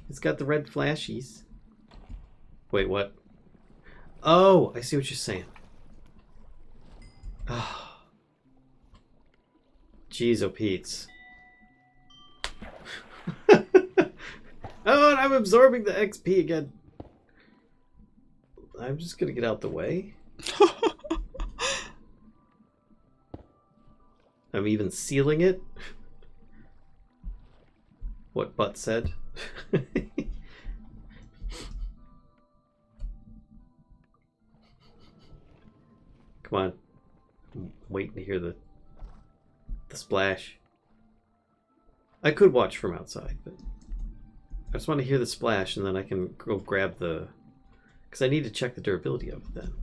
It's got the red flashies. Wait, what? Oh, I see what you're saying. Oh. Jeez, oh Pete's. Oh, and I'm absorbing the XP again. I'm just gonna get out the way. I'm even sealing it. What Butt said. Come on. I'm waiting to hear the splash. I could watch from outside, but I just want to hear the splash and then I can go grab the... Because I need to check the durability of it then.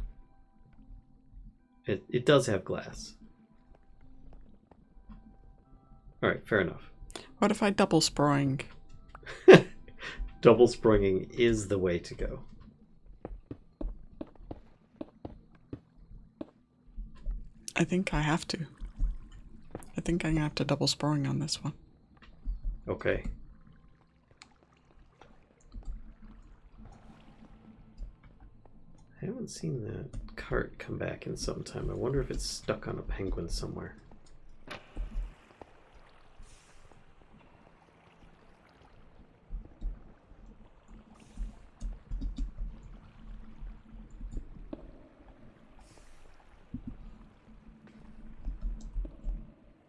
It does have glass. Alright, fair enough. What if I double sprung? Double sprunging is the way to go. I think I have to. I think I'm going to have to double sprung on this one. Okay. I haven't seen that cart come back in sometime. I wonder if it's stuck on a penguin somewhere.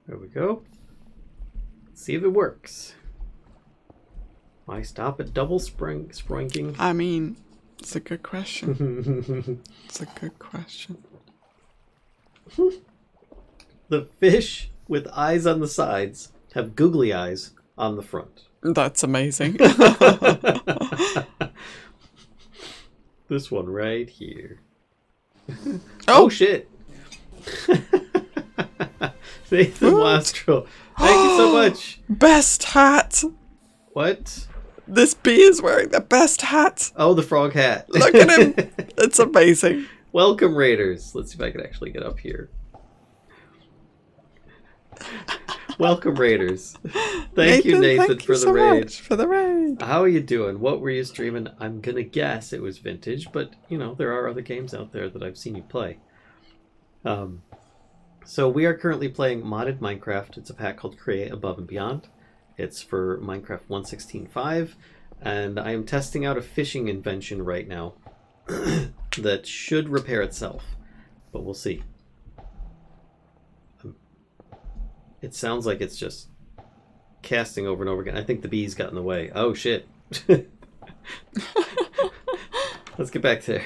There we go. Let's see if it works. Why stop at double sprinking? I mean, it's a good question. It's a good question. The fish with eyes on the sides have googly eyes on the front. That's amazing. This one right here. Oh, Oh shit! Nathan Wastrel, thank you so much. Best hat. What? This bee is wearing the best hat. Oh, the frog hat. Look at him. It's amazing. Welcome, Raiders. Let's see if I can actually get up here. Welcome, Raiders. Thank you, Nathan, for the raid. Much for the raid. How are you doing? What were you streaming? I'm gonna guess it was vintage, but you know there are other games out there that I've seen you play. So we are currently playing modded Minecraft. It's a pack called Create Above and Beyond. It's for Minecraft 1.16.5, and I am testing out a fishing invention right now that should repair itself, but we'll see. It sounds like it's just casting over and over again. I think the bees got in the way. Oh shit. Let's get back there.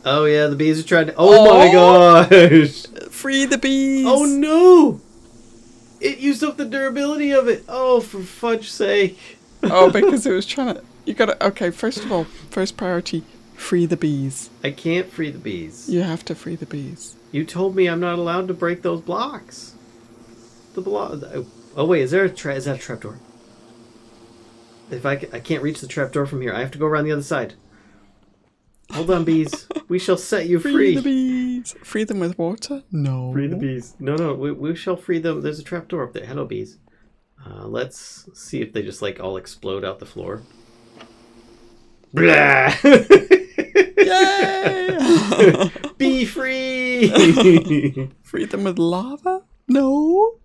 Oh yeah, the bees are trying to... Oh my gosh! Free the bees. Oh no! It used up the durability of it. Oh, for fudge's sake. Oh, because it was trying to... You gotta... Okay, first of all, first priority, free the bees. I can't free the bees. You have to free the bees. You told me I'm not allowed to break those blocks. The block... Oh wait, is that a trapdoor? If I can't reach the trapdoor from here. I have to go around the other side. Hold on, bees. We shall set you free. Free the bees. Free them with water? No. Free the bees. No, we shall free them. There's a trapdoor up there. Hello, bees. Let's see if they just, like, all explode out the floor. Blah! Yay! Be free! Free them with lava? No.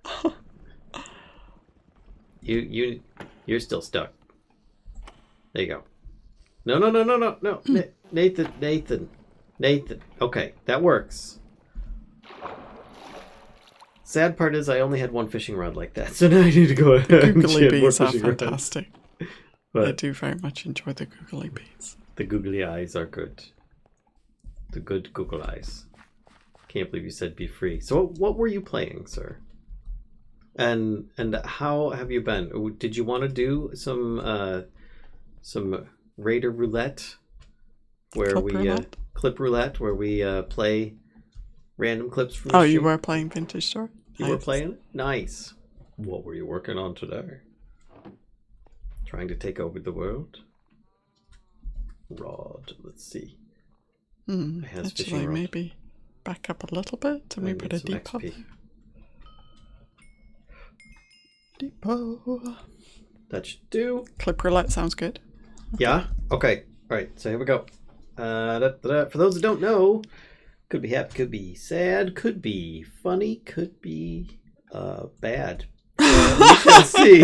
You're still stuck. There you go. No. Nathan. Okay, that works. Sad part is I only had one fishing rod like that, so now I need to go ahead and Googly get more bees are fishing rods. fantastic. I But do very much enjoy the googly bees. the googly eyes are good. The good Google eyes. Can't believe you said be free. So what were you playing, sir? And how have you been? Did you want to do some Raider Roulette? Where clip roulette, where we play random clips from the Oh, stream? you were playing Vintage Story? You were playing it? Nice. What were you working on today? Trying to take over the world? Rod, let's see. Actually, maybe back up a little bit to maybe put a depot. Depot. That should do. Clip roulette sounds good. Yeah? Okay. Alright, so here we go. For those that don't know, could be happy, could be sad, could be funny, could be bad. We shall see.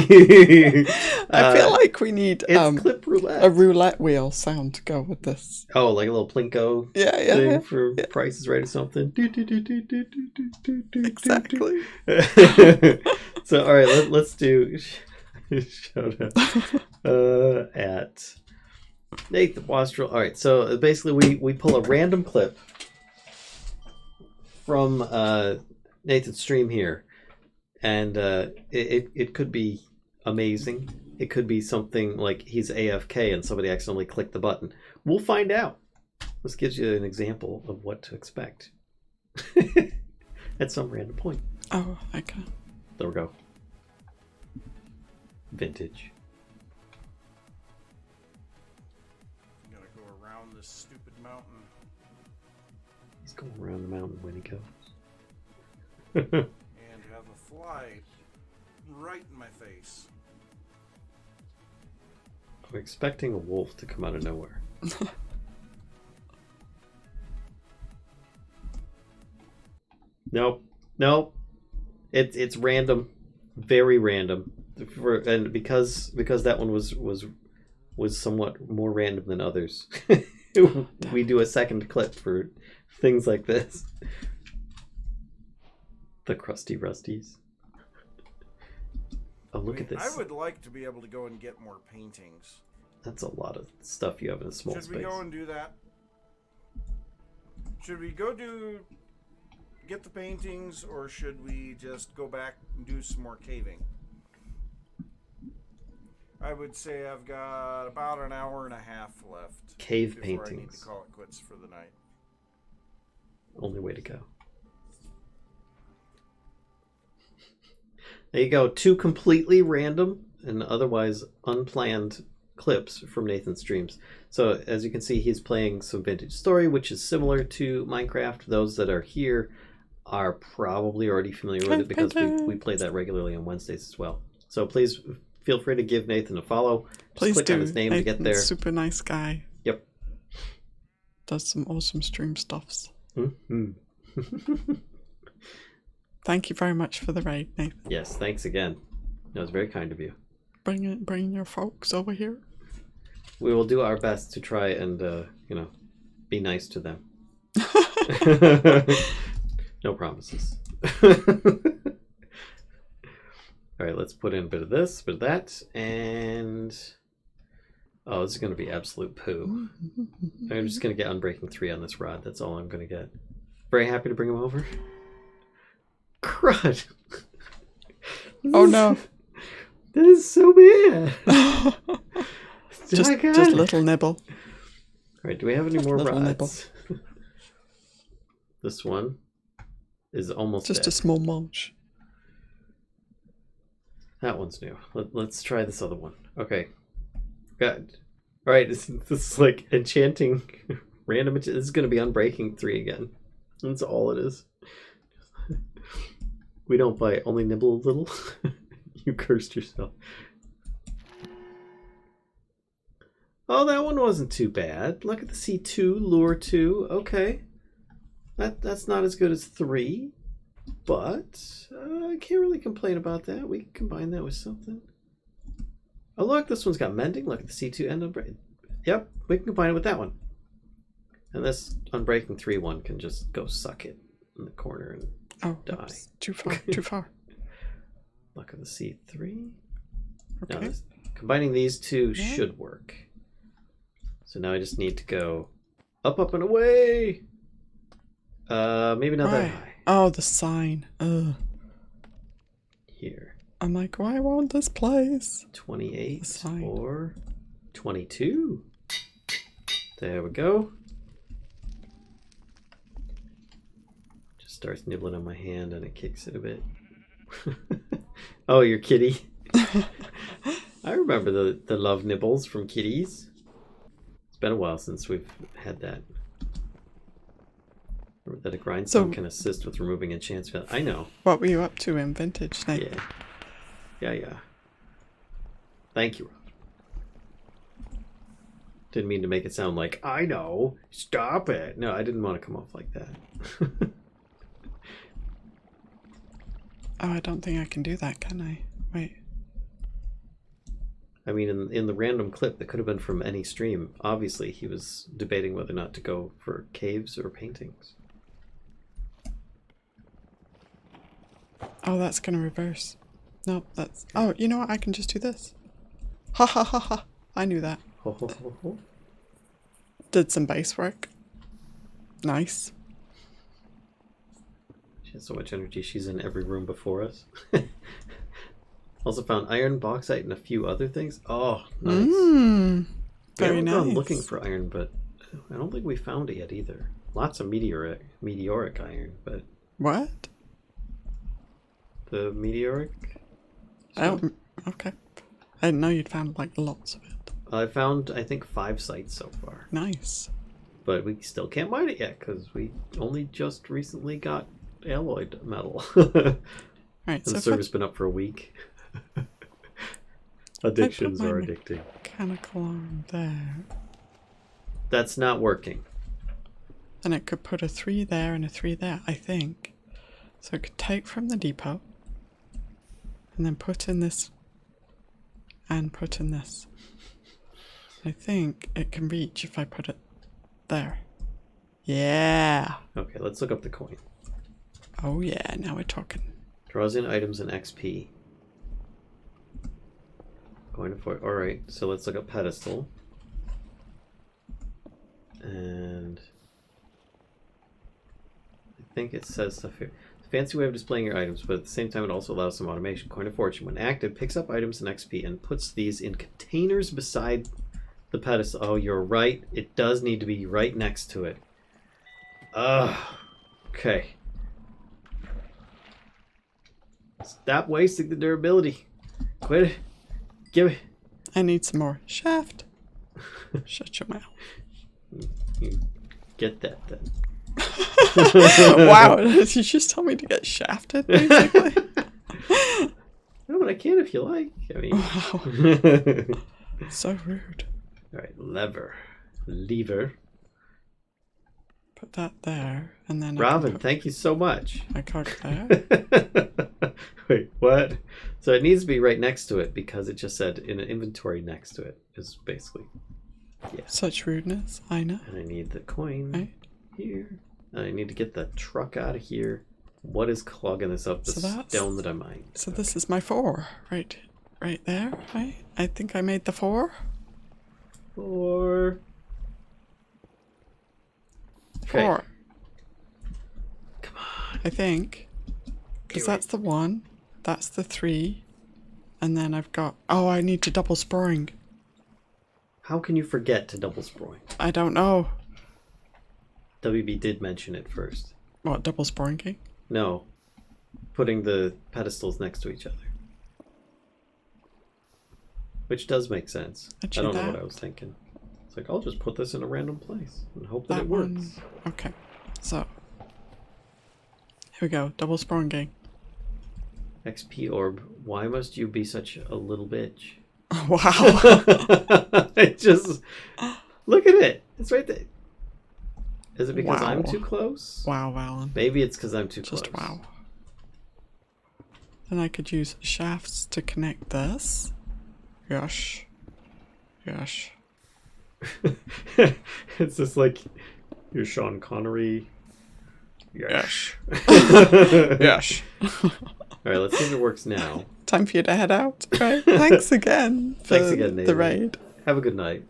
I feel like we need clip roulette. a roulette wheel sound to go with this. Oh, like a little plinko thing for Price is Right or something. Exactly. So, all right, let's do shout out at Nathan Wastrel. All right, so basically we pull a random clip from Nathan's stream here. And it could be amazing. It could be something like he's AFK and somebody accidentally clicked the button. We'll find out. This gives you an example of what to expect at some random point. Oh, okay. There we go. Vintage. Gotta go around this stupid mountain. He's going around the mountain when he goes. And have a fly right in my face. We're expecting a wolf to come out of nowhere. Nope. It's random, very random. And because that one was somewhat more random than others, we do a second clip for things like this. The crusty rusties. Oh, look at this. I would like to be able to go and get more paintings. That's a lot of stuff you have in a small space. Should we go and do that? Should we go get the paintings, or should we just go back and do some more caving? I would say I've got about an hour and a half left. Cave before paintings. I need to call it quits for the night. Only way to go. There you go. 2 completely random and otherwise unplanned clips from Nathan's streams. So as you can see, he's playing some Vintage Story, which is similar to Minecraft. Those that are here are probably already familiar with it because we play that regularly on Wednesdays as well. So please feel free to give Nathan a follow. Please click do. on his name to get there. Super nice guy. Yep. Does some awesome stream stuffs. Mm-hmm. Thank you very much for the raid, Nathan. Yes, thanks again. That was very kind of you. Bring your folks over here. We will do our best to try and be nice to them. No promises. All right, let's put in a bit of this, bit of that, and oh, this is going to be absolute poo. I'm just going to get Unbreaking 3 on this rod. That's all I'm going to get. Very happy to bring him over. Crud. Oh no. That is so bad. just a little nibble. All right, do we have any more little rods? This one is almost just dead. A small mulch. That one's new. Let's try this other one. Okay. Good. All right, this is like enchanting random. This is going to be Unbreaking 3 again. That's all it is. We don't bite, only nibble a little. You cursed yourself. Oh, that one wasn't too bad. Look at the C2, Lure 2. Okay. That's not as good as 3. But I can't really complain about that. We can combine that with something. Oh, look, this one's got Mending. Look at the C2 and Unbreaking. Yep, we can combine it with that one. And this Unbreaking 3 one can just go suck it in the corner and die. Oops. Too far. Look at the C3. Okay. Now, combining these two should work. So now I just need to go up, and away. Maybe not that high. Oh, the sign. Ugh. Here. I'm like, why won't this place? 28 or 22. There we go. Just starts nibbling on my hand and it kicks it a bit. Oh, your kitty. I remember the love nibbles from kitties. It's been a while since we've had that. That a grindstone can assist with removing enchants. I know. What were you up to in Vintage, Nate? Yeah. Thank you, Rod. Didn't mean to make it sound like, I know. Stop it. No, I didn't want to come off like that. Oh, I don't think I can do that, can I? Wait. I mean, in the random clip that could have been from any stream, obviously he was debating whether or not to go for caves or paintings. Oh, that's gonna reverse. No, that's... Oh, you know what? I can just do this. Ha ha ha ha. I knew that. Ho ho ho ho. Did some base work. Nice. She has so much energy, she's in every room before us. Also found iron, bauxite, and a few other things. Oh, nice. Very nice. Gone looking for iron, but I don't think we found it yet either. Lots of meteoric iron, but... What? The meteoric? Oh, okay. I didn't know you'd found like lots of it. I found, I think, 5 sites so far. Nice. But we still can't mine it yet because we only just recently got alloyed metal. Right, And the server's been up for a week. Addictions are addicting. Mechanical arm there. That's not working. And it could put a 3 there and a 3 there, I think. So it could take from the depot. And then put in this. And put in this. I think it can reach if I put it there. Yeah. Okay, let's look up the coin. Oh yeah, now we're talking. Draws in items and XP. Going to for alright, so let's look up pedestal. And I think it says stuff here. Fancy way of displaying your items, but at the same time it also allows some automation. Coin of Fortune, when active, picks up items and XP and puts these in containers beside the pedestal. Oh, you're right. It does need to be right next to it. Okay. Stop wasting the durability. Quit it. Give it. I need some more. Shaft. Shut your mouth. You get that then. Wow, did you just tell me to get shafted, basically? No, but I can if you like. I mean. Wow. So rude. Alright, lever. Put that there, and then Robin, thank you so much. my card there. Wait, what? So it needs to be right next to it because it just said in an inventory next to it is basically. Yeah. Such rudeness, I know. And I need the coin Right. here. And I need to get the truck out of here. What is clogging this up? The stone that I mined. So this is my 4, right there, right? I think I made the 4. 4. 4. Come on. I think. Because that's the 1, that's the 3, and then I've got... Oh, I need to double sproing. How can you forget to double sproing? I don't know. WB did mention it first. What, double sproing? No. Putting the pedestals next to each other. Which does make sense. Actually, I don't know what I was thinking. It's like, I'll just put this in a random place and hope that it works. Okay, so... Here we go, double sproing. XP orb. Why must you be such a little bitch? Wow. It just... Look at it. It's right there. Is it because Wow. I'm too close? Wow, Alan. Maybe it's because I'm too close. Just wow. Then I could use shafts to connect this. Yes. Yes. It's just like you're Sean Connery. Yes. Yes. Alright, let's see if it works now. Time for you to head out. Right. Thanks again for Thanks again, the Nathan. raid. Have a good night.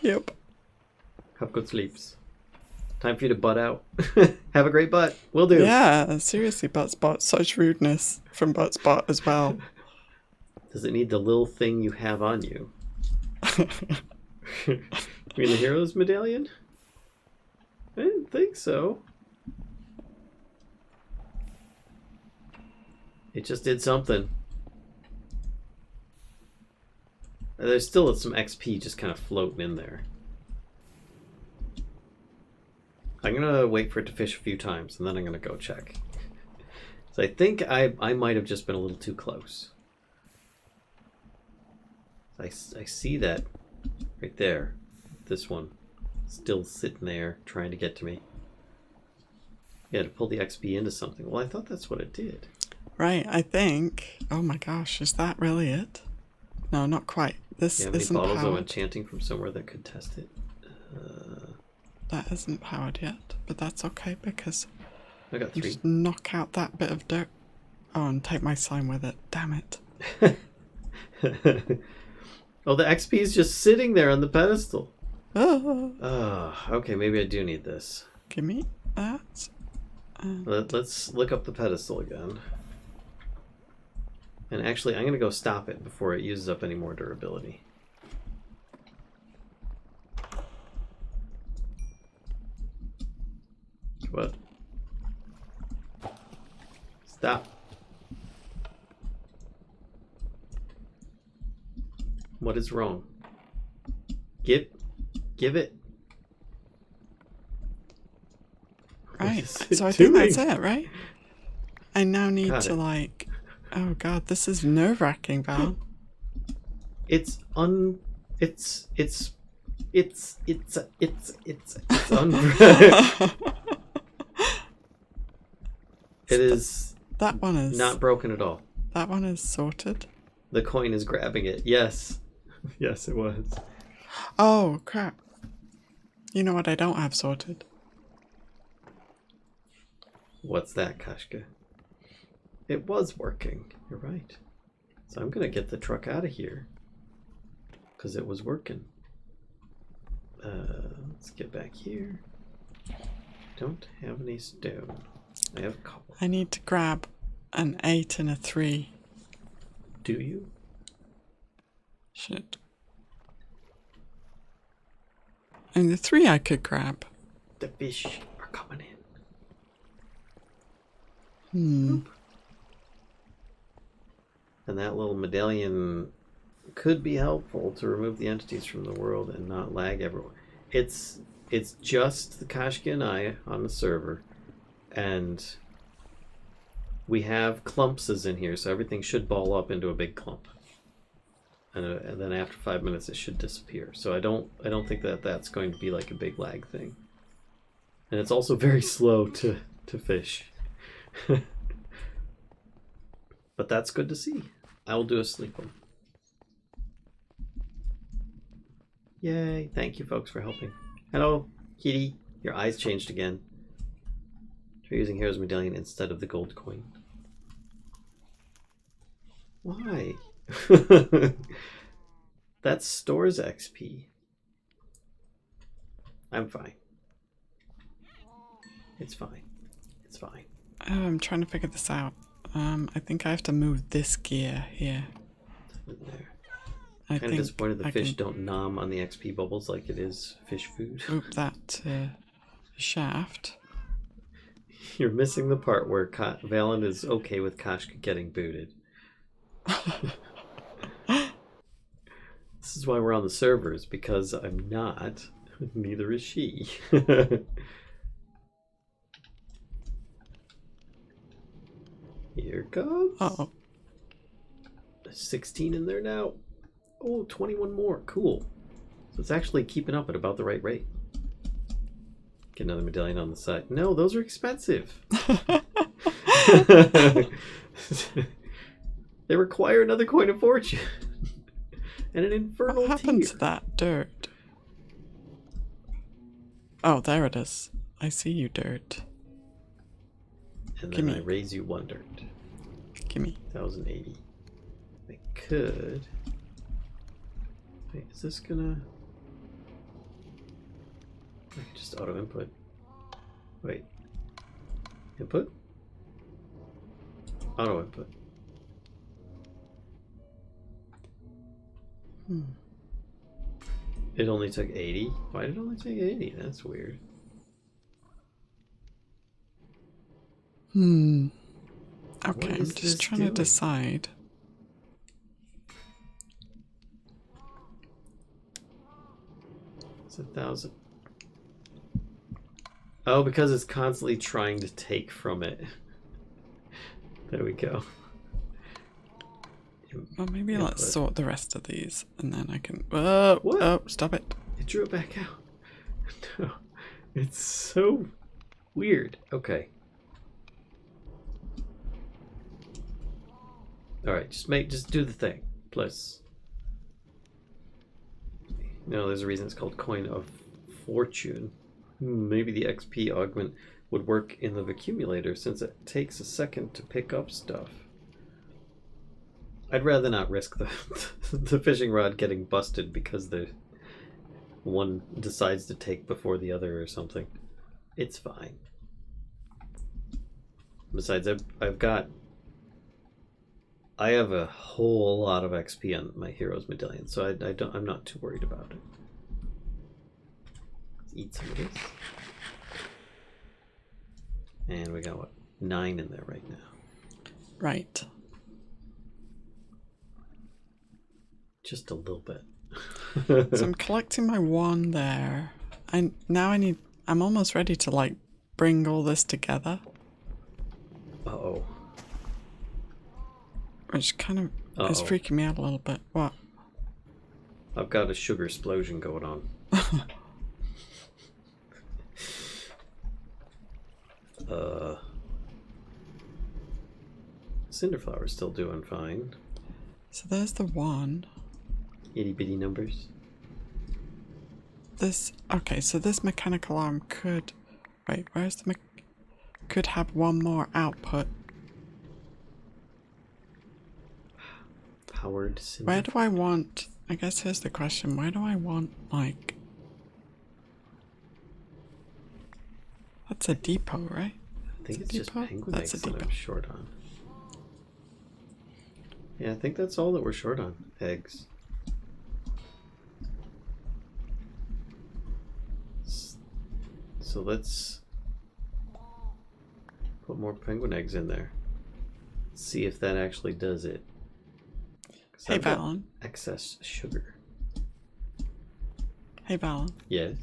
Yep. Have good sleeps. Time for you to butt out. Have a great butt. Will do. Yeah, seriously, Buttspot. Such rudeness from Buttspot as well. Does it need the little thing you have on you? You mean the hero's medallion? I didn't think so. It just did something. There's still some XP just kind of floating in there. I'm gonna wait for it to fish a few times and then I'm gonna go check. So I think I might have just been a little too close. I see that right there. This one still sitting there trying to get to me. Yeah, to pull the XP into something. Well, I thought that's what it did. Right, I think. Oh my gosh, is that really it? No, not quite. This Yeah, many isn't bottles of powered. enchanting from somewhere that could test it. That isn't powered yet, but that's okay because I got you 3. just knock out that bit of dirt. Oh, and take my slime with it. Damn it. Oh, the XP is just sitting there on the pedestal. Oh, Okay, maybe I do need this. give me that. Let's look up the pedestal again. And actually, I'm going to go stop it before it uses up any more durability. What? Stop. What is wrong? Give it. Right, is it so I think that's doing? it, right? I now need Got to it. like... Oh god, this is nerve-wracking, Val. It's un. It's un. It is That one is not broken at all. That one is sorted. The coin is grabbing it. Yes. Yes, it was. Oh crap! You know what I don't have sorted? What's that, Kashka? It was working. You're right. So I'm gonna get the truck out of here because it was working. Let's get back here. Don't have any stone. I have a couple. I need to grab an 8 and a 3. Do you? Shit. And the 3 I could grab. The fish are coming in. Hmm. And that little medallion could be helpful to remove the entities from the world and not lag everywhere. It's just the Kashka and I on the server, and we have clumps in here, so everything should ball up into a big clump. And then after 5 minutes, it should disappear. So I don't think that's going to be like a big lag thing. And it's also very slow to fish. But that's good to see. I will do a sleep one. Yay! Thank you, folks, for helping. Hello, Kitty. Your eyes changed again. Try using Hero's Medallion instead of the gold coin. Why? That stores XP. I'm fine. It's fine. It's fine. Oh, I'm trying to figure this out. I think I have to move this gear here. There. I Kind of think disappointed the I fish can don't nom on the XP bubbles like it is fish food. move that shaft. You're missing the part where Valen is okay with Kashka getting booted. This is why we're on the servers, because I'm not. Neither is she. Here comes. Uh-oh. There's 16 in there now. Oh, 21 more. Cool. So it's actually keeping up at about the right rate. Get another medallion on the side. No, those are expensive. They require another coin of fortune. And an infernal What happened tear. to that dirt? Oh, there it is. I see you, dirt. And then Gimme. I raise you one dirt. Gimme. 1080. I could. Wait, is this gonna. I could just auto input. Wait. Input? Auto input. It only took 80? Why did it only take 80? That's weird. Okay, What I'm is just this trying to doing? decide. It's 1,000. Oh, because it's constantly trying to take from it. There we go. Well, maybe Input. let's sort the rest of these, and then I can. Oh, What? oh, stop it! It drew it back out. No, it's so weird. Okay. All right, just do the thing, please. No, there's a reason it's called Coin of Fortune. Maybe the XP augment would work in the accumulator since it takes a second to pick up stuff. I'd rather not risk the fishing rod getting busted because the one decides to take before the other or something. It's fine. Besides, I have a whole lot of XP on my hero's medallion, so I'm not too worried about it. Let's eat some of this. And we got what? 9 in there right now. Right. Just a little bit. So I'm collecting my 1 there. I'm almost ready to like bring all this together. Uh-oh. Which kind of is Uh-oh. freaking me out a little bit. What? I've got a sugar explosion going on. Cinderflower's still doing fine. So there's the one. Itty bitty numbers. This, okay, so this mechanical arm could, wait, where's the could have one more output. Powered cinder. Where do I want, I guess here's the question, where do I want, like, that's a depot, right? I think it's just depot? penguin That's eggs a that depot. I'm short on. Yeah, I think that's all that we're short on. Eggs. So let's put more penguin eggs in there. See if that actually does it. Hey, I've got Valen. excess sugar. Hey, Valen. Yes.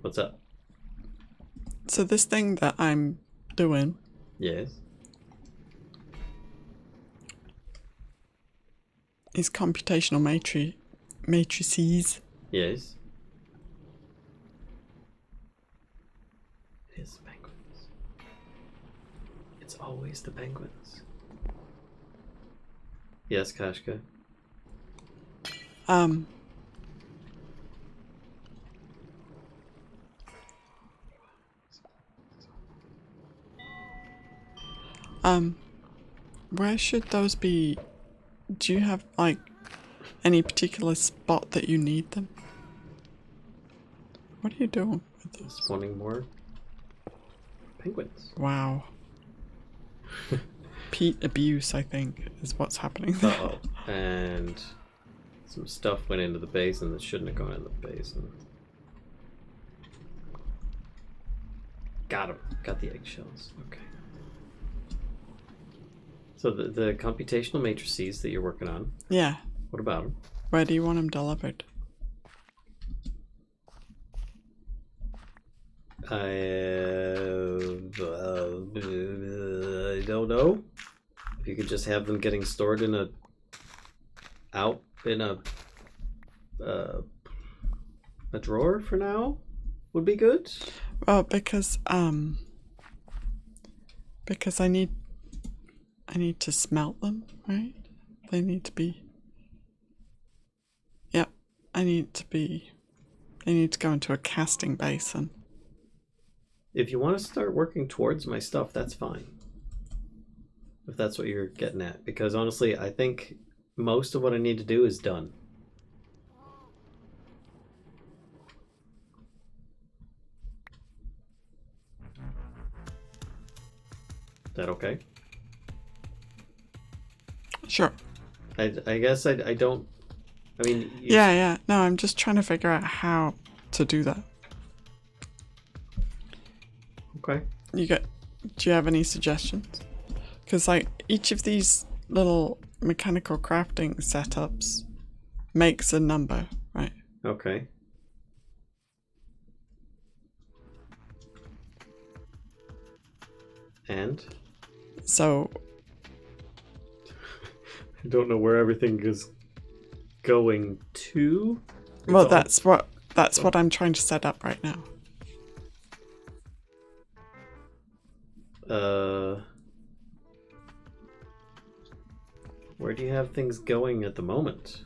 What's up? So this thing that I'm doing, Yes. is computational matrices. Yes. It is the penguins. It's always the penguins. Yes, Kashka. Where should those be? Do you have, like, any particular spot that you need them? What are you doing with those? Spawning more penguins. Wow. Peat abuse, I think, is what's happening there. Uh-oh. And some stuff went into the basin that shouldn't have gone in the basin. Got him. Got the eggshells. Okay. So the computational matrices that you're working on, Yeah. what about them? Where do you want them delivered? I don't know. If you could just have them getting stored in a drawer for now, would be good. Well, because I need to smelt them, right? They need to be. Yep, they need to go into a casting basin. If you want to start working towards my stuff, that's fine. If that's what you're getting at. Because honestly, I think most of what I need to do is done. Is that okay? Sure. I guess I don't... I mean... Yeah. No, I'm just trying to figure out how to do that. Okay. Do you have any suggestions? Because, like, each of these little mechanical crafting setups makes a number, right? Okay. And? So, I don't know where everything is going to. well, that's what I'm trying to set up right now. Where do you have things going at the moment?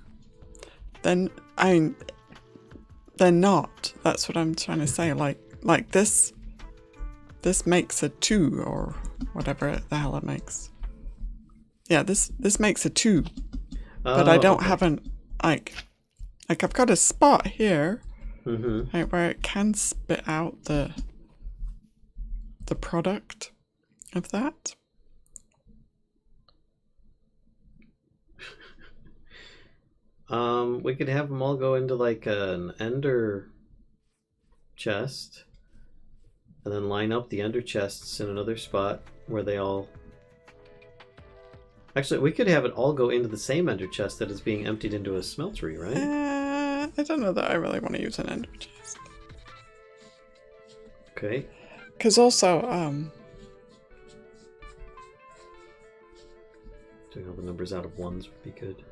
Then they're not. That's what I'm trying to say. Like this makes a 2 or whatever the hell it makes. Yeah, this makes a 2. But I don't have an like I've got a spot here, right, where it can spit out the product of that. We could have them all go into like an ender chest, and then line up the ender chests in another spot where they all... Actually, we could have it all go into the same ender chest that is being emptied into a smeltery, right? I don't know that I really want to use an ender chest. Okay. Because also, doing all the numbers out of ones would be good.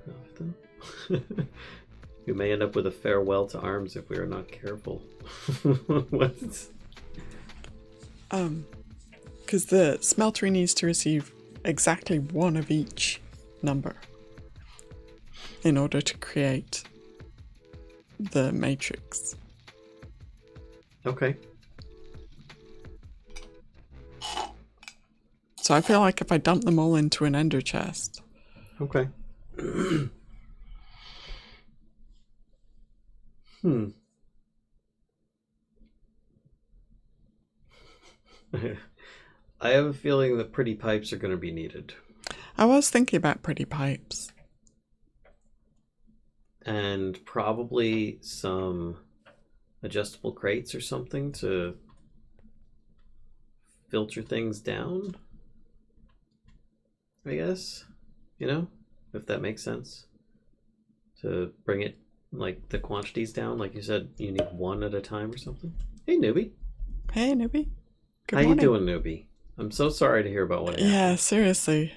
We may end up with a farewell to arms if we are not careful. What? Because the smeltery needs to receive exactly one of each number in order to create the matrix. Okay. So I feel like if I dump them all into an ender chest. Okay. I have a feeling that pretty pipes are going to be needed. I was thinking about pretty pipes. And probably some adjustable crates or something to filter things down, I guess. You know, if that makes sense. To bring it, like, the quantities down. Like you said, you need one at a time or something. Hey, newbie. Hey, newbie. Good How morning. you doing, newbie? I'm so sorry to hear about what happened. Yeah, seriously.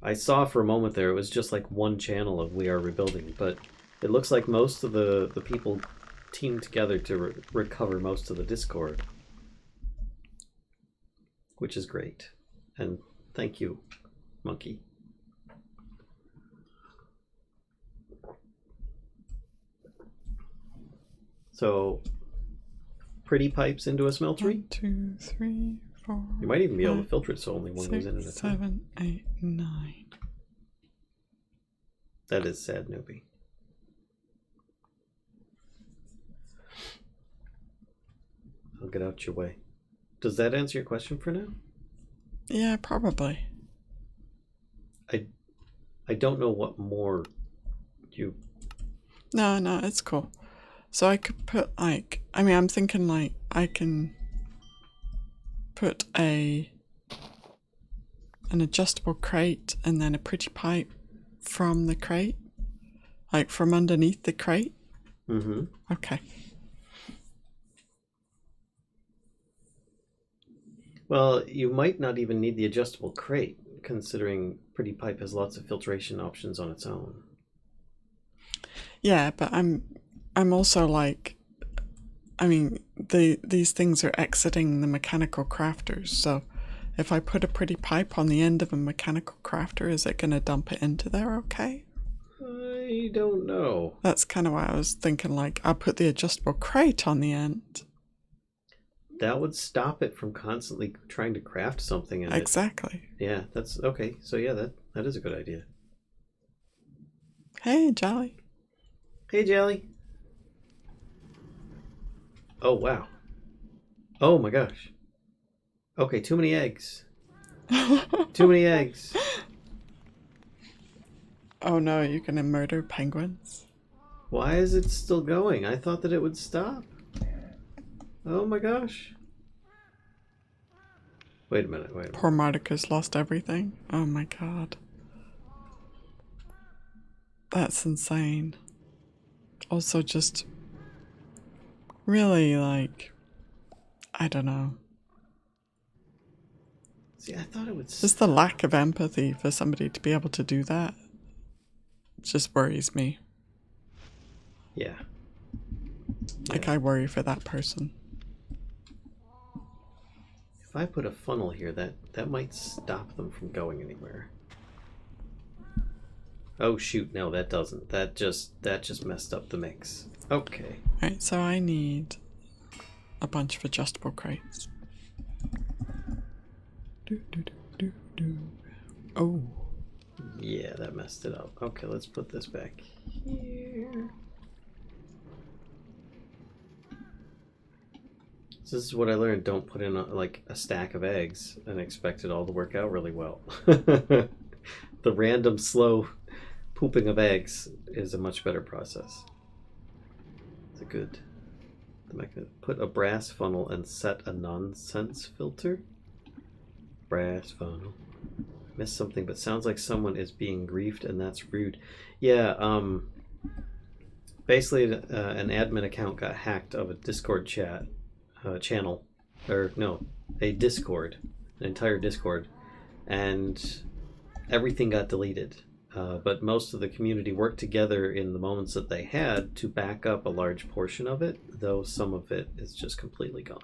I saw for a moment there, it was just like one channel of We Are Rebuilding, but it looks like most of the people teamed together to recover most of the Discord. Which is great. And thank you, Monkey. So, pretty pipes into a smeltery? 1, 2, 3, 4. You might even be able to 5, filter it so only one goes in at a 6, time. 7, 8, 9. That is sad, newbie. I'll get out your way. Does that answer your question for now? Yeah, probably. I don't know what more you... No, it's cool. So I could put like, I mean, I'm thinking like I can put an adjustable crate and then a pretty pipe from the crate, like from underneath the crate. Mm-hmm. Okay. Well, you might not even need the adjustable crate, considering Pretty Pipe has lots of filtration options on its own. Yeah, but I'm also like, I mean, these things are exiting the mechanical crafters, so if I put a pretty pipe on the end of a mechanical crafter, is it going to dump it into there okay? I don't know. That's kind of why I was thinking, like, I'll put the adjustable crate on the end. That would stop it from constantly trying to craft something. And Exactly. yeah, that's okay. So yeah, that is a good idea. Hey, Jolly. Hey, Jelly. Oh, wow. Oh my gosh. Okay, too many eggs. Too many eggs. Oh no, you're gonna murder penguins? Why is it still going? I thought that it would stop. Oh my gosh. Wait a minute, Poor Marticus lost everything. Oh my god. That's insane. Also just really like, I don't know. See, I thought it would stop. Just the lack of empathy for somebody to be able to do that just worries me. Yeah. Like, I worry for that person. If I put a funnel here, that might stop them from going anywhere. Oh shoot, no, that doesn't. That just messed up the mix. Okay. Alright, so I need a bunch of adjustable crates. Oh. Yeah, that messed it up. Okay, let's put this back here. So this is what I learned. Don't put in like a stack of eggs and expect it all to work out really well. The random slow pooping of eggs is a much better process. It's a good. Put a brass funnel and set a nonsense filter. Brass funnel. Missed something, but sounds like someone is being griefed, and that's rude. Yeah. Basically, an admin account got hacked of a Discord channel, or no, a Discord, an entire Discord, and everything got deleted. but most of the community worked together in the moments that they had to back up a large portion of it, though some of it is just completely gone.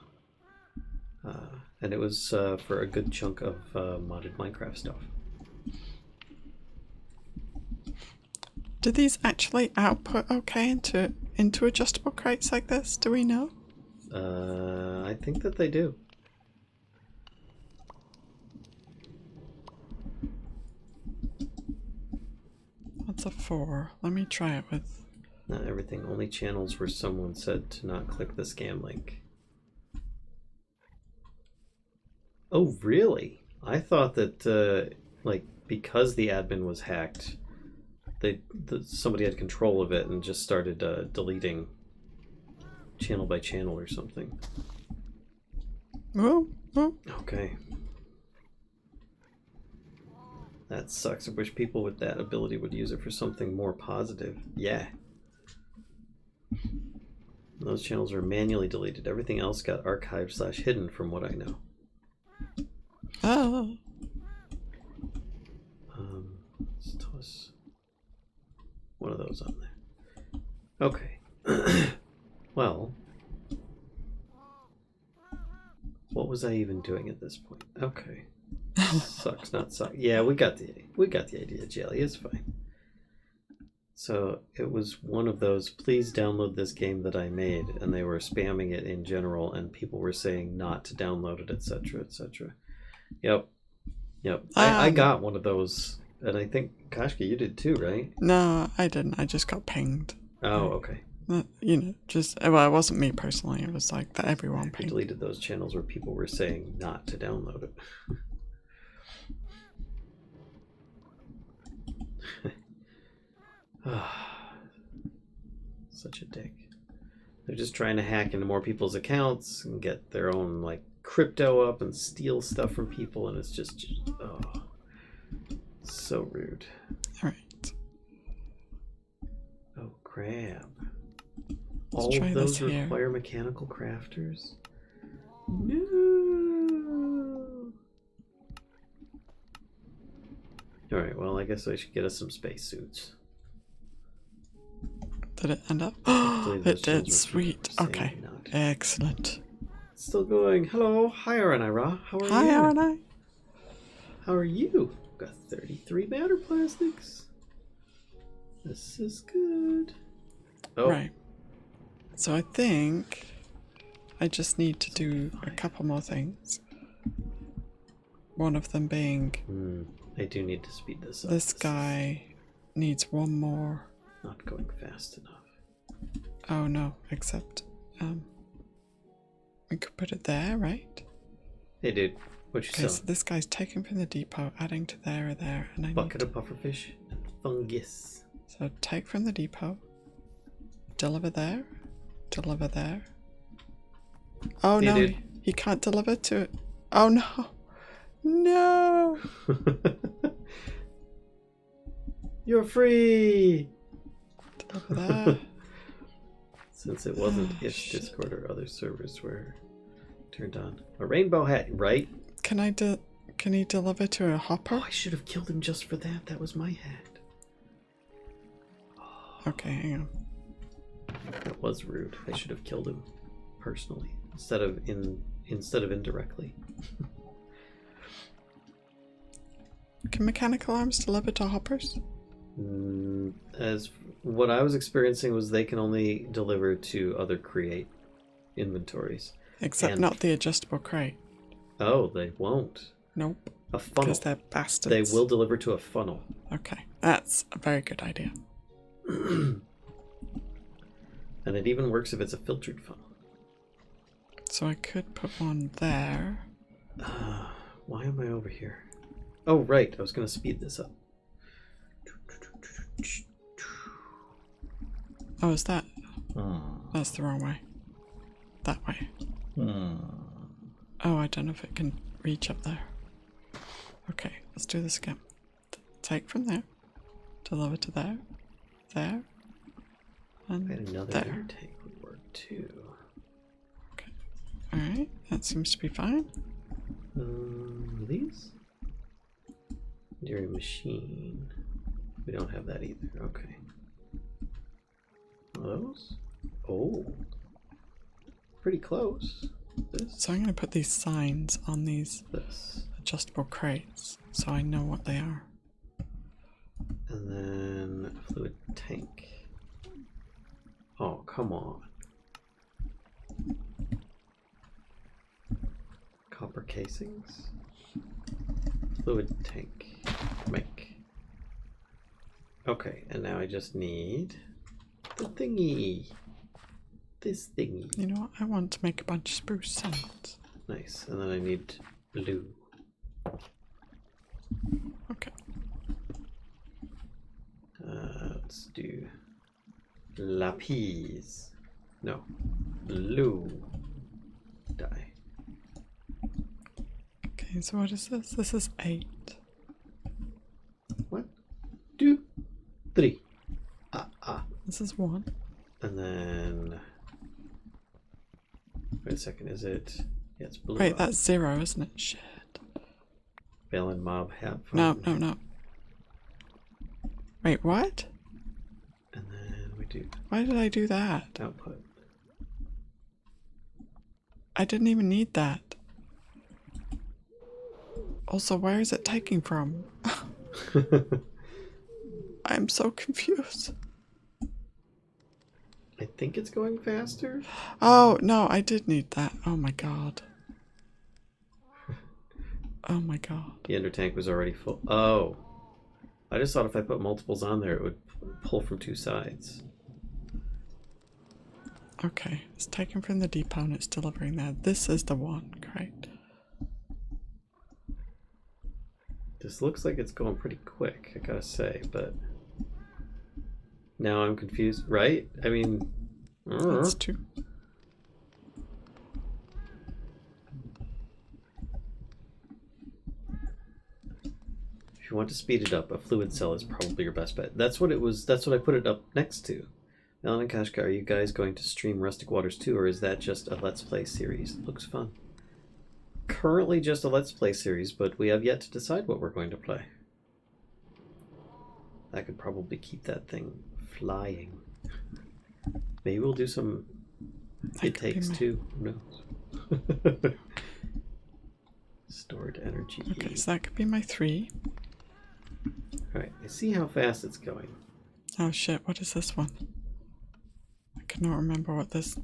And it was for a good chunk of modded Minecraft stuff. Do these actually output okay into adjustable crates like this? Do we know? I think that they do. What's a 4? Let me try it with... Not everything. Only channels where someone said to not click the scam link. Oh, really? I thought that, like, because the admin was hacked, somebody had control of it and just started deleting channel by channel or something. Oh. Okay. That sucks. I wish people with that ability would use it for something more positive. Yeah. Those channels are manually deleted. Everything else got archived/hidden from what I know. Oh. Let's toss one of those on there. Okay. Well, what was I even doing at this point? Okay. Sucks, not suck. Yeah, we got the idea, Jelly. It's fine. So it was one of those, please download this game that I made, and they were spamming it in general, and people were saying not to download it, etc., etc. Yep. I got one of those, and I think Kashka, you did too, right? No, I didn't. I just got pinged. Oh, okay. You know, just well, it wasn't me personally. It was like that everyone I pinged. deleted those channels where people were saying not to download it. Such a dick. They're just trying to hack into more people's accounts and get their own like crypto up and steal stuff from people, and it's just so rude. All right. Oh crap. Let's All try of those this here. require mechanical crafters? No. Alright, well I guess I should get us some spacesuits. Did it end up? Hopefully those It channels did. were Sweet. saying Okay. not. Excellent. It's still going. Hello. Hi, Aranira. How are you? Hi, Arana. How are you? Got 33 matter plastics. This is good. Oh. Right. So I think I just need to do a couple more things. One of them being I do need to speed this up. this guy needs one more. Not going fast enough. Oh no, except we could put it there, right? Hey dude, what you Okay, so selling? this guy's taken from the depot, adding to there or there, and I Bucket need of pufferfish and fungus. so take from the depot, deliver there, deliver there. Oh Hey, no, dude. he can't deliver to it. Oh no, no. You're free! Deliver there. Since it wasn't if Discord or other servers were turned on. A rainbow hat, right? Can he deliver to a hopper? Oh, I should have killed him just for that. That was my hat. Okay, hang on. That was rude. I should have killed him personally instead of indirectly. Can mechanical arms deliver to hoppers? As what I was experiencing was they can only deliver to other create inventories. Except And- not the adjustable crate. Oh, they won't. Nope. A funnel. Because they're bastards. They will deliver to a funnel. Okay, that's a very good idea. And it even works if it's a filtered funnel. So I could put one there. Why am I over here? Oh, right. I was going to speed this up. Oh, is that? That's the wrong way. That way. Oh, I don't know if it can reach up there. Okay, let's do this again. Take from there. Deliver to there. There. And And another there. air tank would work too. Okay. Alright, that seems to be fine. These? Dairy machine. We don't have that either. Okay. One of those? Oh. Pretty close. This. So I'm going to put these signs on these This. adjustable crates so I know what they are. And then a fluid tank. Oh, come on. Copper casings. Fluid tank. Make. Okay, and now I just need the thingy. This thingy. You know what? I want to make a bunch of spruce signs. Nice. And then I need blue. Okay. Let's do lapis. No. Blue dye. Okay, so what is this? This is 8. 1, 2, 3. This is 1. And then wait a second, is it? Yeah, it's blue. Wait, that's 0, isn't it? Shit. Valen mob hat. No. Wait, what? And then we do Why did I do that? output. I didn't even need that. Also, where is it taking from? I'm so confused. I think it's going faster. Oh, no, I did need that. Oh my god. Oh my god. The ender tank was already full. Oh. I just thought if I put multiples on there, it would pull from 2 sides. Okay, it's taken from the depot and it's delivering that. This is the one, great. This looks like it's going pretty quick, I gotta say, but now I'm confused, right? I mean, That's 2. if you want to speed it up, a fluid cell is probably your best bet. That's what it was. That's what I put it up next to. Alan and Kashka, are you guys going to stream Rustic Waters 2, or is that just a Let's Play series? It looks fun. Currently just a Let's Play series, but we have yet to decide what we're going to play. I could probably keep that thing flying. Maybe we'll do some It Takes Two. Who knows? Stored energy. Okay, so that could be my 3. Alright, I see how fast it's going. Oh shit, what is this one? I cannot remember what this...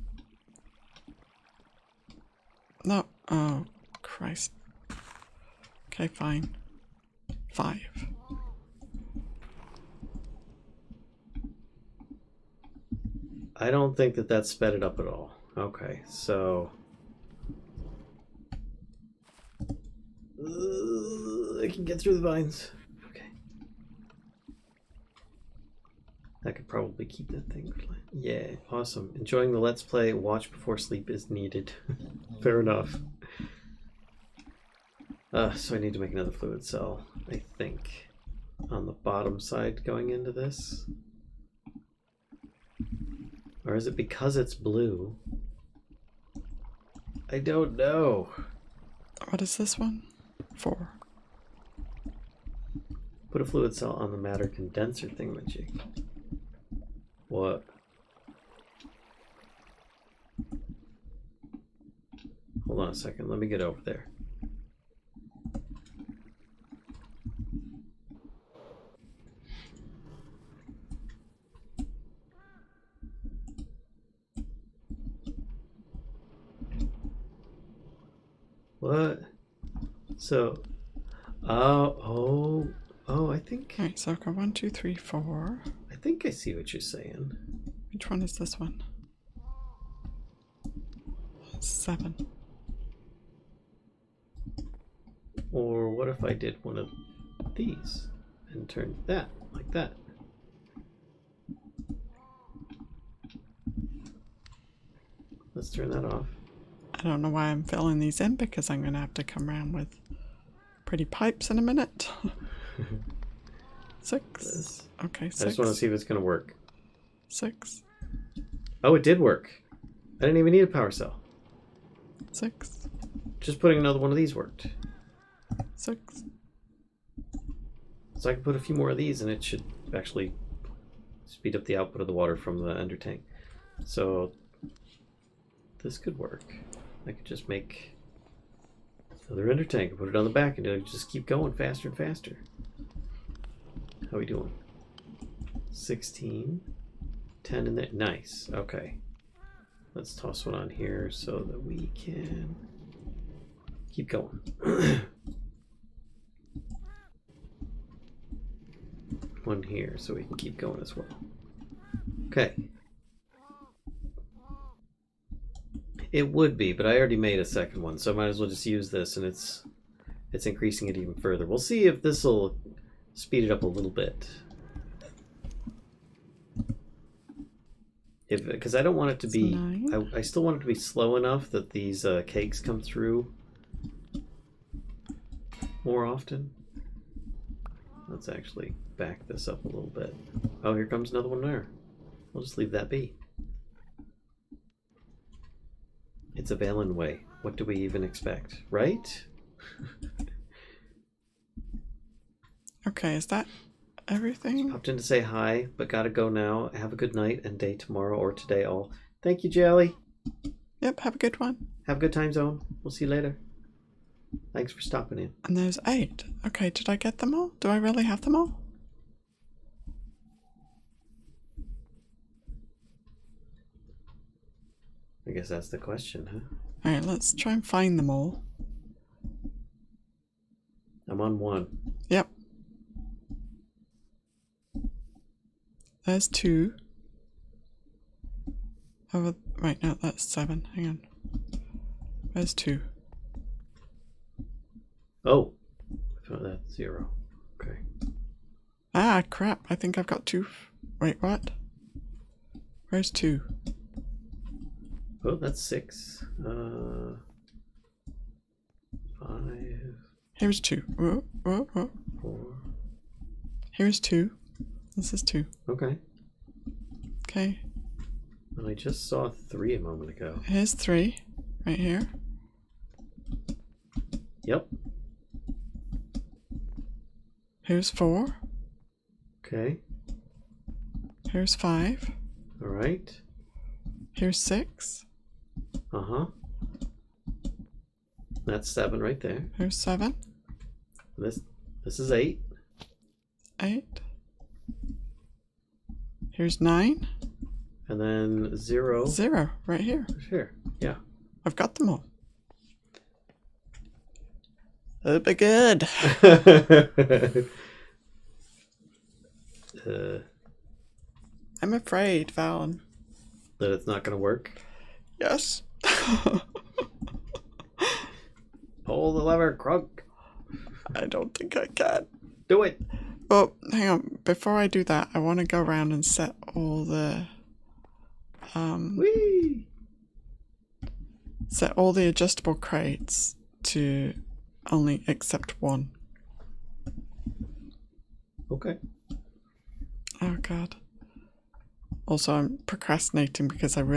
No, oh Christ. Okay, fine. 5. I don't think that that sped it up at all. Okay, so... I can get through the vines. Okay. I could probably keep that thing flying. Yeah, awesome. Enjoying the Let's Play. Watch before sleep is needed. Fair enough. So I need to make another fluid cell, I think. On the bottom side going into this. Or is it because it's blue? I don't know. What is this one? 4. Put a fluid cell on the matter condenser thingamajig. What? Hold on a second, let me get over there. What? So, oh, I think Alright, so I've got 1, 2, 3, 4. I think I see what you're saying. Which one is this one? 7. Or what if I did one of these and turned that like that? Let's turn that off. I don't know why I'm filling these in because I'm going to have to come around with pretty pipes in a minute. 6. This. Okay, 6. I just want to see if it's going to work. 6. Oh, it did work. I didn't even need a power cell. 6. Just putting another one of these worked. 6. So I can put a few more of these and it should actually speed up the output of the water from the ender tank. So this could work. I could just make another ender tank and put it on the back and it'll just keep going faster and faster. How are we doing? 16. 10 in there. Nice. Okay. Let's toss one on here so that we can keep going. One here so we can keep going as well. Okay. It would be, but I already made a second one, so I might as well just use this, and it's increasing it even further. We'll see if this will speed it up a little bit. Because I don't want it to be... I still want it to be slow enough that these cakes come through more often. Let's actually back this up a little bit. Oh, here comes another one there. We'll just leave that be. It's a Valen way. What do we even expect, right? Okay, is that everything? Popped in to say hi, but gotta go now. Have a good night and day tomorrow or today all. Thank you, Jelly. Yep, have a good one. Have a good time zone. We'll see you later. Thanks for stopping in. And there's 8. Okay, did I get them all? Do I really have them all? I guess that's the question, huh? Alright, let's try and find them all. I'm on 1. Yep. There's 2. Oh, right, no, that's 7. Hang on. There's 2. Oh, I found that 0. Okay. Ah, crap. I think I've got 2. Wait, what? Where's 2? Oh, that's 6. 5. Here's 2. Whoa, whoa, whoa. 4. Here's 2. This is 2. Okay. Okay. And I just saw 3 a moment ago. Here's 3. Right here. Yep. Here's 4. Okay. Here's 5. All right. Here's 6. Uh-huh. That's 7 right there. Here's 7. This is 8. 8. Here's 9. And then 0. 0 right here. Here. Yeah. I've got them all. That'd be good. I'm afraid, Valen. That it's not going to work. Yes. Pull the lever, Krunk. I don't think I can. Do it. Oh, hang on. Before I do that, I want to go around and set all the Whee! set all the adjustable crates to only accept 1. Okay. Oh god. Also, I'm procrastinating because I'm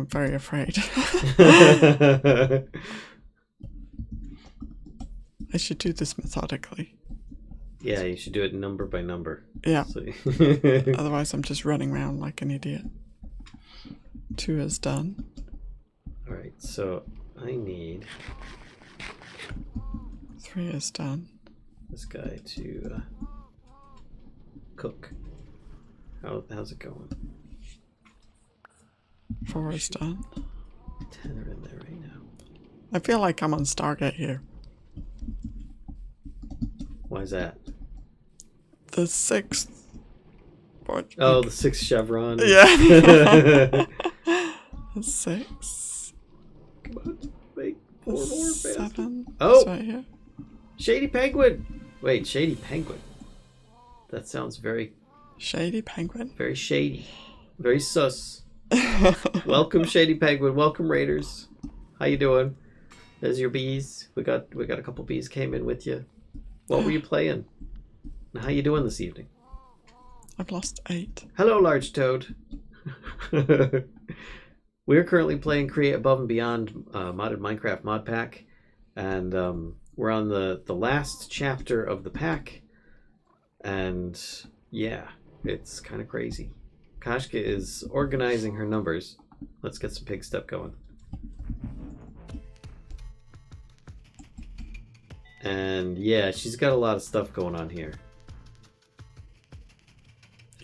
very afraid. I should do this methodically. Yeah, you should do it number by number. Yeah. So Otherwise, I'm just running around like an idiot. 2 is done. Alright, so I need 3 is done. this guy to cook. How's it going? 4 is done. 10 are in there right now. I feel like I'm on Stargate here. Why is that? The 6th. Oh, the 6th chevron. Yeah. The 6. Come on, make 4 more fast. 7. Oh! It's right here. Shady Penguin! Wait, Shady Penguin? That sounds very, Shady Penguin. very shady. Very sus. Welcome, Shady Penguin. Welcome, Raiders. How you doing? There's your bees. We got a couple bees came in with you. What were you playing? And how you doing this evening? I've lost 8. Hello, Large Toad. We're currently playing Create Above and Beyond modded Minecraft Modpack, and we're on the last chapter of the pack, and Yeah, it's kind of crazy. Kashka is organizing her numbers. Let's get some pig step going. And yeah, she's got a lot of stuff going on here.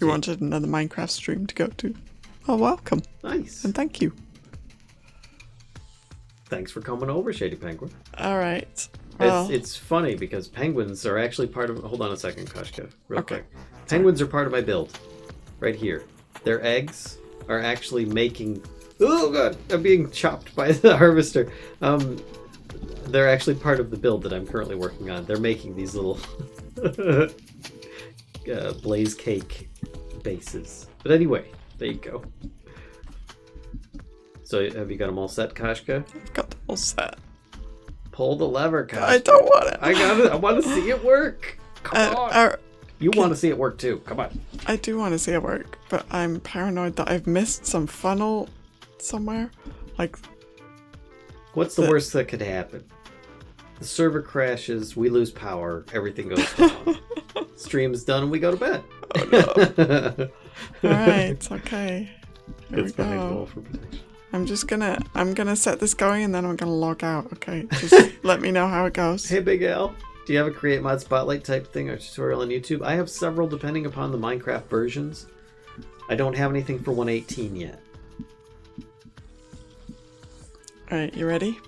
You wanted another Minecraft stream to go to. Oh, welcome. Nice. And thank you. Thanks for coming over, Shady Penguin. All right. Well, It's funny because penguins are actually part of... Hold on a second, Kashka, real Okay. quick. Penguins are part of my build. Right here. Their eggs are actually making... Oh god, I'm being chopped by the harvester. They're actually part of the build that I'm currently working on. They're making these little blaze cake bases. But anyway, there you go. So have you got them all set, Kashka? I've got the whole set. Pull the lever, Kashka. I don't want it. I got it. I want to see it work. Come on. You want to see it work too. Come on. I do want to see it work, but I'm paranoid that I've missed some funnel somewhere. Like, What's the worst that could happen? The server crashes, we lose power, everything goes down. Stream's done and we go to bed. oh no. Alright, okay. Here It's we behind the go. wall for protection. I'm gonna set this going and then I'm gonna log out, okay? Just let me know how it goes. Hey Big Al, do you have a create mod spotlight type thing or tutorial on YouTube? I have several depending upon the Minecraft versions. I don't have anything for 1.18 yet. Alright, you ready?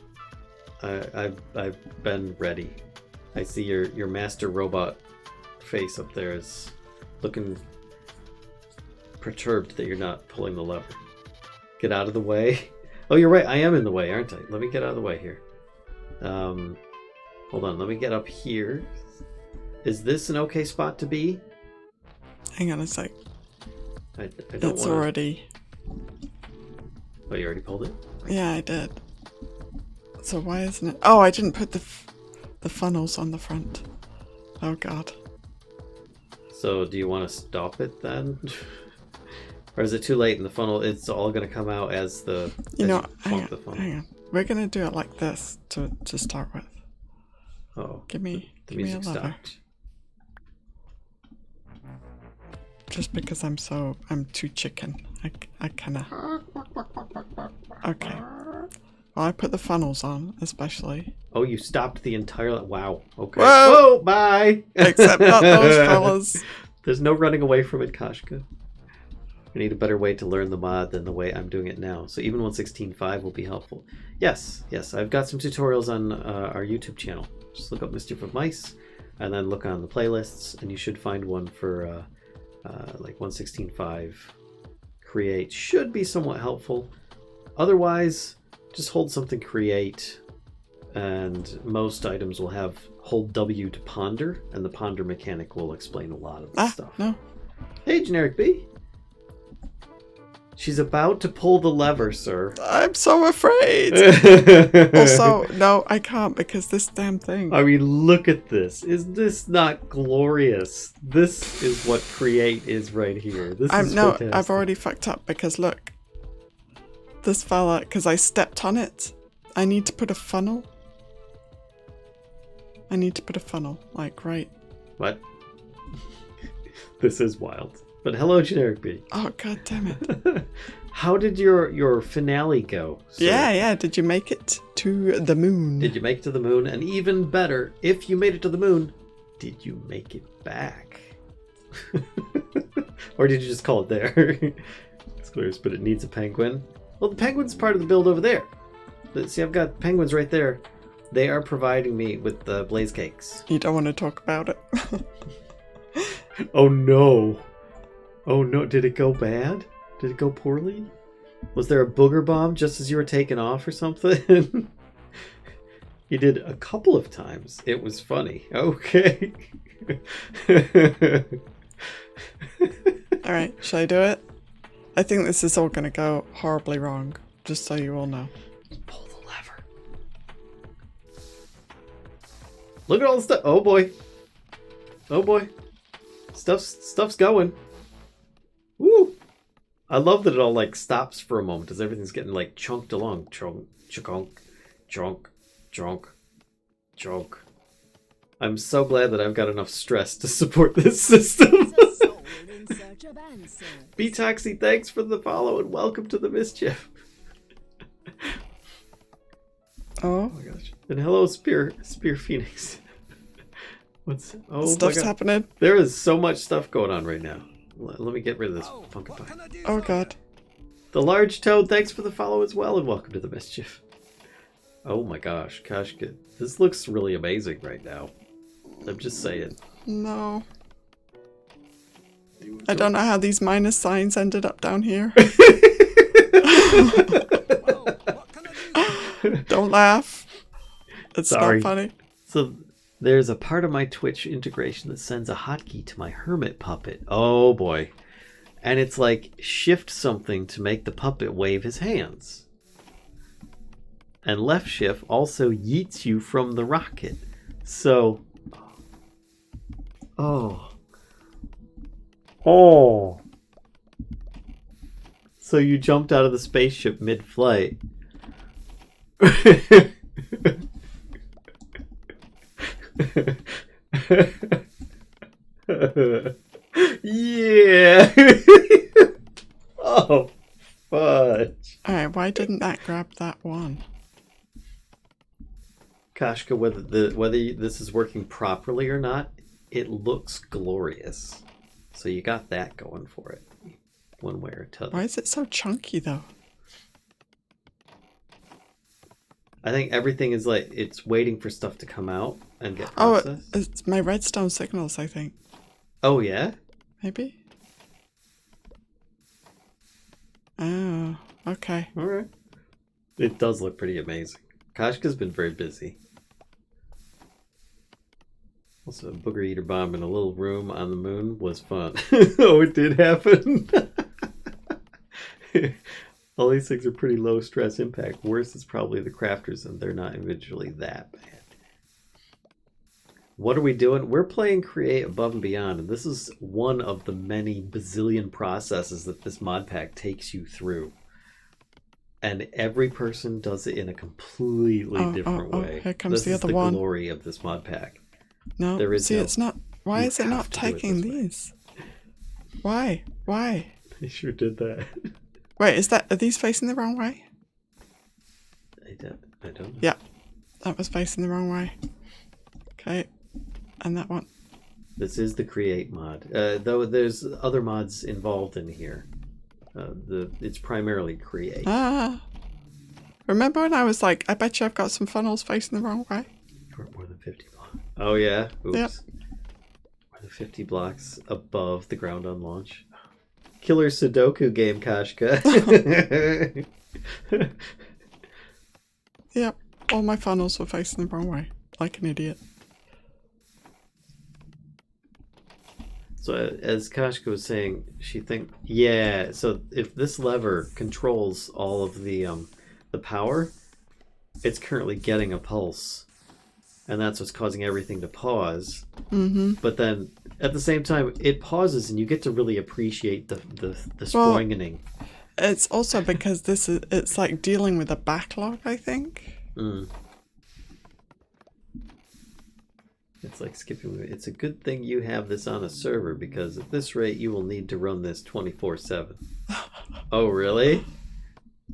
I've been ready. I see your master robot face up there is looking perturbed that you're not pulling the lever. Get out of the way. Oh, you're right. I am in the way, aren't I? Let me get out of the way here. Hold on. Let me get up here. Is this an okay spot to be? Hang on a sec. I don't It's want. already. Oh, you already pulled it. Yeah, I did. So why isn't it? Oh, I didn't put the funnels on the front. Oh god. So, do you want to stop it then? Or is it too late in the funnel? It's all going to come out as the. You as know, plonk the funnel. hang on. We're gonna do it like this to start with. Oh, Give me the a music lever. stopped. Just because I'm too chicken. I kinda. Okay. Well, I put the funnels on, especially. Oh, you stopped the entire. Wow. Okay. Whoa! Whoa! Bye. Except not those fellas. There's no running away from it, Kashka. I need a better way to learn the mod than the way I'm doing it now. So even 1.16.5 will be helpful. Yes. I've got some tutorials on our YouTube channel. Just look up Mischief of Mice, and then look on the playlists, and you should find one for like 1.16.5. Create should be somewhat helpful. Otherwise, just hold something create, and most items will have hold W to ponder, and the ponder mechanic will explain a lot of the stuff. No. Hey, Generic B. She's about to pull the lever, sir. I'm so afraid. Also, no, I can't because this damn thing. I mean, look at this. Is this not glorious? This is what create is right here. This is fantastic. I've already fucked up because look. This fella, because I stepped on it. I need to put a funnel. Like right. What? This is wild. But hello, Generic B. Oh god damn it. How did your finale go, sir? Yeah. Did you make it to the moon? Did you make it to the moon? And even better, if you made it to the moon, did you make it back? Or did you just call it there? It's clear, but it needs a penguin. Well, the penguin's part of the build over there. See, I've got penguins right there. They are providing me with the blaze cakes. You don't want to talk about it. Oh no. Oh no, did it go bad? Did it go poorly? Was there a booger bomb just as you were taking off or something? You did a couple of times. It was funny. Okay. Alright, shall I do it? I think this is all going to go horribly wrong, just so you all know. Pull the lever. Look at all the stuff. Oh boy. Oh boy. Stuff's going. Woo! I love that it all like stops for a moment as everything's getting like chunked along. Chunk, chunk, chunk, chunk, chunk. I'm so glad that I've got enough stress to support this system. in search of answers. B-Taxi, thanks for the follow and welcome to the Mischief. Oh, Oh my gosh. And hello, Spear Phoenix. stuff's happening. There is so much stuff going on right now. Let me get rid of this funky pie. Oh god. The Large Toad, thanks for the follow as well and welcome to the Mischief. Oh my gosh, Kashka. This looks really amazing right now. I'm just saying. No. I don't know how these minus signs ended up down here. Don't laugh. It's Sorry. not funny. So there's a part of my Twitch integration that sends a hotkey to my hermit puppet. Oh boy. And it's like shift something to make the puppet wave his hands. And left shift also yeets you from the rocket. So... Oh. So you jumped out of the spaceship mid-flight. Yeah. Oh, fudge. Alright, why didn't that grab that one? Kashka, whether this is working properly or not, it looks glorious. So you got that going for it, one way or t'other. Why is it so chunky though? I think everything is like it's waiting for stuff to come out and get Oh, processed. it's my redstone signals, I think. Oh yeah? Maybe? Oh, okay. All right. It does look pretty amazing. Kashka's been very busy. Also, a booger eater bomb in a little room on the moon was fun. Oh, it did happen. All these things are pretty low stress impact. Worse is probably the crafters, and they're not individually that bad. What are we doing? We're playing Create Above and Beyond, and this is one of the many bazillion processes that this mod pack takes you through. And every person does it in a completely different way. Here comes the other one. This is one. the glory of this mod pack. No, There is see, no- it's not. Why you is it have not to do it taking this way. these? Why? Why? They sure did that. Wait, are these facing the wrong way? I don't know. Yeah, that was facing the wrong way. Okay, and that one. This is the Create mod. Though there's other mods involved in here. It's primarily Create. Ah. Remember when I was like, I bet you I've got some funnels facing the wrong way? For more than 50 blocks. Oh yeah? Oops. Yep. More than 50 blocks above the ground on launch. Killer Sudoku game, Kashka. Yep, all my funnels were facing the wrong way. Like an idiot. So as Kashka was saying, yeah, so if this lever controls all of the power, it's currently getting a pulse. And that's what's causing everything to pause. Mm-hmm. But then at the same time, it pauses and you get to really appreciate the sproingening. It's also because it's like dealing with a backlog, I think. Mm. It's like skipping. It's a good thing you have this on a server because at this rate you will need to run this 24/7. Oh, really?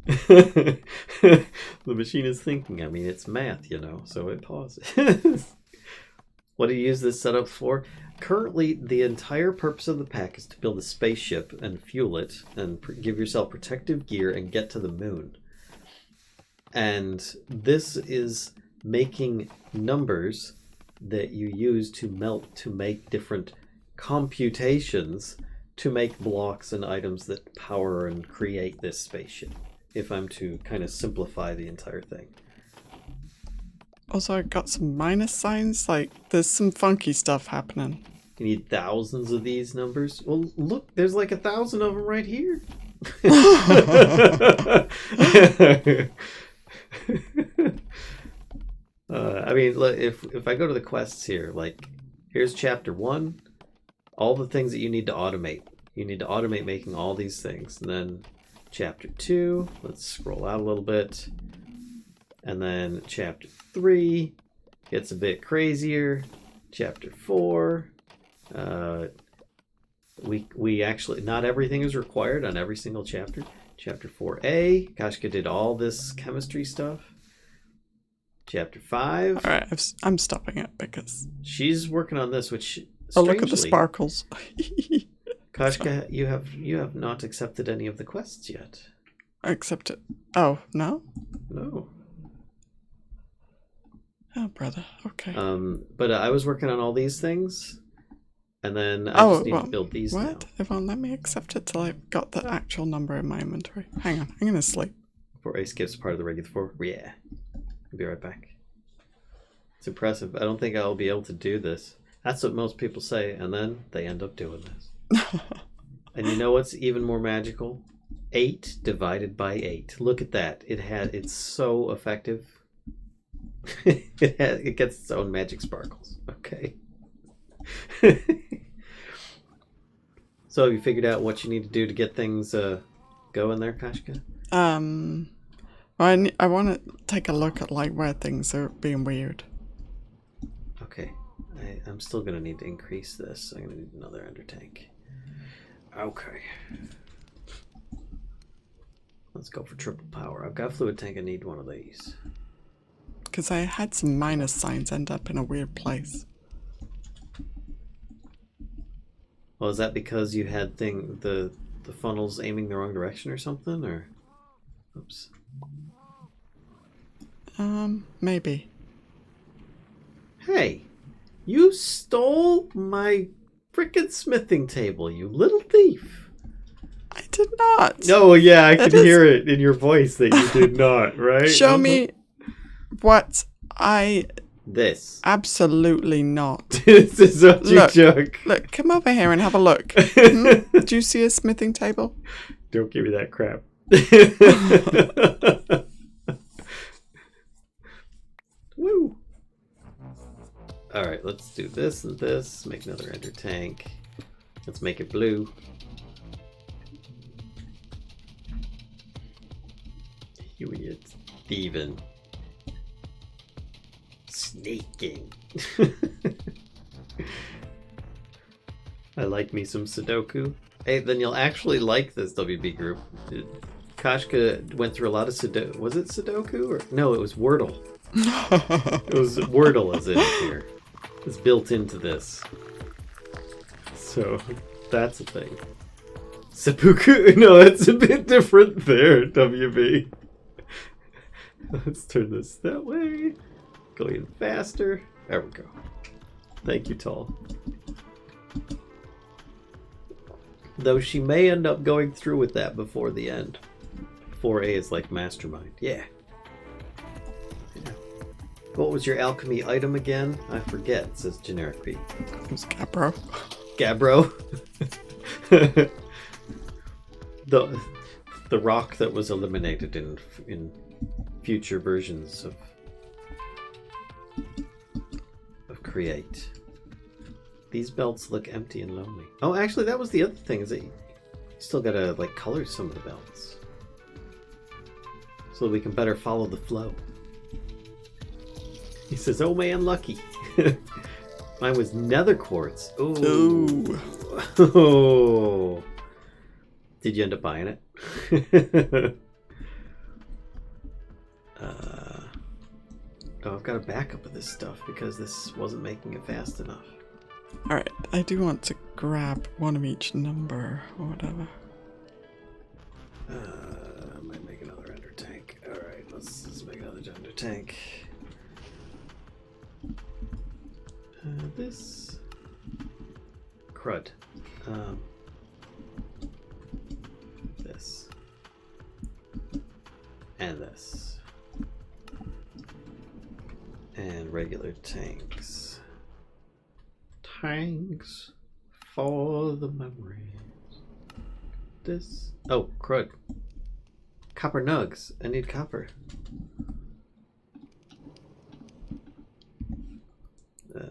The machine is thinking. I mean, it's math, so it pauses. What do you use this setup for? Currently, the entire purpose of the pack is to build a spaceship and fuel it and give yourself protective gear and get to the moon. And this is making numbers that you use to melt to make different computations to make blocks and items that power and create this spaceship, if I'm to kind of simplify the entire thing. Also, I got some minus signs. Like, there's some funky stuff happening. You need thousands of these numbers? Well, look, there's like 1,000 of them right here. I mean, look, if I go to the quests here, like, here's chapter 1, all the things that you need to automate. You need to automate making all these things. And then chapter 2, let's scroll out a little bit. And then chapter 3 gets a bit crazier. Chapter 4, we actually, not everything is required on every single chapter. Chapter 4A, Kashka did all this chemistry stuff. Chapter 5. All right, I'm stopping it because. She's working on this, which Oh, look at the strangely, sparkles. Kashka, you have not accepted any of the quests yet. Accept it. Oh, no? No. Oh, brother. Okay. But I was working on all these things, and then I just need to build these now. What? It won't let me accept it till I've got the actual number in my inventory. Hang on, I'm gonna sleep. 4A skips part of the regular 4. Yeah. I'll be right back. It's impressive. I don't think I'll be able to do this. That's what most people say, and then they end up doing this. And you know what's even more magical? 8 divided by 8. Look at that. It's so effective. It gets its own magic sparkles. Okay. So have you figured out what you need to do to get things going there, Kashka? Well, I want to take a look at like where things are being weird. Okay. I'm still going to need to increase this. I'm going to need another ender tank. Okay. Let's go for triple power. I've got a fluid tank. I need one of these. Because I had some minus signs end up in a weird place. Well, is that because you had the funnels aiming the wrong direction or something? Or, oops. Maybe. Hey, you stole my frickin' smithing table, you little thief. I did not. Oh, yeah, I can hear it in your voice that you did not, right? Show me what This. Absolutely not. This is what you took. Look, come over here and have a look. Do you see a smithing table? Don't give me that crap. Woo. Alright, let's do this and this. Make another ender tank. Let's make it blue. You thieving. Sneaking. I like me some Sudoku. Hey, then you'll actually like this WB group. Kashka went through a lot of Sudoku. Was it Sudoku? Or no, it was Wordle. It was Wordle as in here. It's built into this. So, that's a thing. Seppuku? No, it's a bit different there, WB. Let's turn this that way. Go even faster. There we go. Thank you, Tall. Though she may end up going through with that before the end. 4A is like mastermind. Yeah. What was your alchemy item again? I forget. It says generic B. It was Gabbro. Gabbro? the rock that was eliminated in future versions of Create. These belts look empty and lonely. Oh, actually, that was the other thing, is that you still gotta like color some of the belts so that we can better follow the flow. He says, "Oh man, lucky." Mine was nether quartz. Ooh. Oh. Did you end up buying it? Oh, I've got a backup of this stuff because this wasn't making it fast enough. Alright, I do want to grab one of each number or whatever. I might make another ender tank. Alright, let's make another ender tank. This crud. This. And this. And regular tanks. Tanks for the memories. This. Oh, crud. Copper nugs. I need copper.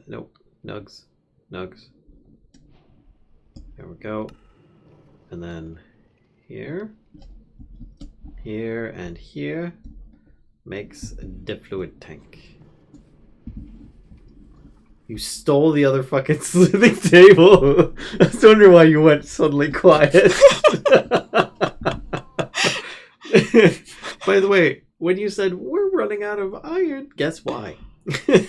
Nope. Nugs. Nugs. There we go. And then here. Here and here makes a defluid tank. You stole the other fucking smithing table. I was wondering why you went suddenly quiet. By the way, when you said we're running out of iron, guess why? I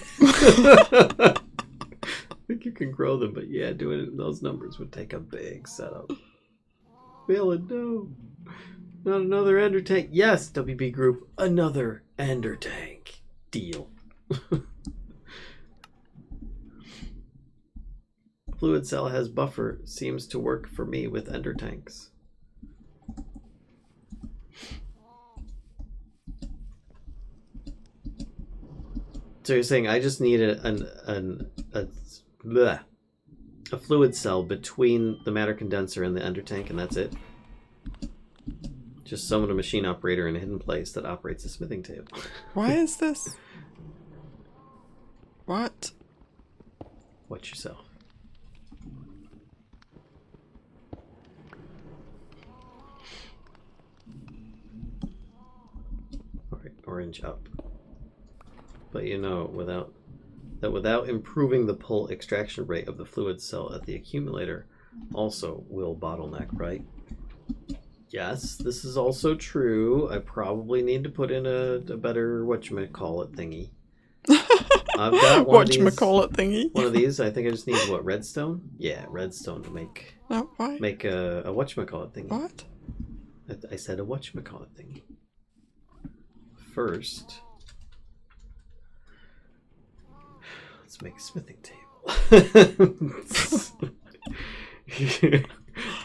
think you can grow them, but yeah, doing it in those numbers would take a big setup. Villain, no. Not another ender tank. Yes, WB Group, another ender tank. Deal. Fluid cell has buffer. Seems to work for me with ender tanks. So you're saying I just need a fluid cell between the matter condenser and the ender tank, and that's it? Just summon a machine operator in a hidden place that operates a smithing table. Why is this? What? Watch yourself. Alright, orange up. But you know, without improving the pull extraction rate of the fluid cell at the accumulator also will bottleneck, right? Yes, this is also true. I probably need to put in a better whatchamacallit thingy. I've got one thingy. One of these. I think I just need what, redstone? Yeah, redstone to make Oh, why? make a whatchamacallit thingy. What? I said a whatchamacallit thingy. First, let's make a smithing table.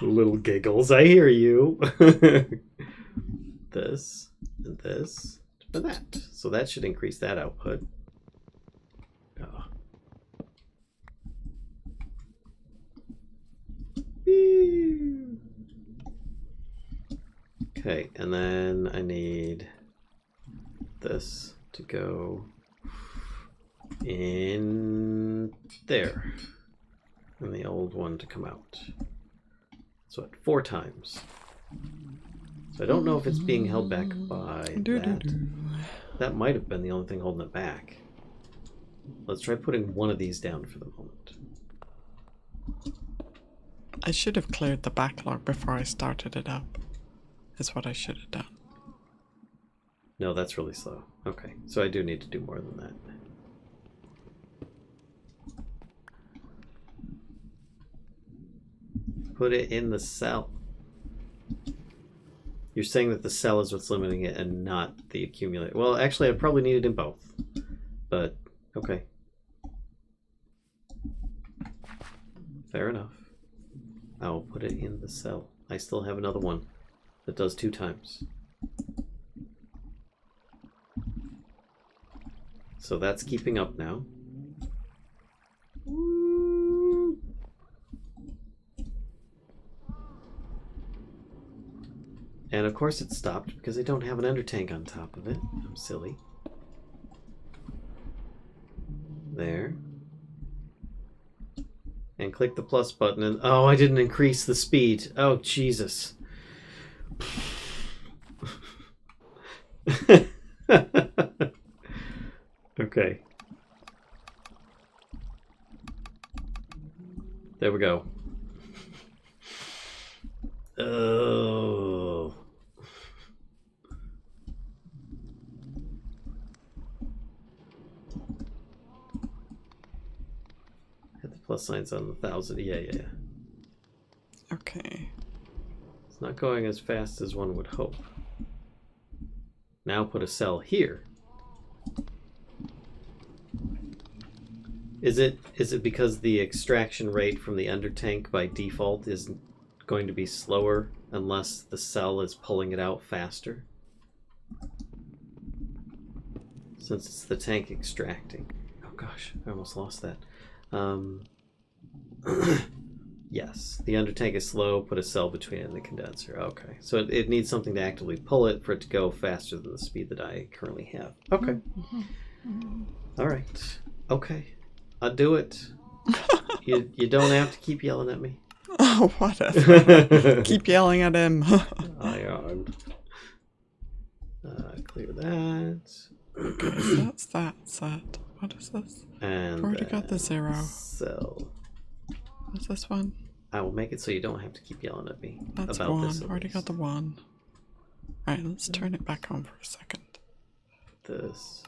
Little giggles, I hear you. This and this and that. So that should increase that output. Oh. Okay, and then I need this to go in there. And the old one to come out. So at 4 times. So I don't know if it's being held back by that. That might have been the only thing holding it back. Let's try putting one of these down for the moment. I should have cleared the backlog before I started it up. Is what I should have done. No, that's really slow. Okay, so I do need to do more than that. Put it in the cell. You're saying that the cell is what's limiting it and not the accumulator. Well, actually, I probably need it in both. But, okay. Fair enough. I'll put it in the cell. I still have another one that does 2 times. So that's keeping up now. And of course it stopped because I don't have an ender tank on top of it. I'm silly. There. And click the plus button and oh, I didn't increase the speed. Oh, Jesus. Okay. There we go. Oh. Had the plus signs on the 1,000. Yeah. Okay. It's not going as fast as one would hope. Now put a cell here. Is it because the extraction rate from the ender tank by default is going to be slower unless the cell is pulling it out faster? Since it's the tank extracting. Oh gosh, I almost lost that. Yes, the ender tank is slow, put a cell between it and the condenser. Okay, so it needs something to actively pull it for it to go faster than the speed that I currently have. Okay. All right. Okay. I'll do it. You don't have to keep yelling at me. Oh, whatever. Keep yelling at him. Iron. Clear that. Okay, so that's that set. What is this? And I've already got the 0. Sell. What's this one? I will make it so you don't have to keep yelling at me That's about 1. this. Already got the 1. Right, let's turn it back on for a second. This.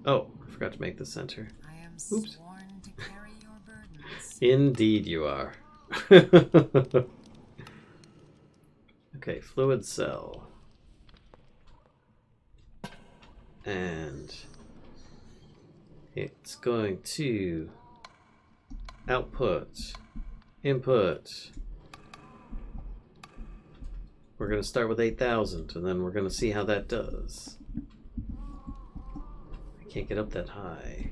Oh, I forgot to make the center. I am Oops. sworn to carry your burdens. Indeed you are. Okay, fluid cell. And it's going to output, input. We're going to start with 8,000 and then we're going to see how that does. I can't get up that high.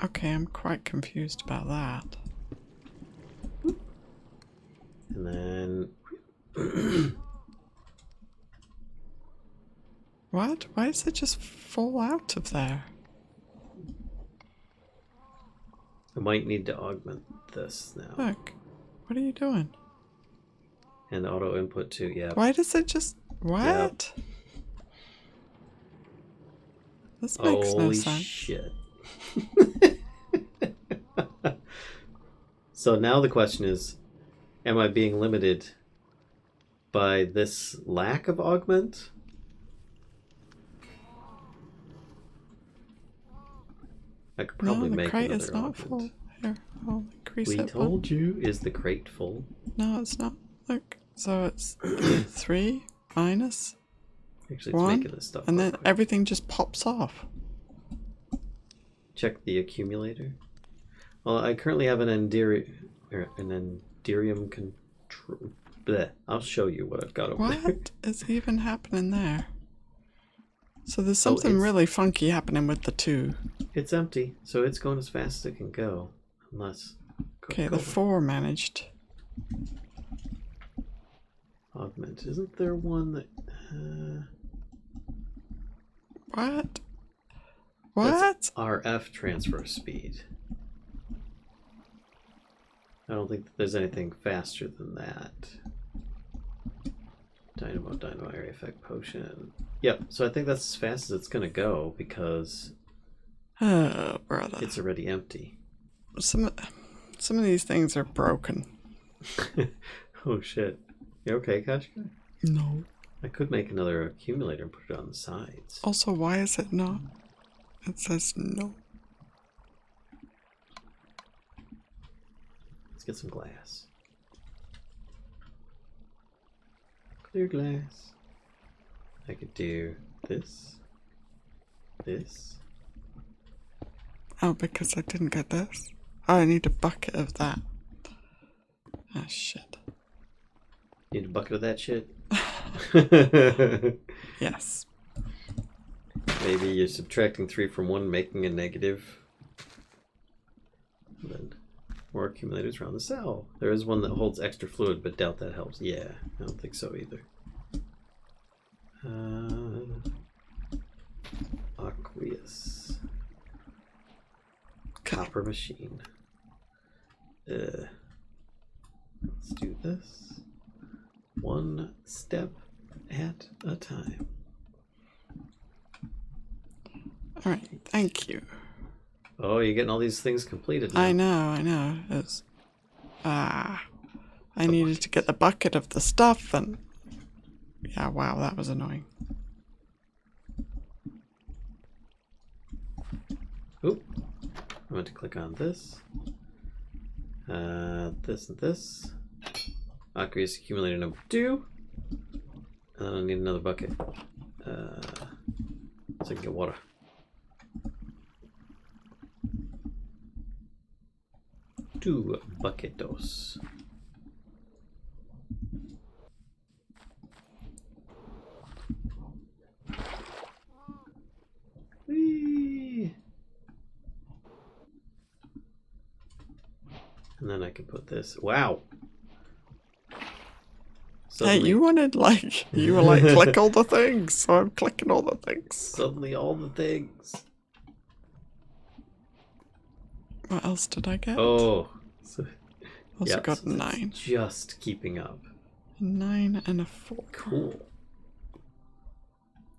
Okay, I'm quite confused about that. And then What? Why does it just fall out of there? I might need to augment this now. Look, what are you doing? And auto input too, yeah. Why does it just... What? This makes no Holy sense. shit. So now the question is, am I being limited by this lack of augment? I could probably No, the make crate another is not augment. full. Here, I'll increase We it. told you, is the crate full? No, it's not. Look, so it's 3 minus Actually, it's 1, making this stuff and real then quick. everything just pops off. Check the accumulator. Well, I currently have an enderium control. Bleh. I'll show you what I've got over there. What is even happening there? So there's Oh, something it's- really funky happening with the 2. It's empty, so it's going as fast as it can go. Unless... Okay, the 4 managed. Augment. Isn't there one that... What? That's What? RF transfer speed. I don't think that there's anything faster than that. Dynamo area effect potion. Yep, so I think that's as fast as it's gonna go because Oh, brother. it's already empty. Some of these things are broken. Oh shit. You okay, Kashka? No. I could make another accumulator and put it on the sides. Also, why is it not? It says no. Let's get some glass. Clear glass. I could do this. This. Oh, because I didn't get this? Oh, I need a bucket of that. Ah, shit. Need a bucket of that shit? Yes. Maybe you're subtracting 3 from 1, making a negative. And then more accumulators around the cell. There is one that holds extra fluid, but doubt that helps. Yeah, I don't think so either. Aqueous. Copper machine. Let's do this. One step at a time. Alright, thank you. Oh, you're getting all these things completed now. I know. It's... I needed to get the bucket of the stuff and... Yeah, wow, that was annoying. Oop. I meant to click on this. This and this. Aqueous accumulator number 2. And then I need another bucket. So I can get water. Two bucketos. Whee! And then I can put this. Wow. Hey, you wanted like... You were like, click all the things, so I'm clicking all the things. Suddenly all the things. What else did I get? Oh. So, Also yeah, got so that's 9. Just keeping up. 9 and a 4. Cool.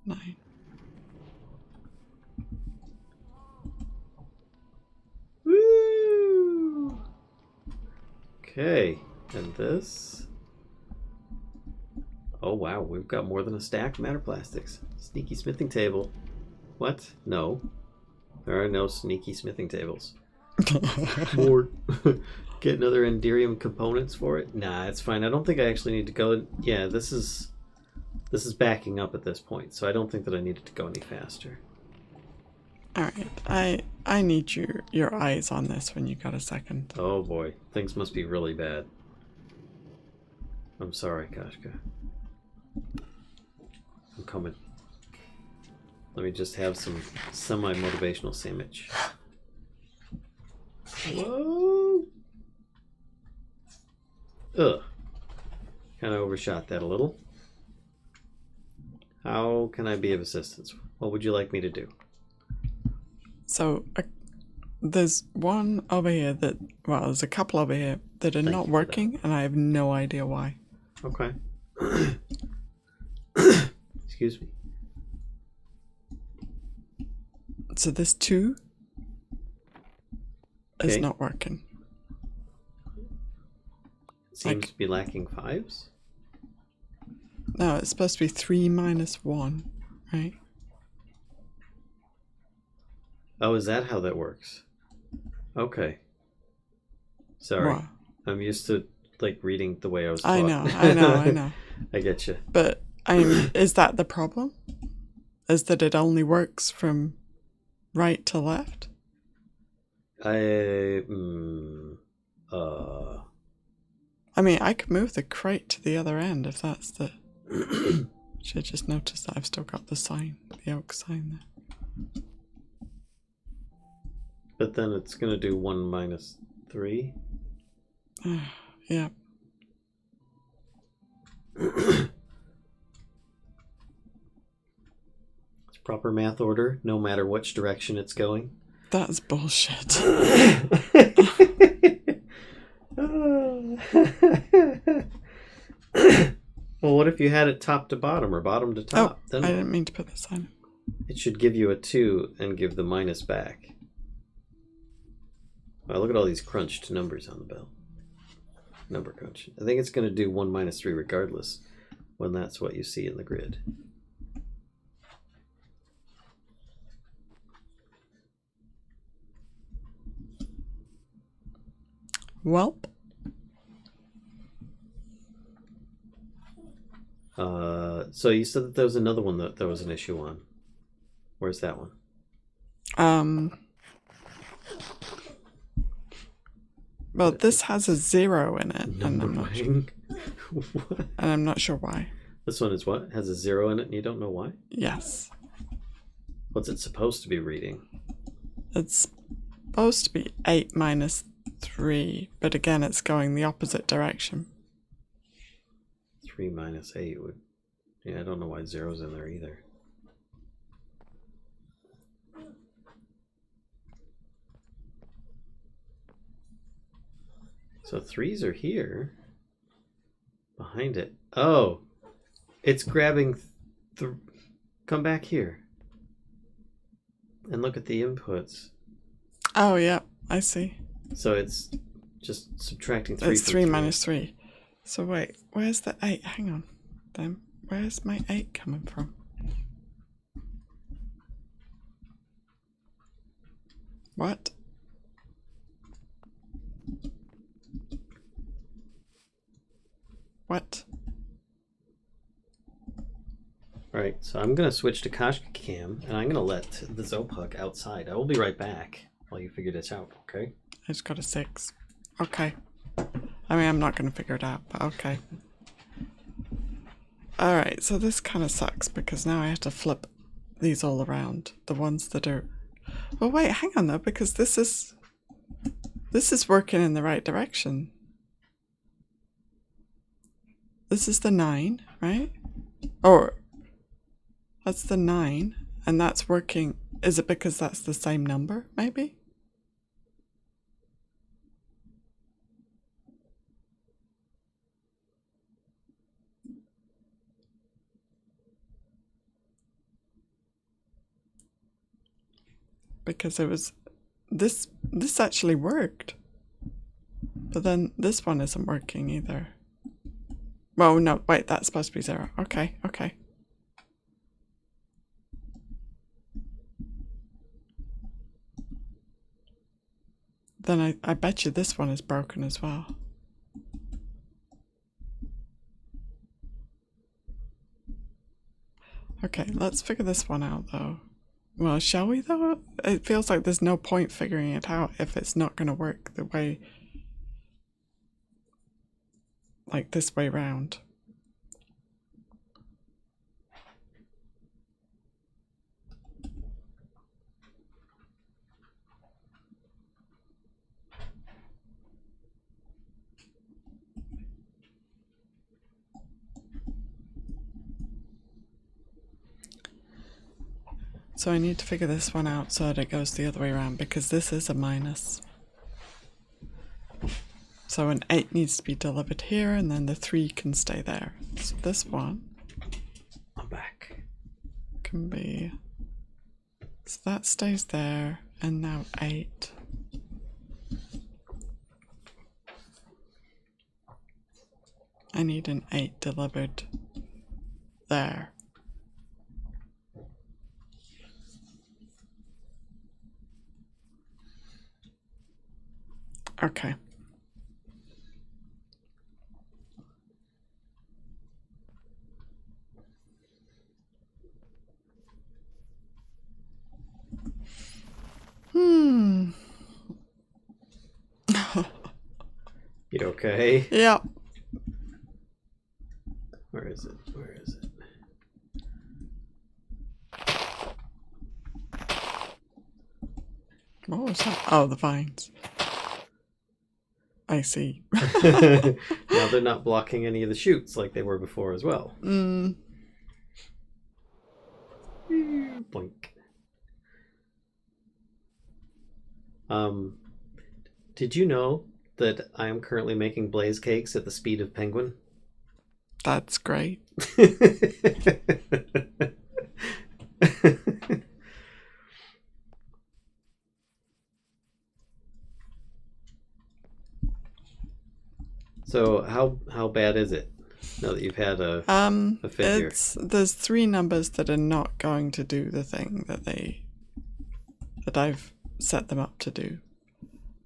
9. Okay, and this. Oh wow, we've got more than a stack of matter plastics. Sneaky smithing table. What? No. There are no sneaky smithing tables. More. Get another Enderium components for it? Nah, it's fine. I don't think I actually need to go. Yeah, this is backing up at this point, so I don't think that I needed to go any faster. Alright, I need your eyes on this when you got a second. Oh boy, things must be really bad. I'm sorry, Kashka. I'm coming. Let me just have some semi-motivational sandwich. Whoa! Ugh. Kind of overshot that a little. How can I be of assistance? What would you like me to do? So, there's one over here that, well, there's a couple over here that are Thank not you for working, and I have no idea why. Okay. Excuse me. So this 2 is Okay. not working. Seems to be lacking 5s. No, it's supposed to be 3 minus 1, right? Oh, is that how that works? Okay. Sorry. What? I'm used to like reading the way I was taught. I know. I get you. But is that the problem? Is that it only works from right to left? I mean, I could move the crate to the other end if that's the... Should just notice that I've still got the sign, the oak sign there. But then it's gonna do 1 minus 3. Yeah. It's proper math order, no matter which direction it's going. That's bullshit. Well, what if you had it top to bottom or bottom to top? Oh, Then I didn't mean to put the sign. it should give you a 2 and give the minus back. Wow, look at all these crunched numbers on the bell. Number crunch. I think it's going to do 1 minus 3 regardless when that's what you see in the grid. Welp. So you said that there was another one that there was an issue on. Where's that one? Well, this has a 0 in it, and Number I'm not sure, what? and I'm not sure why. This one is what? Has a 0 in it and you don't know why? Yes. What's it supposed to be reading? It's supposed to be 8 minus 3, but again, it's going the opposite direction. 3 minus 8 would... Yeah, I don't know why 0's in there either. So 3's are here. Behind it. Oh! It's grabbing... Come back here. And look at the inputs. Oh, yeah, I see. So it's just subtracting 3 It's from 3 minus 3. So wait, where's the 8? Hang on. Then where's my 8 coming from? What? What? Alright, so I'm going to switch to Kashka Cam, and I'm going to let the Zopug outside. I will be right back while you figure this out, okay? I just got a 6. Okay. I mean, I'm not going to figure it out, but okay. Alright, so this kind of sucks because now I have to flip these all around. The ones that are... Well, wait, hang on though, because this is working in the right direction. This is the 9, right? Or... That's the 9, and that's working... Is it because that's the same number, maybe? Because it was... This actually worked. But then this one isn't working either. Well, no, wait, that's supposed to be 0. Okay, okay. Then I bet you this one is broken as well. Okay, let's figure this one out though. Well, shall we though? It feels like there's no point figuring it out if it's not going to work the way, like this way round. So I need to figure this one out so that it goes the other way around, because this is a minus. So an 8 needs to be delivered here, and then the 3 can stay there. So this one I'm back. can be... So that stays there, and now 8. I need an 8 delivered there. Okay. You okay? Yeah. Where is it? Where is it? What was that? Oh, the vines. I see. Now they're not blocking any of the shoots like they were before as well. Mm. Boink. Did you know that I am currently making blaze cakes at the speed of penguin? That's great. So how bad is it now that you've had a figure? There's 3 numbers that are not going to do the thing that I've set them up to do,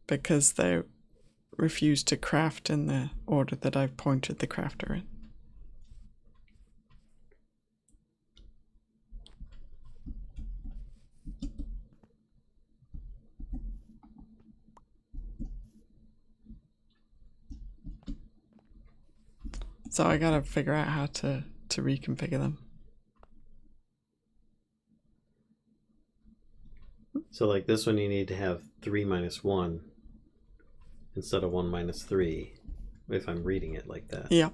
because they refuse to craft in the order that I've pointed the crafter in. So I gotta figure out how to reconfigure them. So like this one you need to have 3 minus 1 instead of 1 minus 3, if I'm reading it like that. Yeah.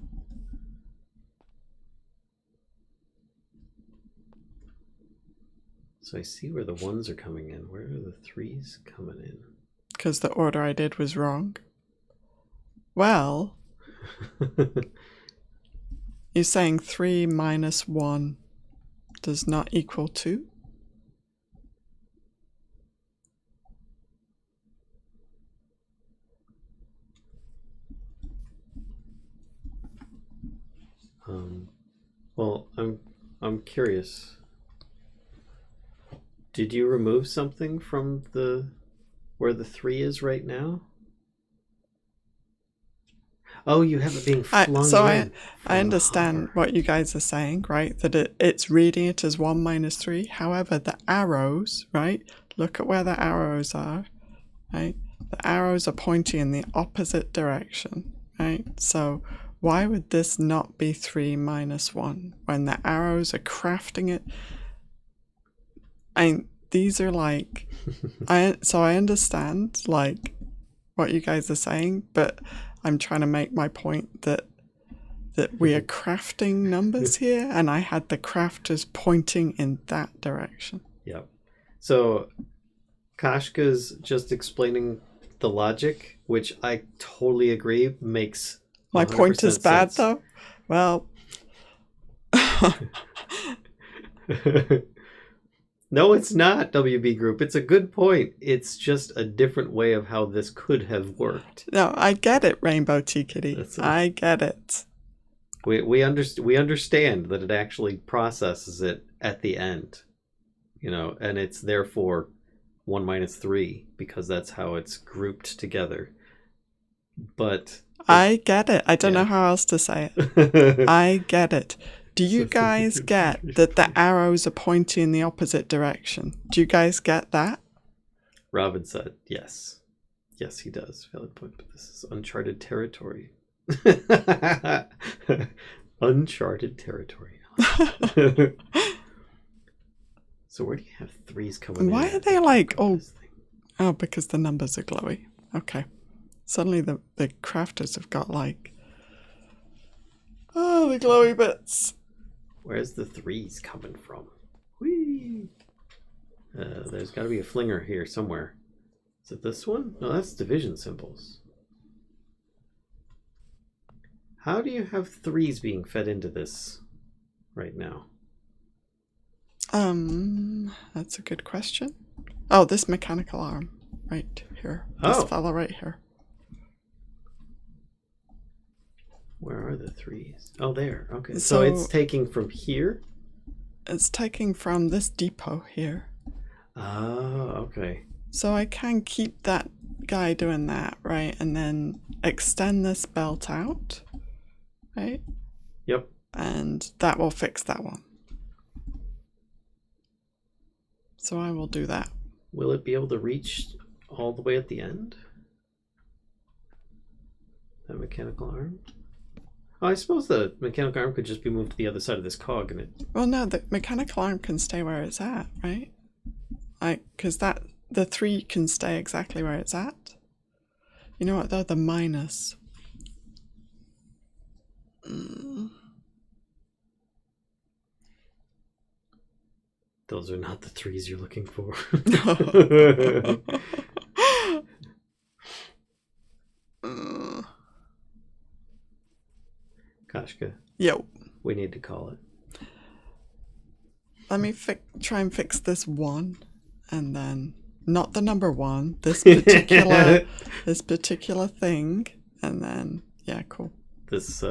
So I see where the 1s are coming in. Where are the 3s coming in? Because the order I did was wrong. Well, you're saying 3 minus 1 does not equal 2? Well, I'm curious. Did you remove something from where the 3 is right now? Oh, you have it being flung in. I understand what you guys are saying, right? That it's reading it as 1 minus 3. However, the arrows, right? Look at where the arrows are, right? The arrows are pointing in the opposite direction, right? So why would this not be 3 minus 1 when the arrows are crafting it? These are like, so I understand like what you guys are saying, but I'm trying to make my point that we are crafting numbers here, and I had the crafters pointing in that direction. Yep. So Kashka's just explaining the logic, which I totally agree makes my point is bad sense. though. Well, No, it's not, WB Group. It's a good point. It's just a different way of how this could have worked. No, I get it, Rainbow Tea Kitty. That's a- I get it. We understand that it actually processes it at the end, you know, and it's therefore 1 minus 3 because that's how it's grouped together. But I get it. I don't Yeah. know how else to say it. I get it. Do you guys get that the arrows are pointing in the opposite direction? Do you guys get that? Robin said yes. Yes, he does. Valid point, but this is uncharted territory. Uncharted territory. So where do you have 3s coming in? Why are at they the like, top of oh, this thing? oh, because the numbers are glowy. Okay. Suddenly the crafters have got like, oh, the glowy bits. Where's the 3s coming from? Whee! There's got to be a flinger here somewhere. Is it this one? No, that's division symbols. How do you have 3s being fed into this right now? That's a good question. Oh, this mechanical arm right here. This Oh. fella right here. Where are the 3s? Oh, there. Okay. So So- it's taking from here? It's taking from this depot here. Oh, okay. So I can keep that guy doing that, right? And then extend this belt out, right? Yep. And that will fix that one. So I will do that. Will it be able to reach all the way at the end? That mechanical arm? Oh, I suppose the mechanical arm could just be moved to the other side of this cog and it... Well, no, the mechanical arm can stay where it's at, right? Like, because that the 3 can stay exactly where it's at. You know what though? The minus. Those are not the 3s you're looking for. Kashka, Yo, we need to call it. let me try and fix this one, and then not the number 1. This particular thing, and then yeah, cool. This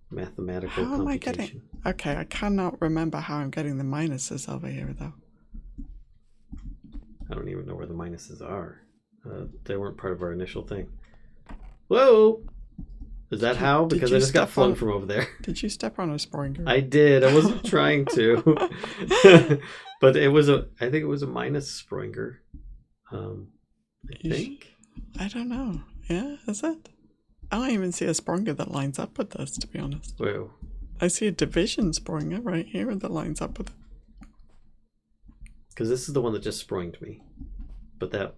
mathematical How am I computation. getting? Okay, I cannot remember how I'm getting the minuses over here though. I don't even know where the minuses are. They weren't part of our initial thing. Whoa! Is that how? did Because you I just got step flung on- from over there. Did you step on a Springer? I did. I wasn't trying to. But it was I think it was a minus Springer. I You sh- think. I don't know. Yeah, is it? I don't even see a Springer that lines up with this, to be honest. Whoa. I see a division Springer right here that lines up with it. Because this is the one that just springed me. But that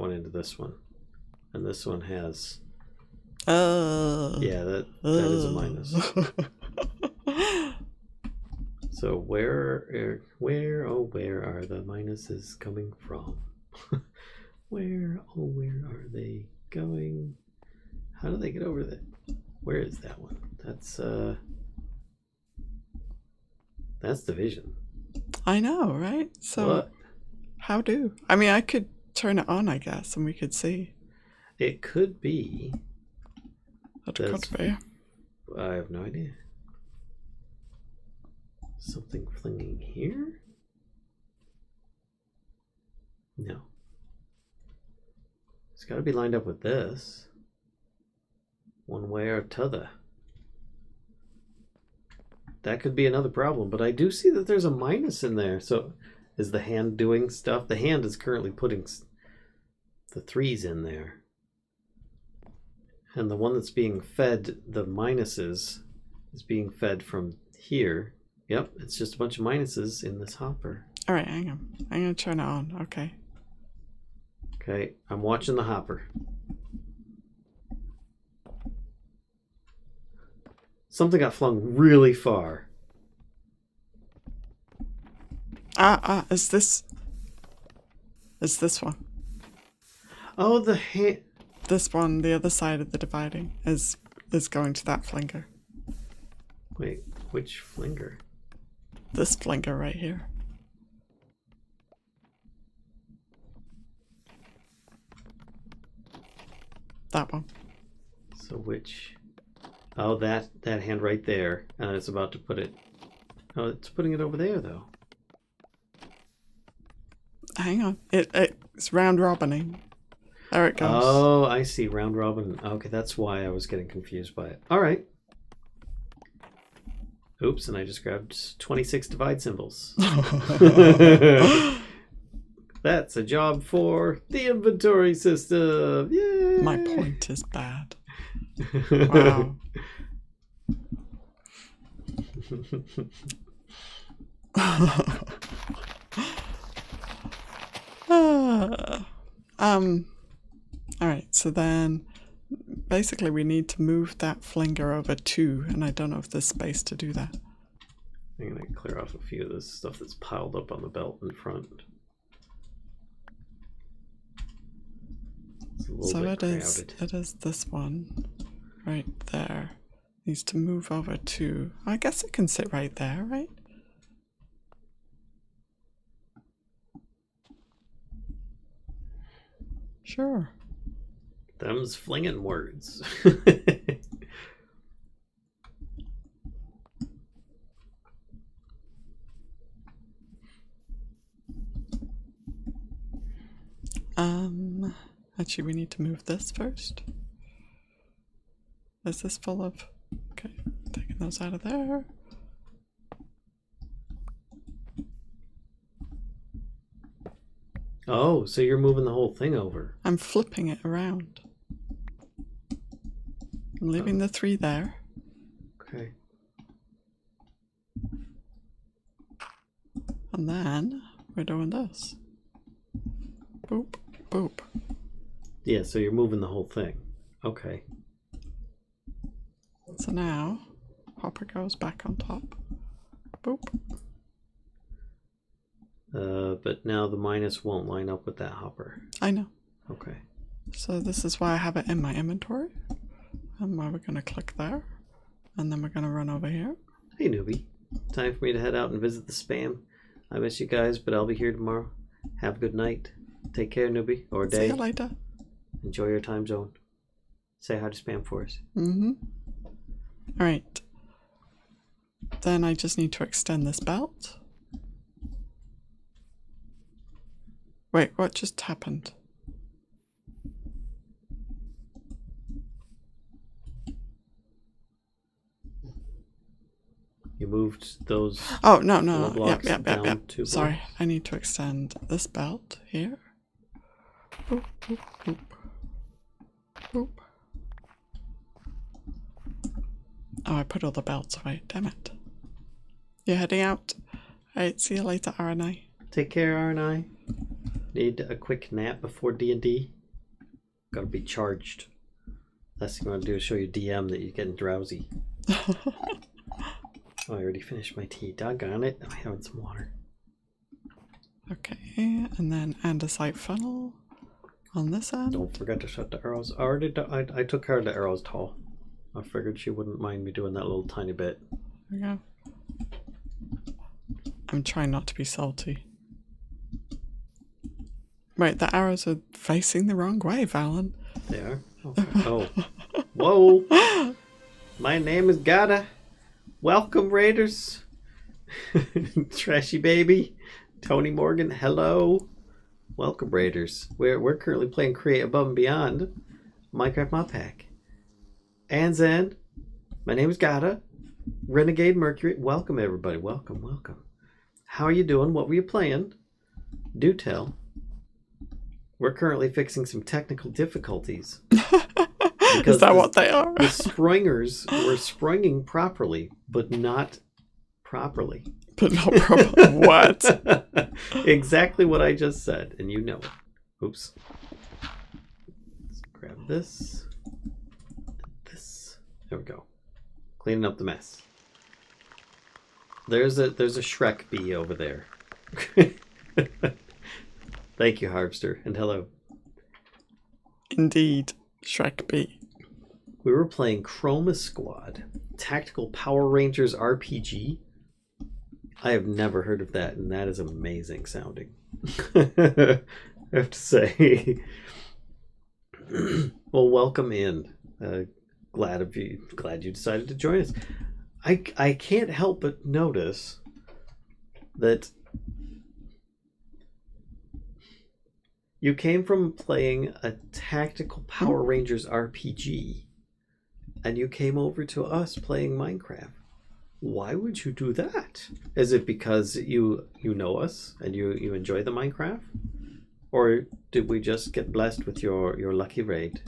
went into this one. And this one has... Yeah, that is a minus. So where are the minuses coming from? Where are they going? How do they get over that? Where is that one? That's division. I know, right? So What? how do? I mean, I could turn it on, I guess, and we could see. It could be. That That's- could be. I have no idea. Something flinging here? No. It's got to be lined up with this. One way or t'other. That could be another problem, but I do see that there's a minus in there. So is the hand doing stuff? The hand is currently putting the 3s in there. And the one that's being fed the minuses is being fed from here. Yep, it's just a bunch of minuses in this hopper. All right, hang on. I'm going to turn it on. Okay. Okay, I'm watching the hopper. Something got flung really far. Is this one? Oh, the hand. This one, the other side of the dividing, is going to that flinger. Wait, which flinger? This flinger right here. that one. So which? Oh, that hand right there, and it's about to put it. Oh, it's putting it over there though. Hang on. It's round robining. There it goes. Oh, I see. Round robin. Okay, that's why I was getting confused by it. All right. Oops, and I just grabbed 26 divide symbols. That's a job for the inventory system. Yay! My point is bad. Wow. All right, so then basically we need to move that flinger over 2, and I don't know if there's space to do that. I'm gonna clear off a few of this stuff that's piled up on the belt in front. It's a little So bit it is this one right there. Needs to move over 2. I guess it can sit right there, right? Sure. Them's flinging words. Actually we need to move this first. Is this full of... Okay, taking those out of there. Oh, so you're moving the whole thing over. I'm flipping it around. I'm leaving the 3 there. Okay. And then we're doing this. Boop, boop. Yeah, so you're moving the whole thing. Okay. So now, hopper goes back on top. Boop. But now the minus won't line up with that hopper. I know. Okay. So this is why I have it in my inventory. And why we're going to click there. And then we're going to run over here. Hey, newbie. Time for me to head out and visit the spam. I miss you guys, but I'll be here tomorrow. Have a good night. Take care, newbie. Or day. See you later. Enjoy your time zone. Say hi to spam for us. Mm-hmm. All right. Then I just need to extend this belt. Wait, what just happened? You moved those. Oh, no. Yep. blocks down 2 Sorry, blocks. I need to extend this belt here. Boop, boop, boop. Boop. Oh, I put all the belts away. Damn it. You're heading out. Alright, see you later, RNI. Take care, RNI. Need a quick nap before D&D. Gotta be charged. Last thing I want to do is show you DM that you're getting drowsy. Oh, I already finished my tea. Doggone it. I'm having some water. Okay, and then andesite funnel on this end. Don't forget to shut the arrows. I took care of the arrows tall. I figured she wouldn't mind me doing that little tiny bit. There we go. I'm trying not to be salty. Wait, the arrows are facing the wrong way, Valen. They are? Okay. Oh. Whoa. My name is Gada. Welcome, Raiders. Trashy baby. Tony Morgan, hello. Welcome, Raiders. We're currently playing Create Above and Beyond Minecraft Modpack. And Zen. My name is Gada. Renegade Mercury. Welcome, everybody. Welcome, welcome. How are you doing? What were you playing? Do tell. We're currently fixing some technical difficulties. Is that what they are? The springers were springing properly, but not properly. But not proper. What? Exactly what I just said, and you know it. Oops. Let's grab this. This. There we go. Cleaning up the mess. There's a Shrek bee over there. Thank you, Harvester, and hello. Indeed, Shrek B. We were playing Chroma Squad, Tactical Power Rangers RPG. I have never heard of that, and that is amazing sounding. I have to say. Well, welcome in. Glad you decided to join us. I can't help but notice that you came from playing a tactical Power Rangers RPG, and you came over to us playing Minecraft. Why would you do that? Is it because you know us and you enjoy the Minecraft? Or did we just get blessed with your lucky raid?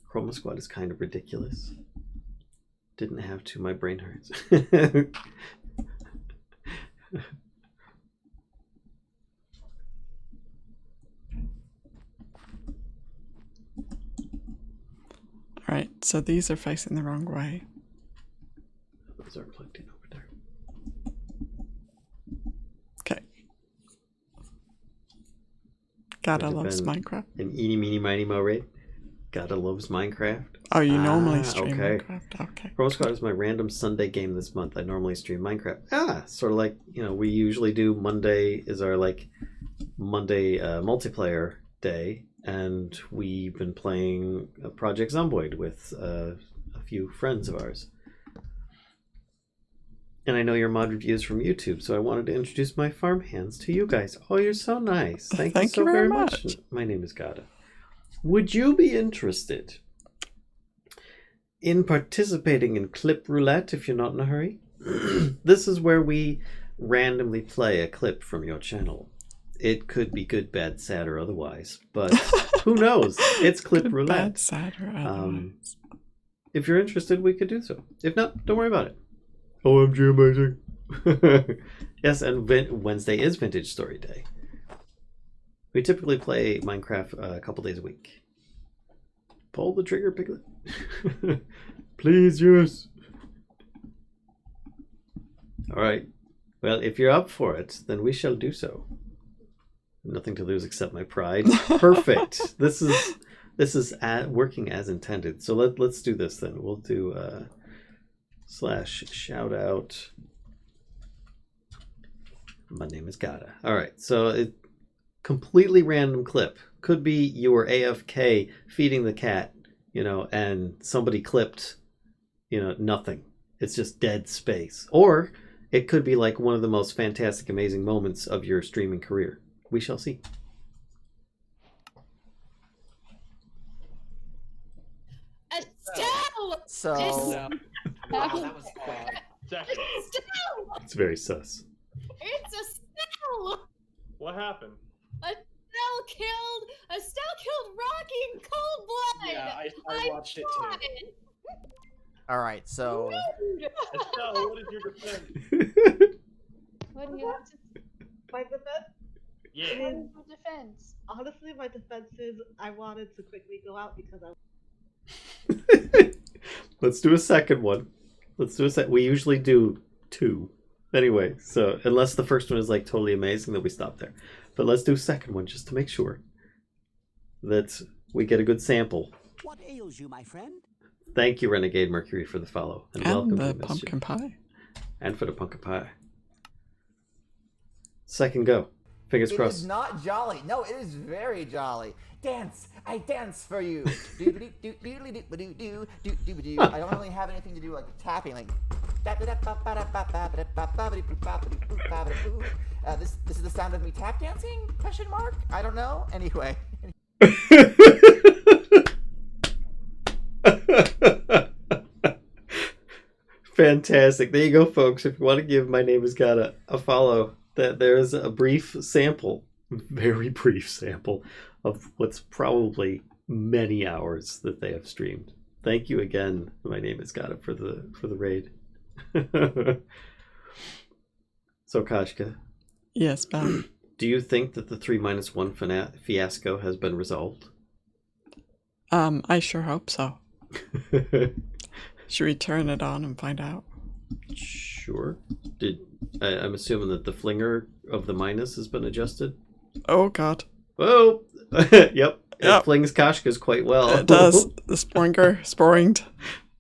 Chroma Squad is kind of ridiculous. Didn't have to, my brain hurts. Alright, so these are facing the wrong way. Those are plugged in over there. Okay. Gotta Would have loves been Minecraft. An eeny, meeny, miny, mo raid. Gotta loves Minecraft. Oh, you normally stream okay. Minecraft? Okay. Chroma Squad is my random Sunday game this month. I normally stream Minecraft. Sort of like, we usually do Monday is our Monday multiplayer day, and we've been playing Project Zomboid with a few friends of ours. And I know your mod reviews from YouTube, so I wanted to introduce my farmhands to you guys. Oh, you're so nice. Thank you so very much. My name is Gada. Would you be interested in participating in Clip Roulette if you're not in a hurry? This is where we randomly play a clip from your channel. It could be good, bad, sad, or otherwise, but who knows? It's Clip Good, Roulette. bad, sad, or otherwise. If you're interested, we could do so. If not, don't worry about it. OMG amazing. Yes, and Wednesday is Vintage Story Day. We typically play Minecraft a couple days a week. Pull the trigger, Piglet. Please, yes. Alright. Well, if you're up for it, then we shall do so. Nothing to lose except my pride. Perfect. This is working as intended. So let's do this then. We'll do / shout out. My name is Gada. Alright, so it completely random clip. Could be you were AFK feeding the cat, and somebody clipped, nothing. It's just dead space. Or it could be like one of the most fantastic, amazing moments of your streaming career. We shall see. Estelle! So, Estelle! wow, that was quick. Estelle! It's very sus. It's Estelle! What happened? Estelle killed Rocky in cold blood! Yeah, I watched it too. All right, so Rude. Estelle, what is your defense? What do you have to My defense? Yeah. what is your defense? Honestly, my defense is I wanted to quickly go out because I. Let's do a second one. We usually do 2. Anyway, so unless the first one is like totally amazing, then we stop there. But let's do a second one just to make sure that we get a good sample. What ails you, my friend? Thank you, Renegade Mercury, for the follow. And welcome the to Mischief. pumpkin pie. And for the pumpkin pie. Second go. Fingers it crossed. is not jolly. No, it is very jolly. Dance, I dance for you. I don't really have anything to do like tapping, like. This is the sound of me tap dancing? Question mark? I don't know. Anyway. Fantastic. There you go, folks. If you want to give My Name Is Gada a follow, that there's a brief sample, very brief sample, of what's probably many hours that they have streamed. Thank you again, My Name Is Gada, for the raid. So, Kashka. Yes, Bob. Do you think that the 3-1 fiasco has been resolved? I sure hope so. Should we turn it on and find out? Sure. I'm assuming that the flinger of the minus has been adjusted? Oh, God. Oh! Yep. Yep. It flings Kashka's quite well. It does. The sporinged.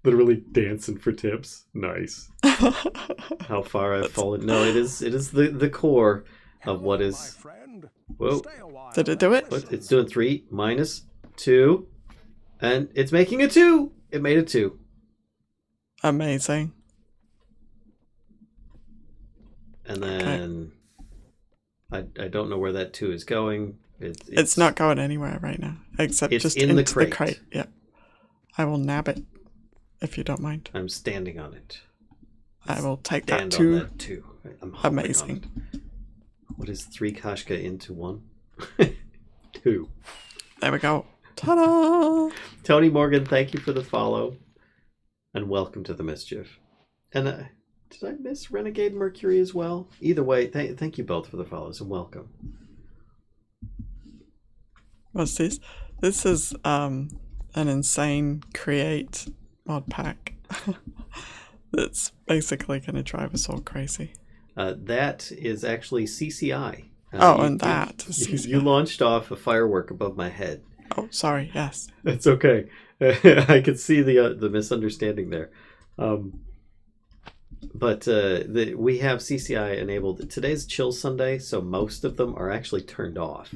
Literally dancing for tips. Nice. How far I've fallen. No, it is the core of what is. Whoa. Did it do it? What? It's doing 3 - 2. And it's making a 2. It made a 2. Amazing. And then I don't know where that 2 is going. It's not going anywhere right now, except it's just in the into crate. Yep. I will nab it, if you don't mind. I'm standing on it. I will take Stand that on too. that 2. I'm hopping Amazing. on it. What is 3 Kashka into 1? 2. There we go. Ta-da! Tony Morgan, thank you for the follow. And welcome to the Mischief. And did I miss Renegade Mercury as well? Either way, thank you both for the follows and welcome. What's this? This is an insane create mod pack that's basically going to drive us all crazy. That is actually CCI. You You launched off a firework above my head. Oh, sorry. Yes. It's okay. I could see the misunderstanding there. But we have CCI enabled. Today's Chill Sunday, so most of them are actually turned off.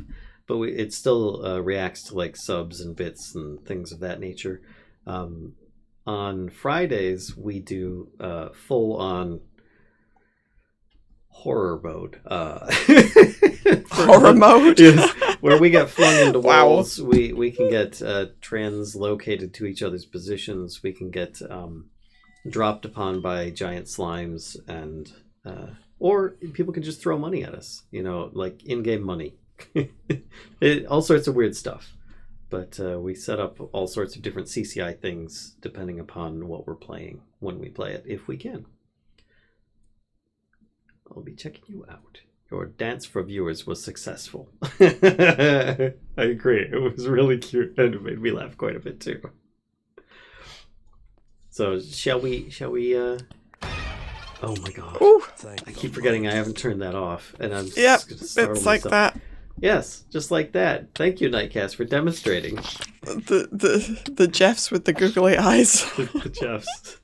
But it still reacts to like subs and bits and things of that nature. On Fridays, we do full-on horror mode. Horror mode? Yes, where we get flung into Wow. walls. We can get translocated to each other's positions. We can get dropped upon by giant slimes, and or people can just throw money at us. Like in-game money. All sorts of weird stuff. But we set up all sorts of different CCI things depending upon what we're playing when we play it, if we can. I'll be checking you out. Your dance for viewers was successful. I agree. It was really cute and it made me laugh quite a bit too. So shall we oh my god. Ooh. I keep forgetting I haven't turned that off, and I'm Yep. just gonna startle It's like myself. that. Yes, just like that. Thank you, Nightcast, for demonstrating The Jeffs with the googly eyes. the Jeffs.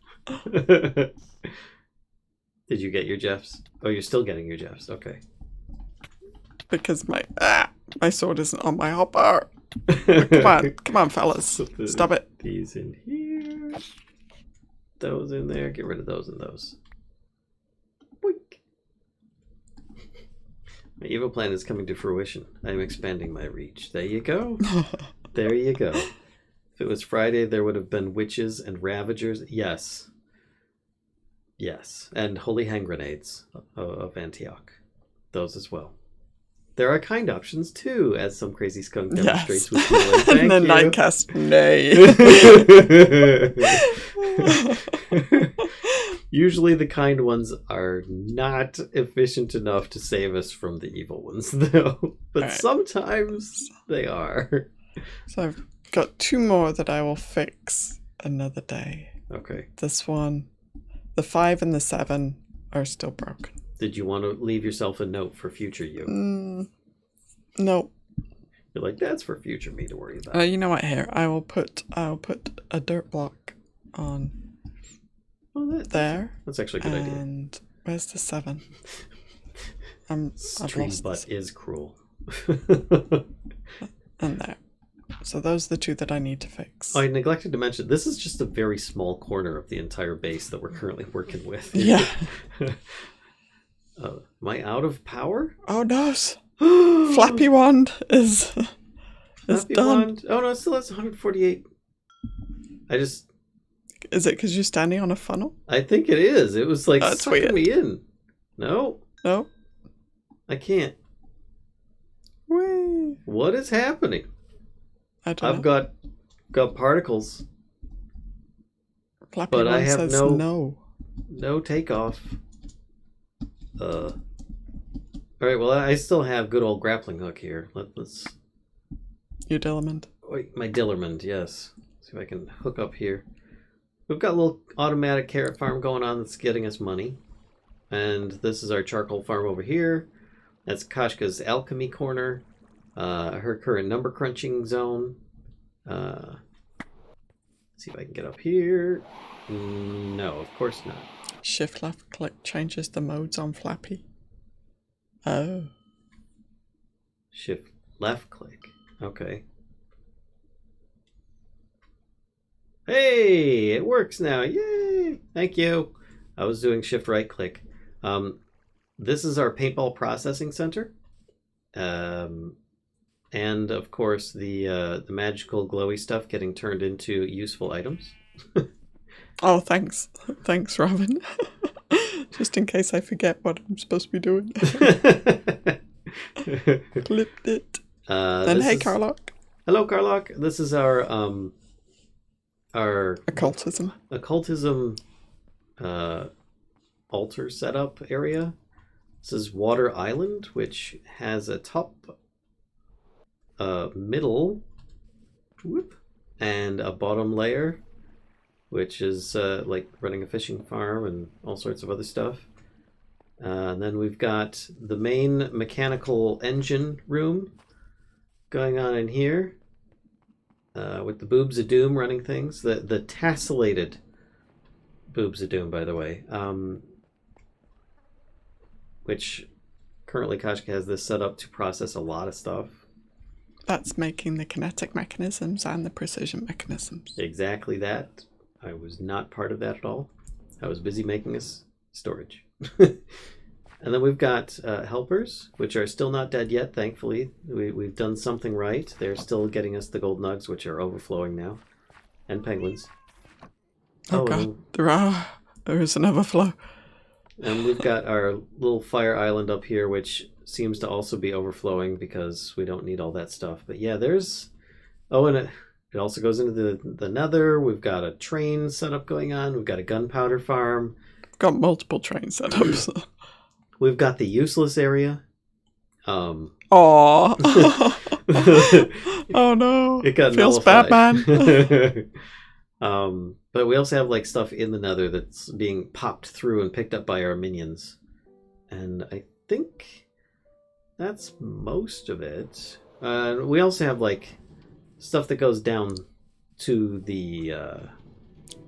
Did you get your Jeffs? Oh, you're still getting your Jeffs. Okay. Because my sword isn't on my hotbar. Come on, fellas. Put Stop it. These in here. Those in there. Get rid of those and those. Boink. My evil plan is coming to fruition. I am expanding my reach. There you go. There you go. If it was Friday, there would have been witches and ravagers. Yes. Yes. And holy hand grenades of Antioch. Those as well. There are kind options too, as some crazy skunk demonstrates with healing. Thank And then you. Nightcast, nay. Usually the kind ones are not efficient enough to save us from the evil ones, though. But Alright. Sometimes they are. So I've got 2 more that I will fix another day. Okay. This one, the 5 and the 7 are still broken. Did you want to leave yourself a note for future you? No. You're like, that's for future me to worry about. You know what? Here, I'll put a dirt block on there. That's actually a good idea. And where's the 7? I've Stream lost butt this. is cruel. And there. So those are the 2 that I need to fix. I neglected to mention, this is just a very small corner of the entire base that we're currently working with. Yeah. Am I out of power? Oh no! Flappy Wand is Flappy done. Wand. Oh no, it still has 148. Is it because you're standing on a funnel? I think it is. It was like That's sucking weird. me in. No, No. I can't. Whee! What is happening? I don't I've know. got particles. Flappy but Wand I have says no takeoff. All right. Well, I still have good old grappling hook here. Let's. You Dillamond. Wait, my Dillermond. Yes. See if I can hook up here. We've got a little automatic carrot farm going on that's getting us money, and this is our charcoal farm over here. That's Kashka's alchemy corner. Her current number crunching zone. See if I can get up here. No, of course not. Shift left click changes the modes on Flappy. Oh. Shift left click. Okay. Hey, it works now. Yay! Thank you. I was doing shift right click. This is our paintball processing center. And of course the magical glowy stuff getting turned into useful items. Oh, thanks. Thanks, Robin. Just in case I forget what I'm supposed to be doing. Clipped it. And hey, Carlock. Hello, Carlock. This is our Occultism altar setup area. This is Water Island, which has a top, middle, and a bottom layer, which is like running a fishing farm and all sorts of other stuff. And then we've got the main mechanical engine room going on in here, with the Boobs of Doom running things. The tessellated Boobs of Doom, by the way, which currently Kashka has this set up to process a lot of stuff. That's making the kinetic mechanisms and the precision mechanisms. Exactly that. I was not part of that at all. I was busy making us storage. And then we've got helpers, which are still not dead yet, thankfully. We've done something right. They're still getting us the gold nugs, which are overflowing now. And penguins. Oh god, there is an overflow. And we've got our little fire island up here, which seems to also be overflowing because we don't need all that stuff. But yeah, there's... Oh, and it also goes into the nether. We've got a train setup going on. We've got a gunpowder farm. We've got multiple train setups. We've got the useless area. Oh. Oh no. It got Feels nullified. bad, man. But we also have like stuff in the nether that's being popped through and picked up by our minions. And I think that's most of it. We also have like stuff that goes down to the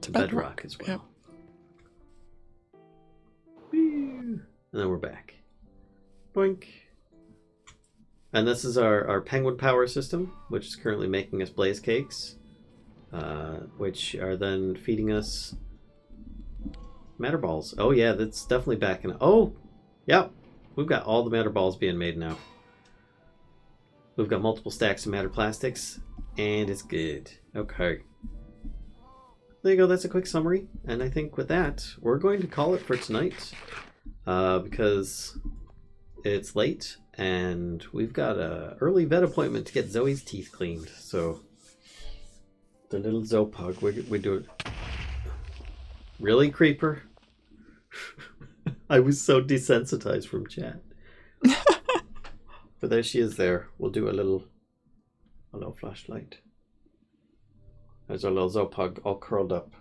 to bedrock as well. Yep. And then we're back. Boink. And this is our penguin power system, which is currently making us blaze cakes, which are then feeding us matter balls. Oh yeah, that's definitely back in. Oh, yep. We've got all the matter balls being made now. We've got multiple stacks of matter plastics, and it's good. Okay. There you go. That's a quick summary. And I think with that, we're going to call it for tonight. Because it's late and we've got a early vet appointment to get Zoe's teeth cleaned. So the little Zopug, we do it. Really, Creeper? I was so desensitized from chat. But there she is there. We'll do a little flashlight. There's our little Zopug all curled up,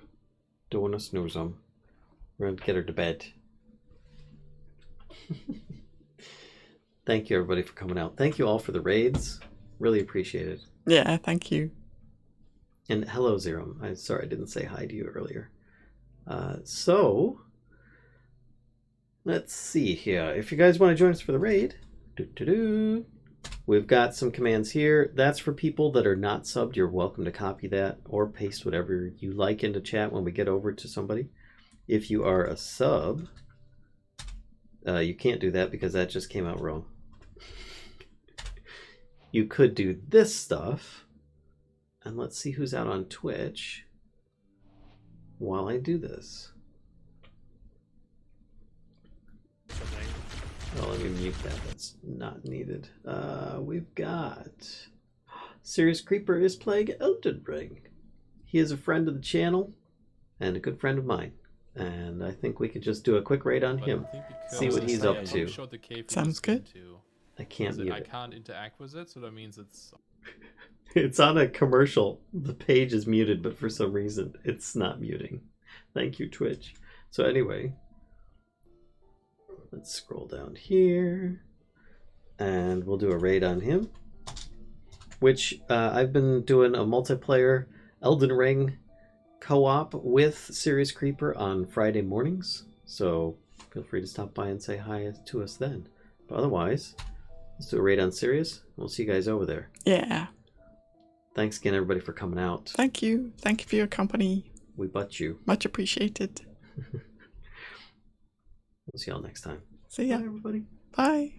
doing a snooze on. We're going to get her to bed. Thank you everybody for coming out. Thank you all for the raids. Really appreciate it. Yeah, thank you. And hello Zerum. I'm sorry I didn't say hi to you earlier. So let's see here. If you guys want to join us for the raid, we've got some commands here. That's for people that are not subbed. You're welcome to copy that or paste whatever you like into chat when we get over to somebody. If you are a sub, you can't do that because that just came out wrong. You could do this stuff. And let's see who's out on Twitch while I do this. Oh, let me mute that. That's not needed. We've got... Serious Creeper is playing Elden Ring. He is a friend of the channel and a good friend of mine. And I think we could just do a quick raid on him. See what he's up to. Sounds good. I can't mute it. I can't interact with it, so that means it's... It's on a commercial. The page is muted, but for some reason it's not muting. Thank you, Twitch. So anyway, let's scroll down here. And we'll do a raid on him. Which I've been doing a multiplayer Elden Ring co-op with Serious Creeper on Friday mornings, so feel free to stop by and say hi to us then. But otherwise, let's do a raid on Serious. We'll see you guys over there. Yeah. Thanks again, everybody, for coming out. Thank you. Thank you for your company. We butt you. Much appreciated. We'll see y'all next time. See ya. Bye, everybody. Bye.